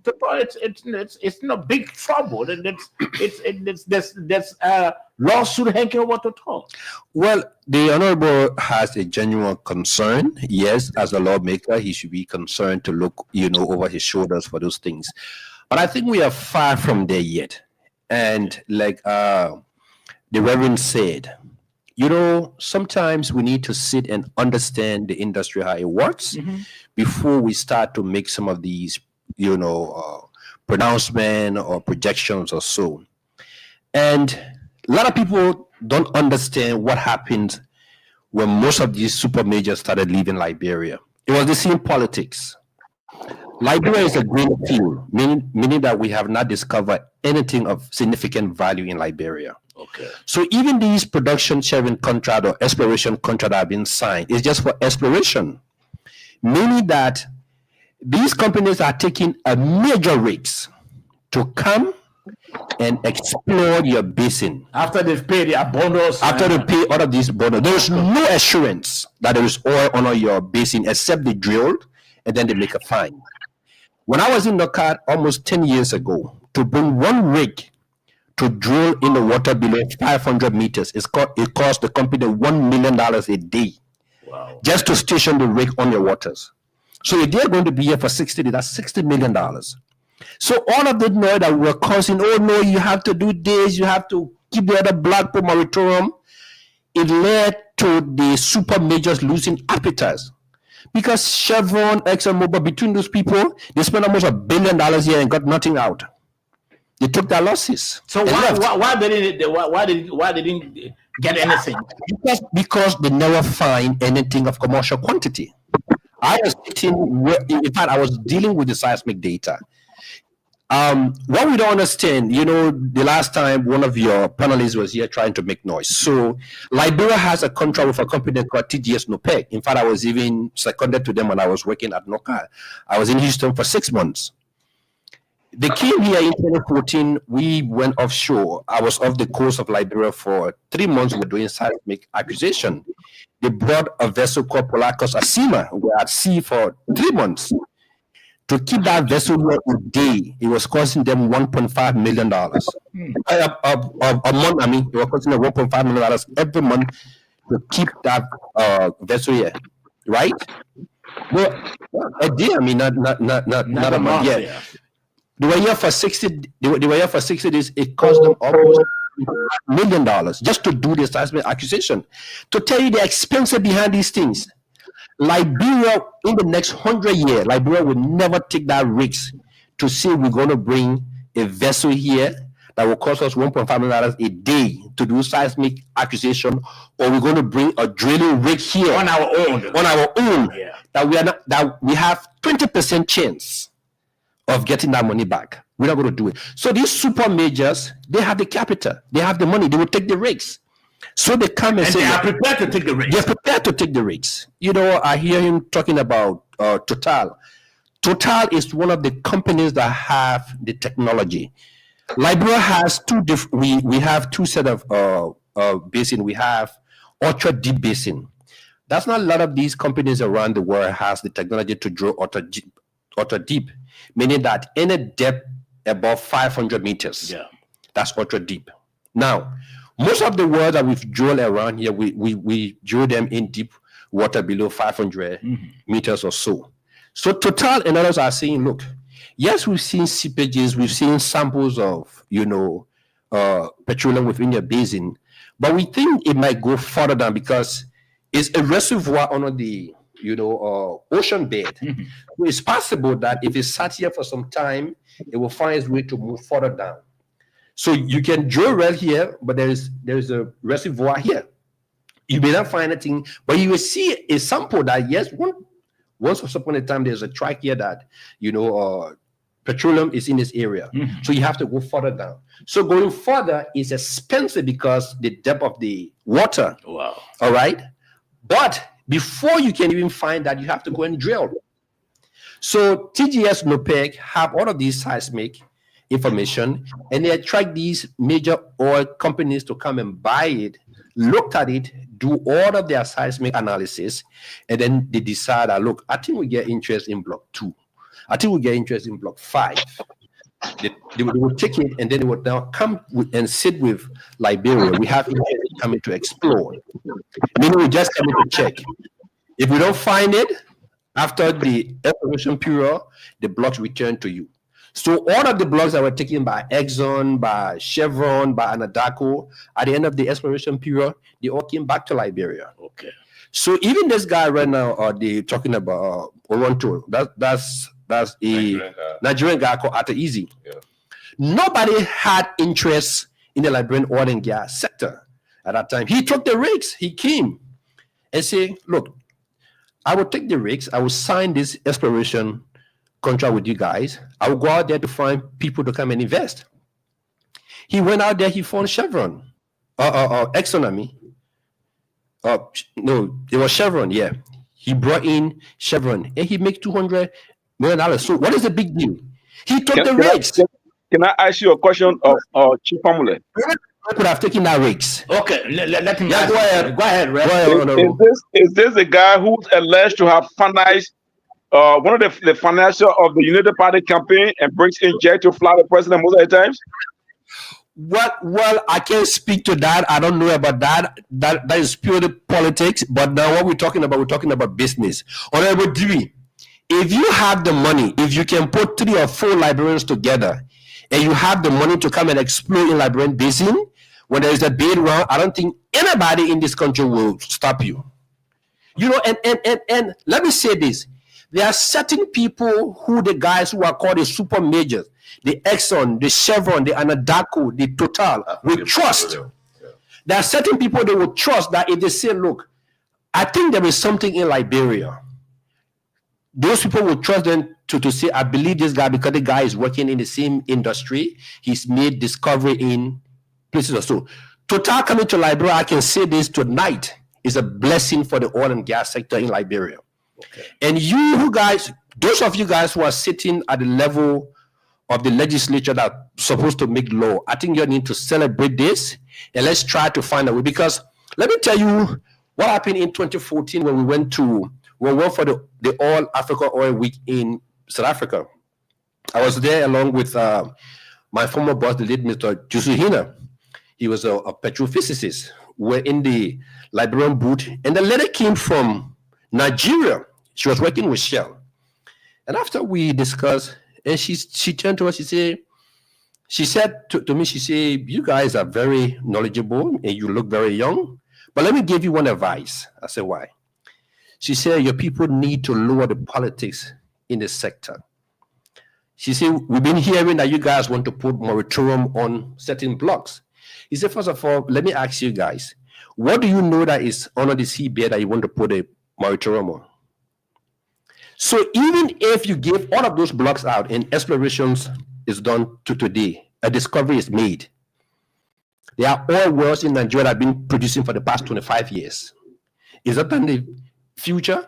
It's in a big trouble. There's a lawsuit hanging over Total. Well, the Honorable has a genuine concern. Yes, as a lawmaker, he should be concerned to look, over his shoulders for those things. But I think we are far from there yet. And like the Reverend said, sometimes we need to sit and understand the industry, how it works, before we start to make some of these, pronouncements or projections or so. And a lot of people don't understand what happened when most of these super majors started leaving Liberia. It was the same politics. Liberia is a green field, meaning that we have not discovered anything of significant value in Liberia. Okay. So even these production sharing contract or exploration contract that have been signed is just for exploration, meaning that these companies are taking a major risk to come and explore your basin. After they've paid their bonus. After they pay all of these bonus, there's no assurance that there is oil on your basin except they drilled and then they make a fine. When I was in NOCAD almost 10 years ago, to bring one rig to drill in the water below 500 meters, it cost the company $1 million a day. Wow. Just to station the rig on your waters. So if they're going to be here for 60 days, that's $60 million. So all of them know that we're causing, oh no, you have to do this, you have to keep the other Black Pearl moratorium. It led to the super majors losing appetite. Because Chevron, ExxonMobil, between those people, they spent almost $1 billion here and got nothing out. They took their losses. So why didn't they get anything? Because they never find anything of commercial quantity. I was in fact, I was dealing with the seismic data. What we don't understand, the last time one of your panelists was here trying to make noise. So Liberia has a contract with a company called TGS NOPEC. In fact, I was even seconded to them when I was working at NOCAD. I was in Houston for 6 months. They came here in 2014. We went offshore. I was off the coast of Liberia for 3 months. We were doing seismic acquisition. They brought a vessel called Polacos Asima. We were at sea for 3 months. To keep that vessel here a day, it was costing them $1.5 million. A month, it was costing them $1.5 million every month to keep that vessel here, right? Well, a day, not a month. Yeah. They were here for 60. They were here for 60 days. It cost them almost $1 million just to do the seismic acquisition. To tell you the expense behind these things, Liberia in the next 100 years, Liberia will never take that risk to say we're going to bring a vessel here that will cost us $1.5 million a day to do seismic acquisition, or we're going to bring a drilling rig here on our own. Yeah. That we have 20% chance of getting that money back. We're not going to do it. So these super majors, they have the capital, they have the money, they will take the risks. So they come and say, they are prepared to take the risks. They're prepared to take the risks. You know, I hear him talking about Total. Total is one of the companies that have the technology. Liberia has two different. We have two set of basin. We have ultra deep basin. That's not a lot of these companies around the world has the technology to drill ultra deep, meaning that any depth above 500 meters. Yeah, that's ultra deep. Now, most of the wells that we've drilled around here, we drill them in deep water below 500 meters or so. So Total and others are saying, look, yes, we've seen seepages, we've seen samples of, petroleum within the basin, but we think it might go further down because it's a reservoir under the, ocean bed. So it's possible that if it's sat here for some time, it will find its way to move further down. So you can drill well here, but there's a reservoir here. You may not find anything, but you will see a sample that, yes, once upon a time, there's a track here that, petroleum is in this area. So you have to go further down. So going further is expensive because the depth of the water. Wow. All right. But before you can even find that, you have to go and drill. So TGS and OPEC have all of these seismic information, and they attract these major oil companies to come and buy it, look at it, do all of their seismic analysis, and then they decide that, look, I think we get interest in block 2. I think we get interest in block 5. They will take it, and then they would now come and sit with Liberia. We have interest coming to explore. Meaning we just coming to check. If we don't find it, after the exploration period, the blocks return to you. So all of the blocks that were taken by Exxon, by Chevron, by Anadarko, at the end of the exploration period, they all came back to Liberia. Okay. So even this guy right now, they talking about Oronto, that's a Nigerian guy called Ata Easy. Yeah. Nobody had interest in the Liberian oil and gas sector at that time. He took the rigs. He came and said, look, I will take the rigs. I will sign this exploration contract with you guys. I will go out there to find people to come and invest. He went out there. He found Chevron, Exxon, I mean. No, it was Chevron. Yeah, he brought in Chevron, and he made $200 million. So what is the big deal? He took the rigs. Can I ask you a question of Chief Family? I could have taken that rigs. Okay, let him. Yeah, go ahead. Go ahead, Red. Is this a guy who's alleged to have financed one of the financial of the United Party campaign and brings in jet to fly the president most of the times? Well, I can't speak to that. I don't know about that. That is purely politics. But now what we're talking about business. Honorable Dewey, if you have the money, if you can put 3 or 4 Liberians together, and you have the money to come and explore in Liberian Basin, when there is a bid round, I don't think anybody in this country will stop you. And let me say this. There are certain people who the guys who are called the super majors, the Exxon, the Chevron, the Anadarko, the Total, we trust. There are certain people they will trust that if they say, look, I think there is something in Liberia, those people will trust them to say, I believe this guy because the guy is working in the same industry. He's made discovery in places or so. Total coming to Liberia, I can say this tonight, is a blessing for the oil and gas sector in Liberia. Okay. And you guys, those of you guys who are sitting at the level of the legislature that are supposed to make law, I think you need to celebrate this and let's try to find a way. Because let me tell you what happened in 2014 when we went for the All Africa Oil Week in South Africa. I was there along with my former boss, the late Mr. Jusuhina. He was a petrophysicist. We're in the Liberian booth, and the lady came from Nigeria. She was working with Shell. And after we discussed, and she turned to us, she said to me, you guys are very knowledgeable and you look very young, but let me give you one advice. I said, why? She said, your people need to lower the politics in the sector. She said, we've been hearing that you guys want to put moratorium on certain blocks. He said, first of all, let me ask you guys, what do you know that is under the seabed that you want to put a moratorium on? So even if you give all of those blocks out and explorations is done to today, a discovery is made. There are oil wells in Nigeria that have been producing for the past 25 years. Is that in the future?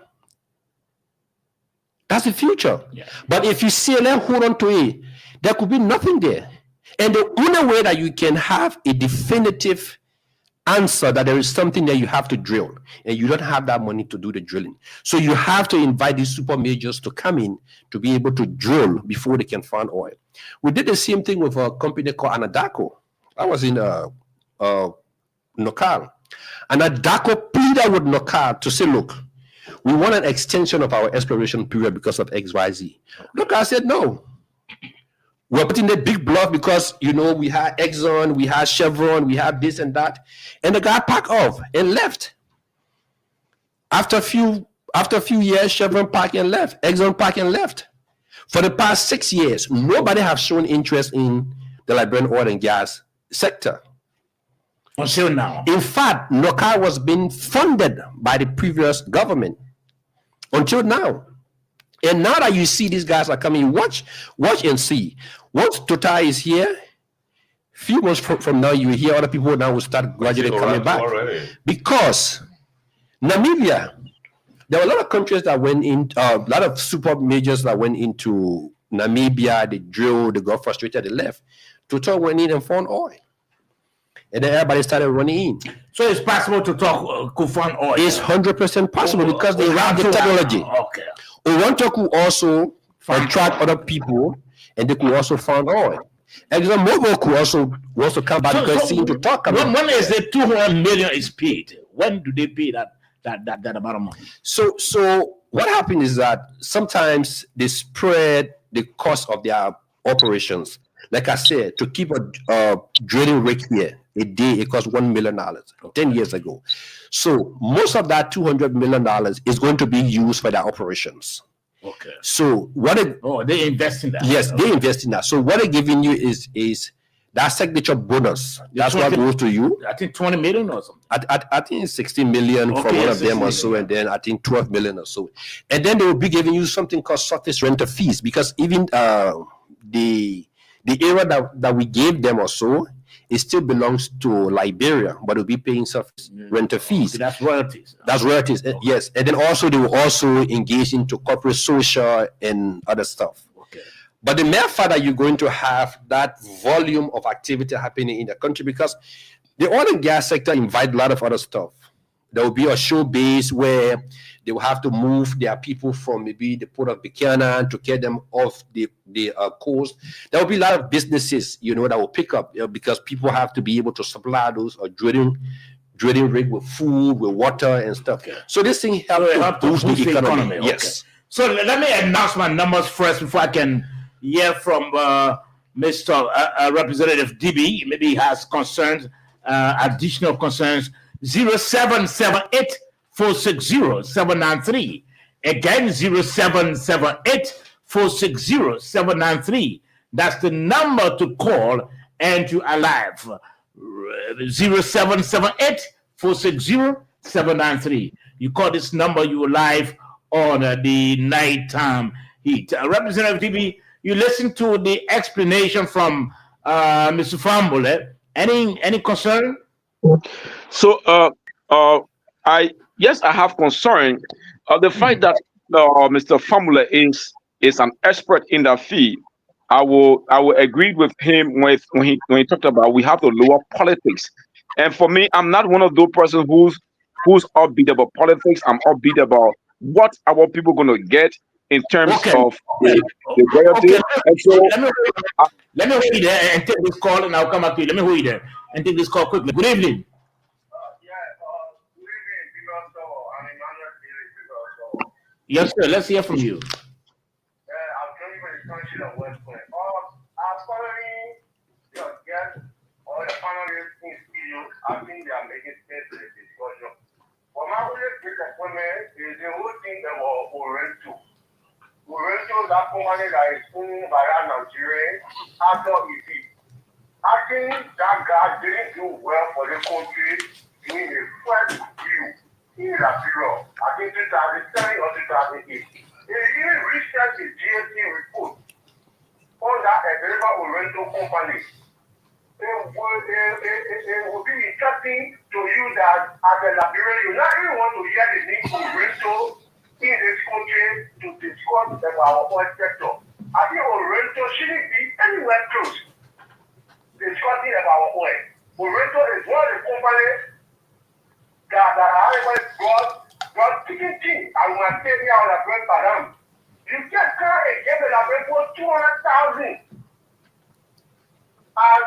That's the future. Yeah. But if you say, let's hold on to it, there could be nothing there. And the only way that you can have a definitive answer that there is something that you have to drill, and you don't have that money to do the drilling. So you have to invite these super majors to come in to be able to drill before they can find oil. We did the same thing with a company called Anadarko. I was in Nokal. Anadarko pleaded with Nokal to say, look, we want an extension of our exploration period because of XYZ. Nokal said, no. We're putting the big bluff because, you know, we had Exxon, we had Chevron, we had this and that. And the guy packed off and left. After a few years, Chevron packed and left. Exxon packed and left. For the past 6 years, nobody has shown interest in the Liberian oil and gas sector. Until now. In fact, Nokal was being funded by the previous government until now. And now that you see these guys are coming, watch and see. Once Total is here, few months from now, you will hear other people now will start gradually coming back. Already. Because Namibia, there were a lot of countries that went in, a lot of super majors that went into Namibia, they drilled, they got frustrated, they left. Total went in and found oil. And then everybody started running in. So it's possible to find oil? It's 100% possible because they have the technology. Okay. Owanto could also attract other people, and they could also find oil. ExxonMobil could also come back because seem to talk about. When is the 200 million is paid? When do they pay that amount of money? So what happened is that sometimes they spread the cost of their operations. Like I said, to keep a drilling rig here a day, it costs $1 million 10 years ago. So most of that $200 million is going to be used for their operations. Okay. So they invest in that. Yes, they invest in that. So what they're giving you is that signature bonus. That's what goes to you. I think 20 million or something. I think it's 16 million for one of them or so, and then I think 12 million or so. And then they will be giving you something called surface rental fees, because even the area that we gave them or so, it still belongs to Liberia, but will be paying surface rental fees. Okay, that's royalties. That's royalties, yes. And then also they will also engage into corporate social and other stuff. Okay. But the mere fact that you're going to have that volume of activity happening in the country, because the oil and gas sector invite a lot of other stuff. There will be a show base where they will have to move their people from maybe the port of Buchanan to get them off the coast. There will be a lot of businesses, that will pick up because people have to be able to supply those drilling rig with food, with water and stuff. Okay. So this thing helps to boost the economy. Okay. Yes. So let me announce my numbers first before I can hear from Mr. Representative DB. Maybe he has concerns, additional concerns. 0778-460-793. Again, 0778-460-793. That's the number to call and to alive. 0778-460-793. You call this number, you are live on the nighttime heat. Representative DB, you listen to the explanation from Mr. Fambule. Any concern? So, I have concern. The fact that Mr. Fambule is an expert in that field. I will agree with him when he talked about we have to lower politics. And for me, I'm not one of those persons who's upbeat about politics. I'm upbeat about what our people going to get in terms of the royalty. Okay. And so, let me hold you there and take this call, and I'll come back to you. Let me hold you there and take this call quickly. Good evening. Yes, sir. Let's hear from you. I'm joining from the country of West Point. As following your guests or the panelists in studio, I think they are making space for the discussion. For my only disappointment is the whole thing that was Orento. Orento, that company that is owning by Nigeria, after it. I think that guy didn't do well for the country during the first view. In that period, I think 2007 or 2008. even research the GST report on that Ebereva Orento company. It would be interesting to you that as a Liberian, you not even want to hear the name Orento in this country to discuss about our oil sector. I think Orento shouldn't be anywhere close discussing about oil. Orento is one of the companies that brought chicken tea. I want to tell you how that went for them. You just can't get a for 200,000 as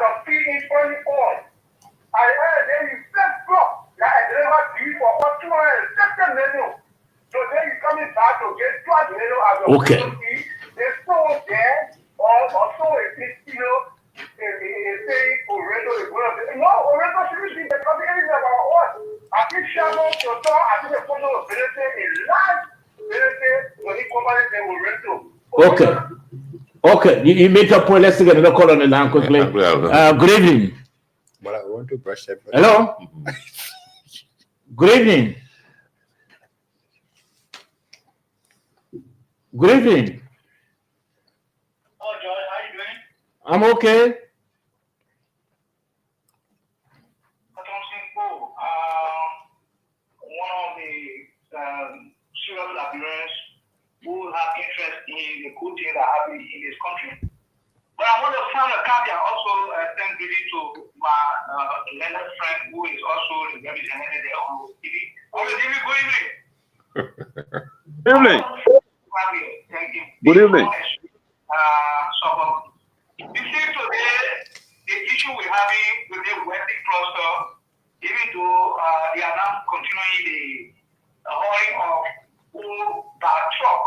a fee in 24. I heard then you just drop that I deliver fee for what 260 million. So then you coming back to get 12 million as a fee. They sold there or also a casino. Saying Orlando is one of the no, Orlando shouldn't be because anything about what I think Shannon to talk, I think the photo of Benedict is live Benedict when he covered it Orlando. Okay, you make a point. Let's get another call on the line quickly. Good evening. But I want to brush that. Hello. Good evening. Good evening. Oh, George, how you doing? I'm okay. One of the serious Liberians who have interest in the good things that happen in this country. But I want to find a caveat also thank you to my learned friend who is also the representative there on TV. Oh, TV, good evening. Good evening. Thank you. Good evening. You see today, the issue we're having with the wedding cluster, even though they are now continuing the hauling of full by truck.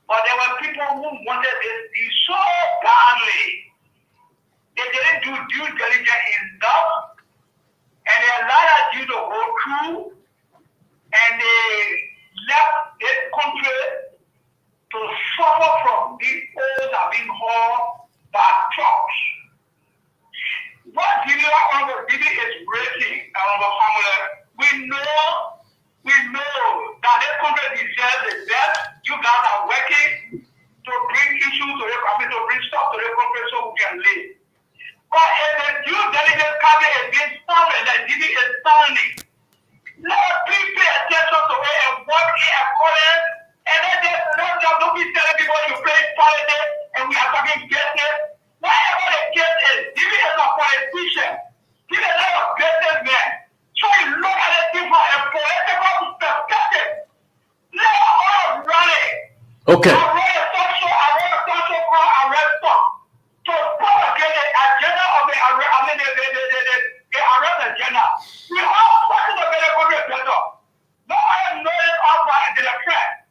But there were people who wanted this so badly. They didn't do due diligence enough, and they allowed you to go through, and they left this country to suffer from these oils that are being hauled by trucks. What video on the video is breaking on the formula, we know that this country deserves the best. You guys are working to bring issues to the country, to bring stuff to the country so we can live. But if the due diligence cabinet is being sounded, the DB is sounding, let please pay attention to it and work in accordance. And then don't be telling people you play politics and we are talking business. Whatever the case is, DB is a politician. He's a lot of businessmen. So you look at it from a political perspective. Let us run it. Okay. I run a social call arrest to propagate the agenda of the arrest agenda. We all question the better better. Nobody knows it all by the threat.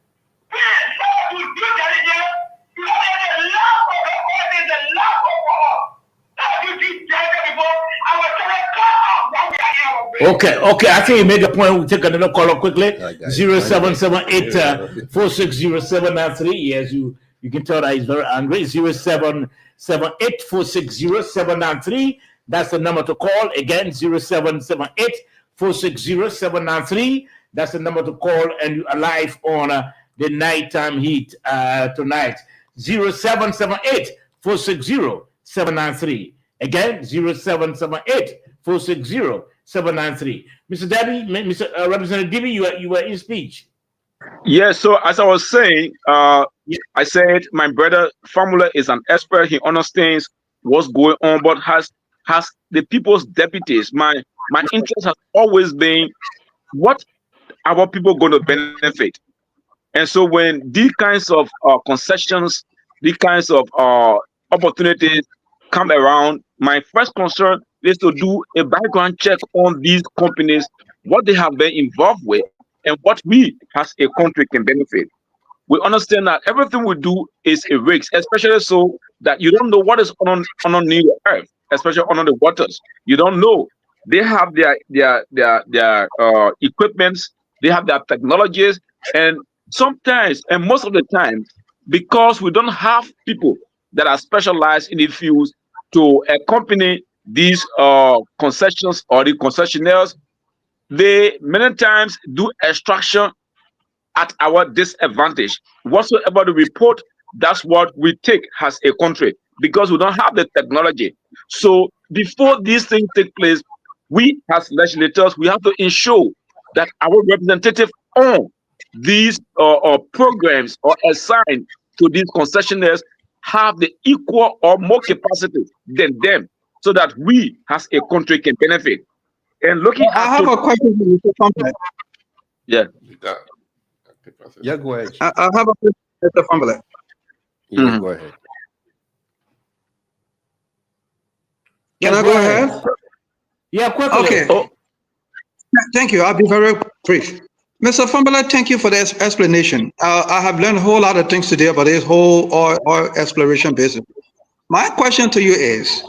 Please, let's do due diligence. You know, the love of the audience, the love of all. Let's do due diligence before our telecom what we are here. Okay. I think you make a point. We'll take another caller quickly. 0778 460793. Yes, you can tell that he's very angry. 0778 460793. That's the number to call. Again, 0778 460793. That's the number to call, and you are live on the nighttime heat tonight. 0778 460-793. Again, 0778 460-793. Mr. Debbie, Mr. Representative Debbie, you were in speech. Yes, so as I was saying, I said my brother Formula is an expert. He understands what's going on, but has the people's deputies. My interest has always been what our people going to benefit. And so when these kinds of concessions, these kinds of opportunities come around, my first concern is to do a background check on these companies, what they have been involved with, and what we as a country can benefit. We understand that everything we do is a risk, especially so that you don't know what is underneath the earth, especially under the waters. You don't know. They have their equipments, they have their technologies, and sometimes, and most of the time, because we don't have people that are specialized in the fields to accompany these concessions or the concessionaires, they many times do extraction at our disadvantage. Whatsoever the report, that's what we take as a country, because we don't have the technology. So before these things take place, we as legislators, we have to ensure that our representative on these programs or assigned to these concessionaires have the equal or more capacity than them, so that we as a country can benefit. And looking I have a question for you, Mr. Fambule. Yeah. Yeah, go ahead. I have a question, Mr. Fambule. Yeah, go ahead. Can I go ahead? Yeah, quickly. Okay. Thank you. I'll be very brief. Mr. Fambule, thank you for the explanation. I have learned a whole lot of things today about this whole oil exploration business. My question to you is,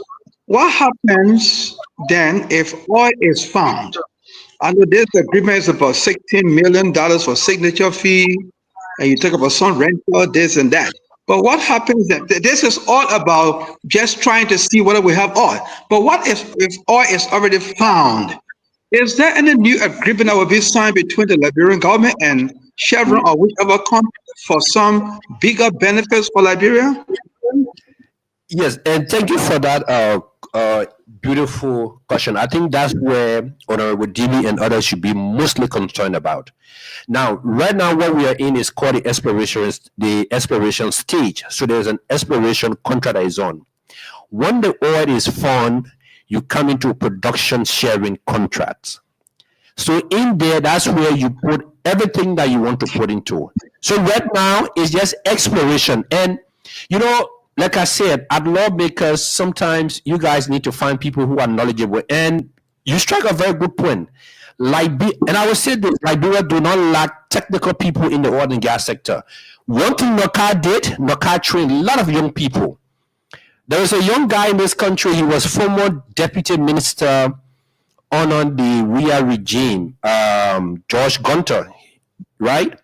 what happens then if oil is found? I know this agreement is about $16 million for signature fee, and you talk about some rental, this and that. But what happens then? This is all about just trying to see whether we have oil. But what if oil is already found? Is there any new agreement that will be signed between the Liberian government and Chevron or whichever company for some bigger benefits for Liberia? Yes, and thank you for that beautiful question. I think that's where Honorable Dili and others should be mostly concerned about. Now, right now, what we are in is called the exploration stage. So there's an exploration contract that is on. When the oil is found, you come into production sharing contracts. So in there, that's where you put everything that you want to put into. So right now, it's just exploration. And, you know, like I said, at lawmakers, sometimes you guys need to find people who are knowledgeable. And you strike a very good point. And I would say that Liberia do not lack technical people in the oil and gas sector. One thing NOCA did, NOCA trained a lot of young people. There was a young guy in this country. He was former deputy minister under the WIA regime, George Gunter, right?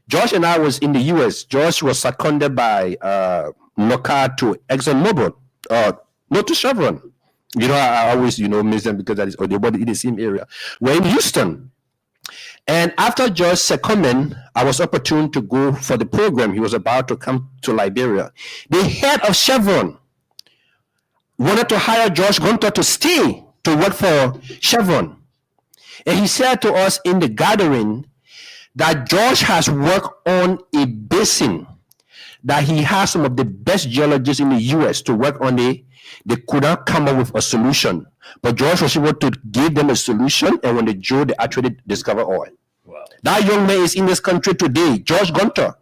George and I was in the U.S. George was seconded by NOCA to ExxonMobil, not to Chevron. You know, I always, miss them because that is in the same area. We're in Houston. And after George's secondment, I was opportune to go for the program. He was about to come to Liberia. The head of Chevron wanted to hire George Gunter to stay to work for Chevron. And he said to us in the gathering that George has worked on a basin that he has some of the best geologists in the U.S. to work on it. They could not come up with a solution. But George was able to give them a solution, and when they drilled, they actually discovered oil. Wow. That young man is in this country today, George Gunter.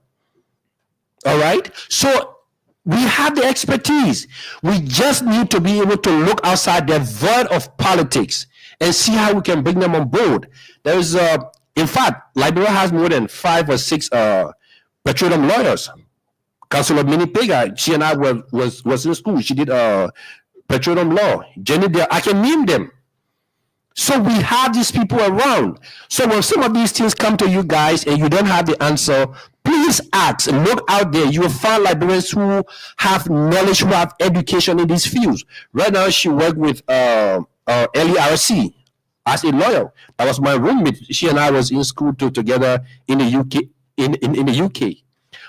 All right? So we have the expertise. We just need to be able to look outside the void of politics and see how we can bring them on board. There's, in fact, Liberia has more than 5 or 6 petroleum lawyers. Councilor Minnie Pega, she and I was in school. She did petroleum law. Jenny, I can name them. So we have these people around. So when some of these things come to you guys and you don't have the answer, please ask and look out there. You will find Liberians who have knowledge, who have education in these fields. Right now, she worked with LERC as a lawyer. That was my roommate. She and I was in school together in the UK. In the UK.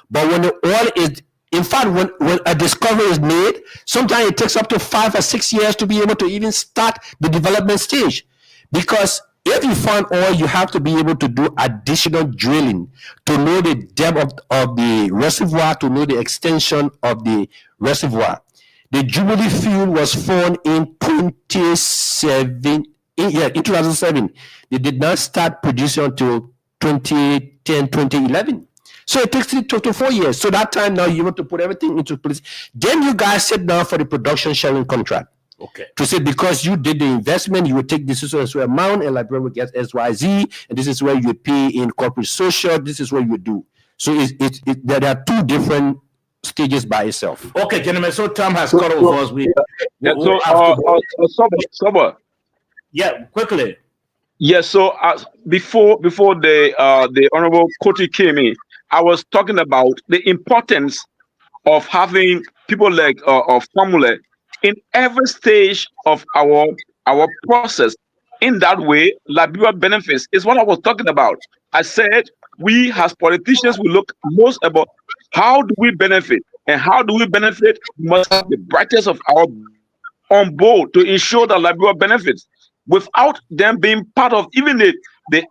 But when the oil is, in fact, when a discovery is made, sometimes it takes up to 5 or 6 years to be able to even start the development stage. Because if you find oil, you have to be able to do additional drilling to know the depth of the reservoir, to know the extension of the reservoir. The Jubilee field was found in 2007. In 2007. They did not start producing until 2010, 2011. So it takes 3 to 4 years. So that time now you want to put everything into place. Then you guys sit down for the production sharing contract. Okay. To say because you did the investment, you will take this so amount, and Liberia will get XYZ, and this is where you pay in corporate social. This is what you do. So there are 2 different stages by itself. Okay, gentlemen. So time has cut over us. Sober. Yeah, quickly. Yeah. So before the Honorable Koti came in, I was talking about the importance of having people like Fambule in every stage of our process. In that way, Liberia benefits is what I was talking about. I said we as politicians will look most about how do we benefit, and how do we benefit? We must have the brightest of our on board to ensure that Liberia benefits without them being part of even the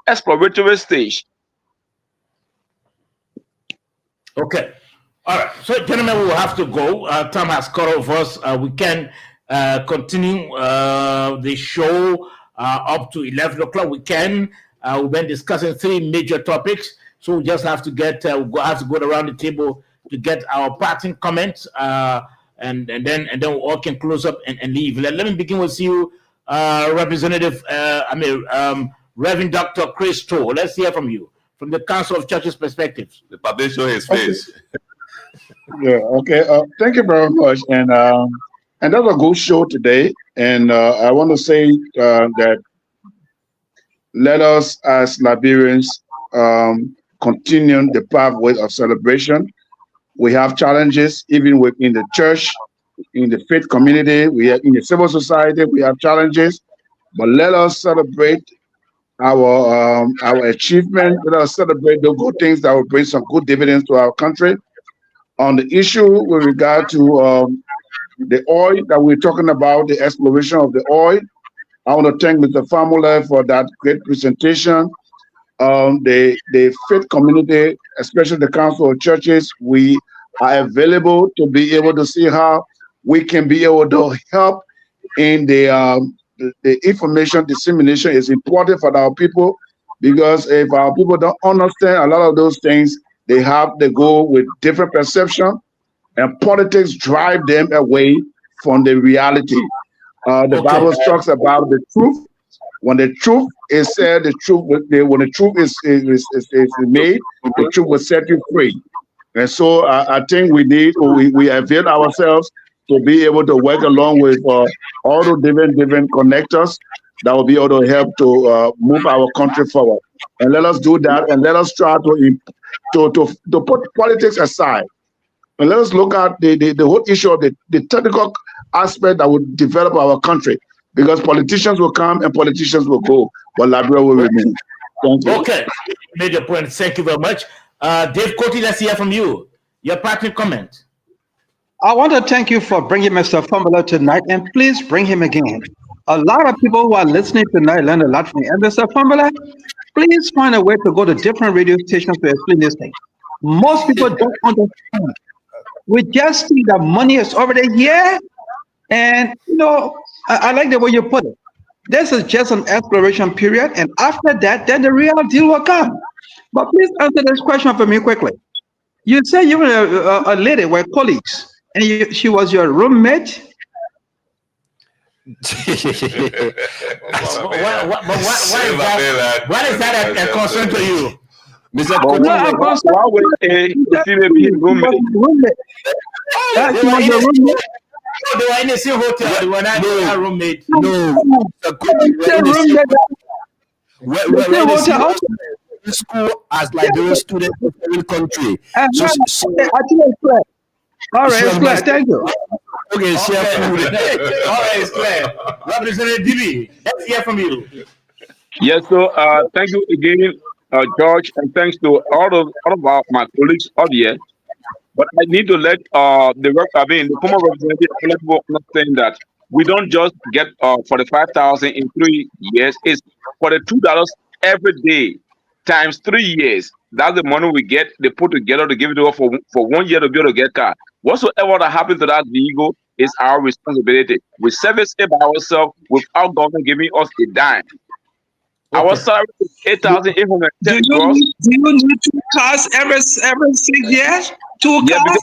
exploratory stage. Okay. All right. So, gentlemen, we will have to go. Time has cut off us. We can continue the show up to 11 o'clock. We can. We've been discussing 3 major topics. So we just have to have to go around the table to get our parting comments. And then we all can close up and leave. Let me begin with you, Representative, Reverend Dr. Chris Stoll. Let's hear from you, from the Council of Churches perspectives. The public show his face. Yeah, okay. Thank you very much. And that's a good show today. And I want to say that let us as Liberians continue the pathway of celebration. We have challenges even within the church, in the faith community, we are in the civil society, we have challenges, but let us celebrate our achievement. Let us celebrate the good things that will bring some good dividends to our country. On the issue with regard to the oil that we're talking about, the exploration of the oil, I want to thank Mr. Famula for that great presentation. The faith community, especially the Council of Churches, we are available to be able to see how we can be able to help in the information dissemination. Is important for our people, because if our people don't understand a lot of those things, they go with different perception, and politics drive them away from the reality. The Bible talks about the truth. When the truth is said, when the truth is made, the truth will set you free. And so I think we avail ourselves to be able to work along with all the different connectors that will be able to help to move our country forward. And let us do that, and let us try to put politics aside. And let us look at the whole issue of the technical aspect that will develop our country. Because politicians will come and politicians will go, but Liberia will remain. Thank you. Okay, made your point. Thank you very much. Dave Coty, let's hear from you. Your parting comment. I want to thank you for bringing Mr. Famula tonight, and please bring him again. A lot of people who are listening tonight learn a lot from you. And Mr. Famula, please find a way to go to different radio stations to explain this thing. Most people don't understand. We just see that money is already here, and I like the way you put it. This is just an exploration period, and after that, then the real deal will come. But please answer this question for me quickly. You say you were a lady, were colleagues, and she was your roommate. What is that a concern to you? Mr. Why would a be roommate? They were in the same hotel. They were not roommate. No. We're school as Liberian students in every country. All right, it's clear. Thank you. Okay, all right, it's clear. Representative DB, let's hear from you. Yes, so thank you again, George, and thanks to all of my colleagues out here. But I need to let the former representative let people understand that we don't just get for the 5,000 in 3 years. It's for the $2 every day times 3 years. That's the money we get. They put together to give it over for 1 year to be able to get car. Whatsoever that happens to that vehicle is our responsibility. We service it by ourselves without government giving us a dime. Okay. Our salary is 8,810. Do you need 2 cars every 6 years? 2 cars?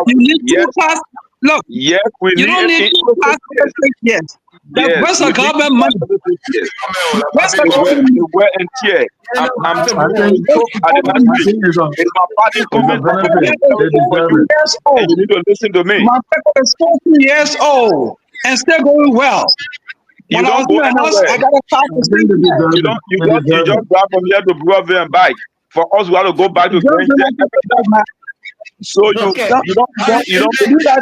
You need 2 cars. Look, yes, you don't need 2 cars every 6 years. Where's the government money? Where's the government money? You need to listen to me. My people is 40 years old and still going well. You don't go anywhere. I got a car to send you just drive from here to Brooklyn and bike. For us, we have to go back to French. So you don't do that.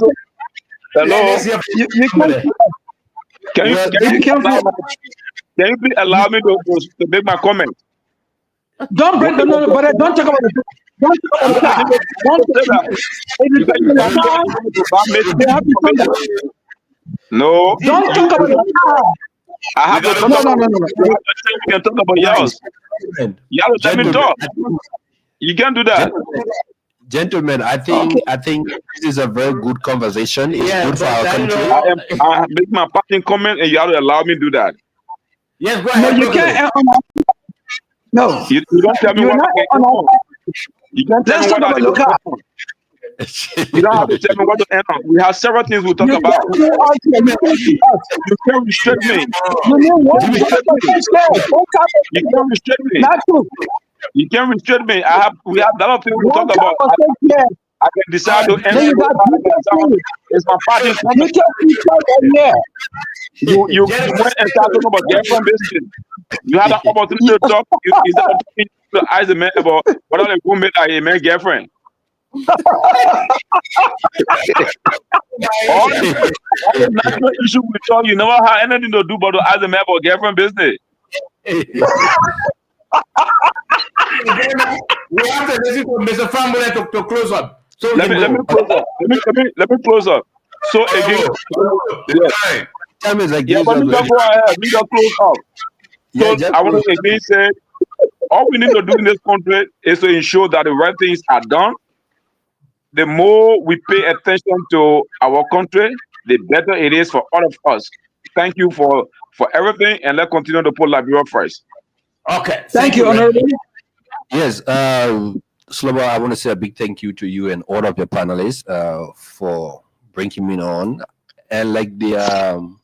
Hello. Can you please allow me to make my comment? Don't break the no, but don't talk about the don't talk about the car. Don't talk about it. If you talk about the car, they have to come back. No. Don't talk about the car. I have to talk No, about no, no, no, no. we can talk about yours. You have to let me talk. You can't do that. Gentlemen, I think this is a very good conversation. It's good for our country. I make my parting comment, and you have to allow me to do that. Yes, go No, ahead. you can't. No, You don't tell me you're what not. I can do. You can't tell Let's me talk what I about the car. You don't have to tell me what to end on. We have several things we'll talk about. You can't restrict me. You can't restrict me. You can't restrict me. We have a lot of things we'll talk about. I can decide to end it. It's my party. You went and started talking about girlfriend business. You had an opportunity to talk. Is that opportunity to ask the man about what are the women that a man girlfriend? all the national issue we talk, you never had anything to do but to ask the man about girlfriend business. We have to listen to Mr. Fambule to close up. So let me close up. Let me close up. So again, yes. But we can go ahead. We can close up. So I want to again say, all we need to do in this country is to ensure that the right things are done. The more we pay attention to our country, the better it is for all of us. Thank you for everything, and let's continue to put Liberia first. Okay. Thank you, Honorable. Yes, Slobo, I want to say a big thank you to you and all of your panelists for bringing me on. And like the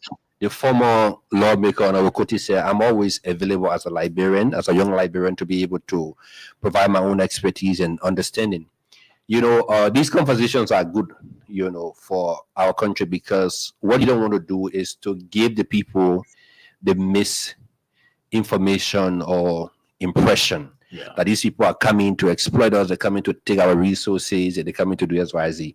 former lawmaker on Awokoti said, I'm always available as a Liberian, as a young Liberian, to be able to provide my own expertise and understanding. You know, these conversations are good, you know, for our country, because what you don't want to do is to give the people the misinformation or impression that these people are coming to exploit us, they're coming to take our resources, and they're coming to do XYZ.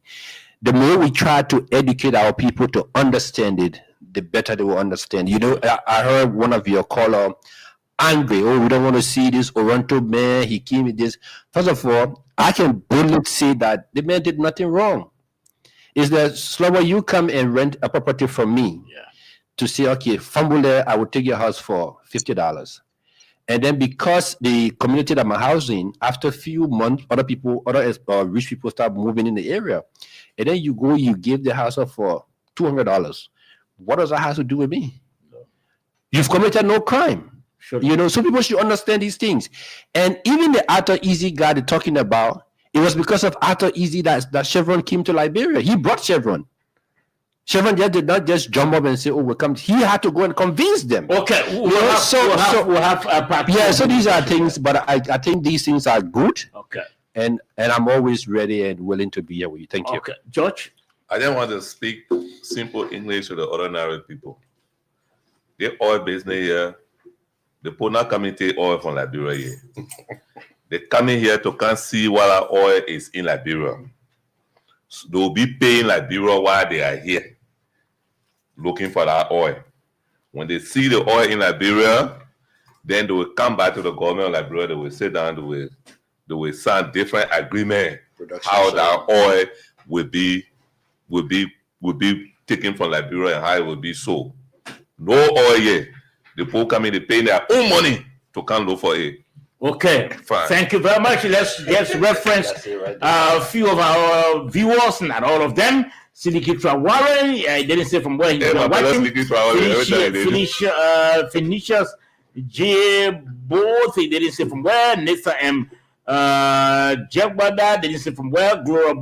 The more we try to educate our people to understand it, the better they will understand. You know, I heard one of your caller angry. Oh, we don't want to see this Oronto man. He came with this. First of all, I can boldly say that the man did nothing wrong. Is that Slower, you come and rent a property from me to say, okay, Fambule, I will take your house for $50. And then because the community that I'm housing, after a few months, other rich people start moving in the area. And then you go, you give the house up for $200. What does that have to do with me? No. You've committed no crime. Sure. You know, so people should understand these things. And even the Arthur Easy guy they're talking about, it was because of Arthur Easy that Chevron came to Liberia. He brought Chevron. Chevron just did not just jump up and say, "Oh, we'll come." He had to go and convince them. Okay, we'll have yeah. So these are things, but I think these things are good. Okay. And I'm always ready and willing to be here with you. Thank you. Okay, George. I just want to speak simple English to the ordinary people. The oil business here, the people not coming to take oil from Liberia here. They coming here to come see what our oil is in Liberia. So they'll be paying Liberia while they are here, looking for that oil. When they see the oil in Liberia, then they will come back to the government of Liberia. They will sit down. They will sign different agreement how that oil will be taken from Liberia and how it will be sold. No oil here. The people coming, they pay their own money to come look for it. Okay, fine. Thank you very much. Let's reference a few of our viewers, not all of them. Silikitra Warren, I didn't say from where he's watching. Phoenicius J. Both, he didn't say from where. Nessa M. Jegbada, they didn't say from where. Gloria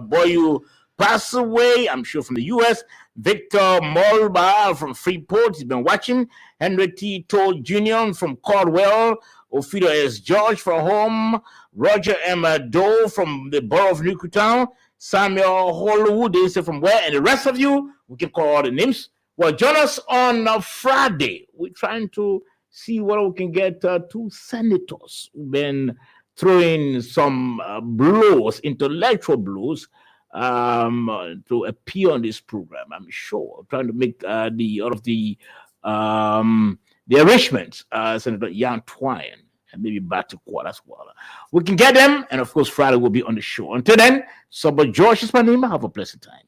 Boyu passed away, I'm sure from the U.S. Victor Molba from Freeport, he's been watching. Henry T. Toll Jr. from Caldwell. Ophido S. George from home. Roger M. Doe from the borough of Newtown. Samuel Hollywood, they say from where. And the rest of you, we can call all the names. Well, join us on Friday. We're trying to see what we can get two senators who've been throwing some blows, intellectual blows, to appear on this program. I'm sure trying to make the arrangements. Senator Jan Twine and maybe back to quarters. We can get them, and of course, Friday will be on the show. Until then, Subba George is my name. Have a blessed time.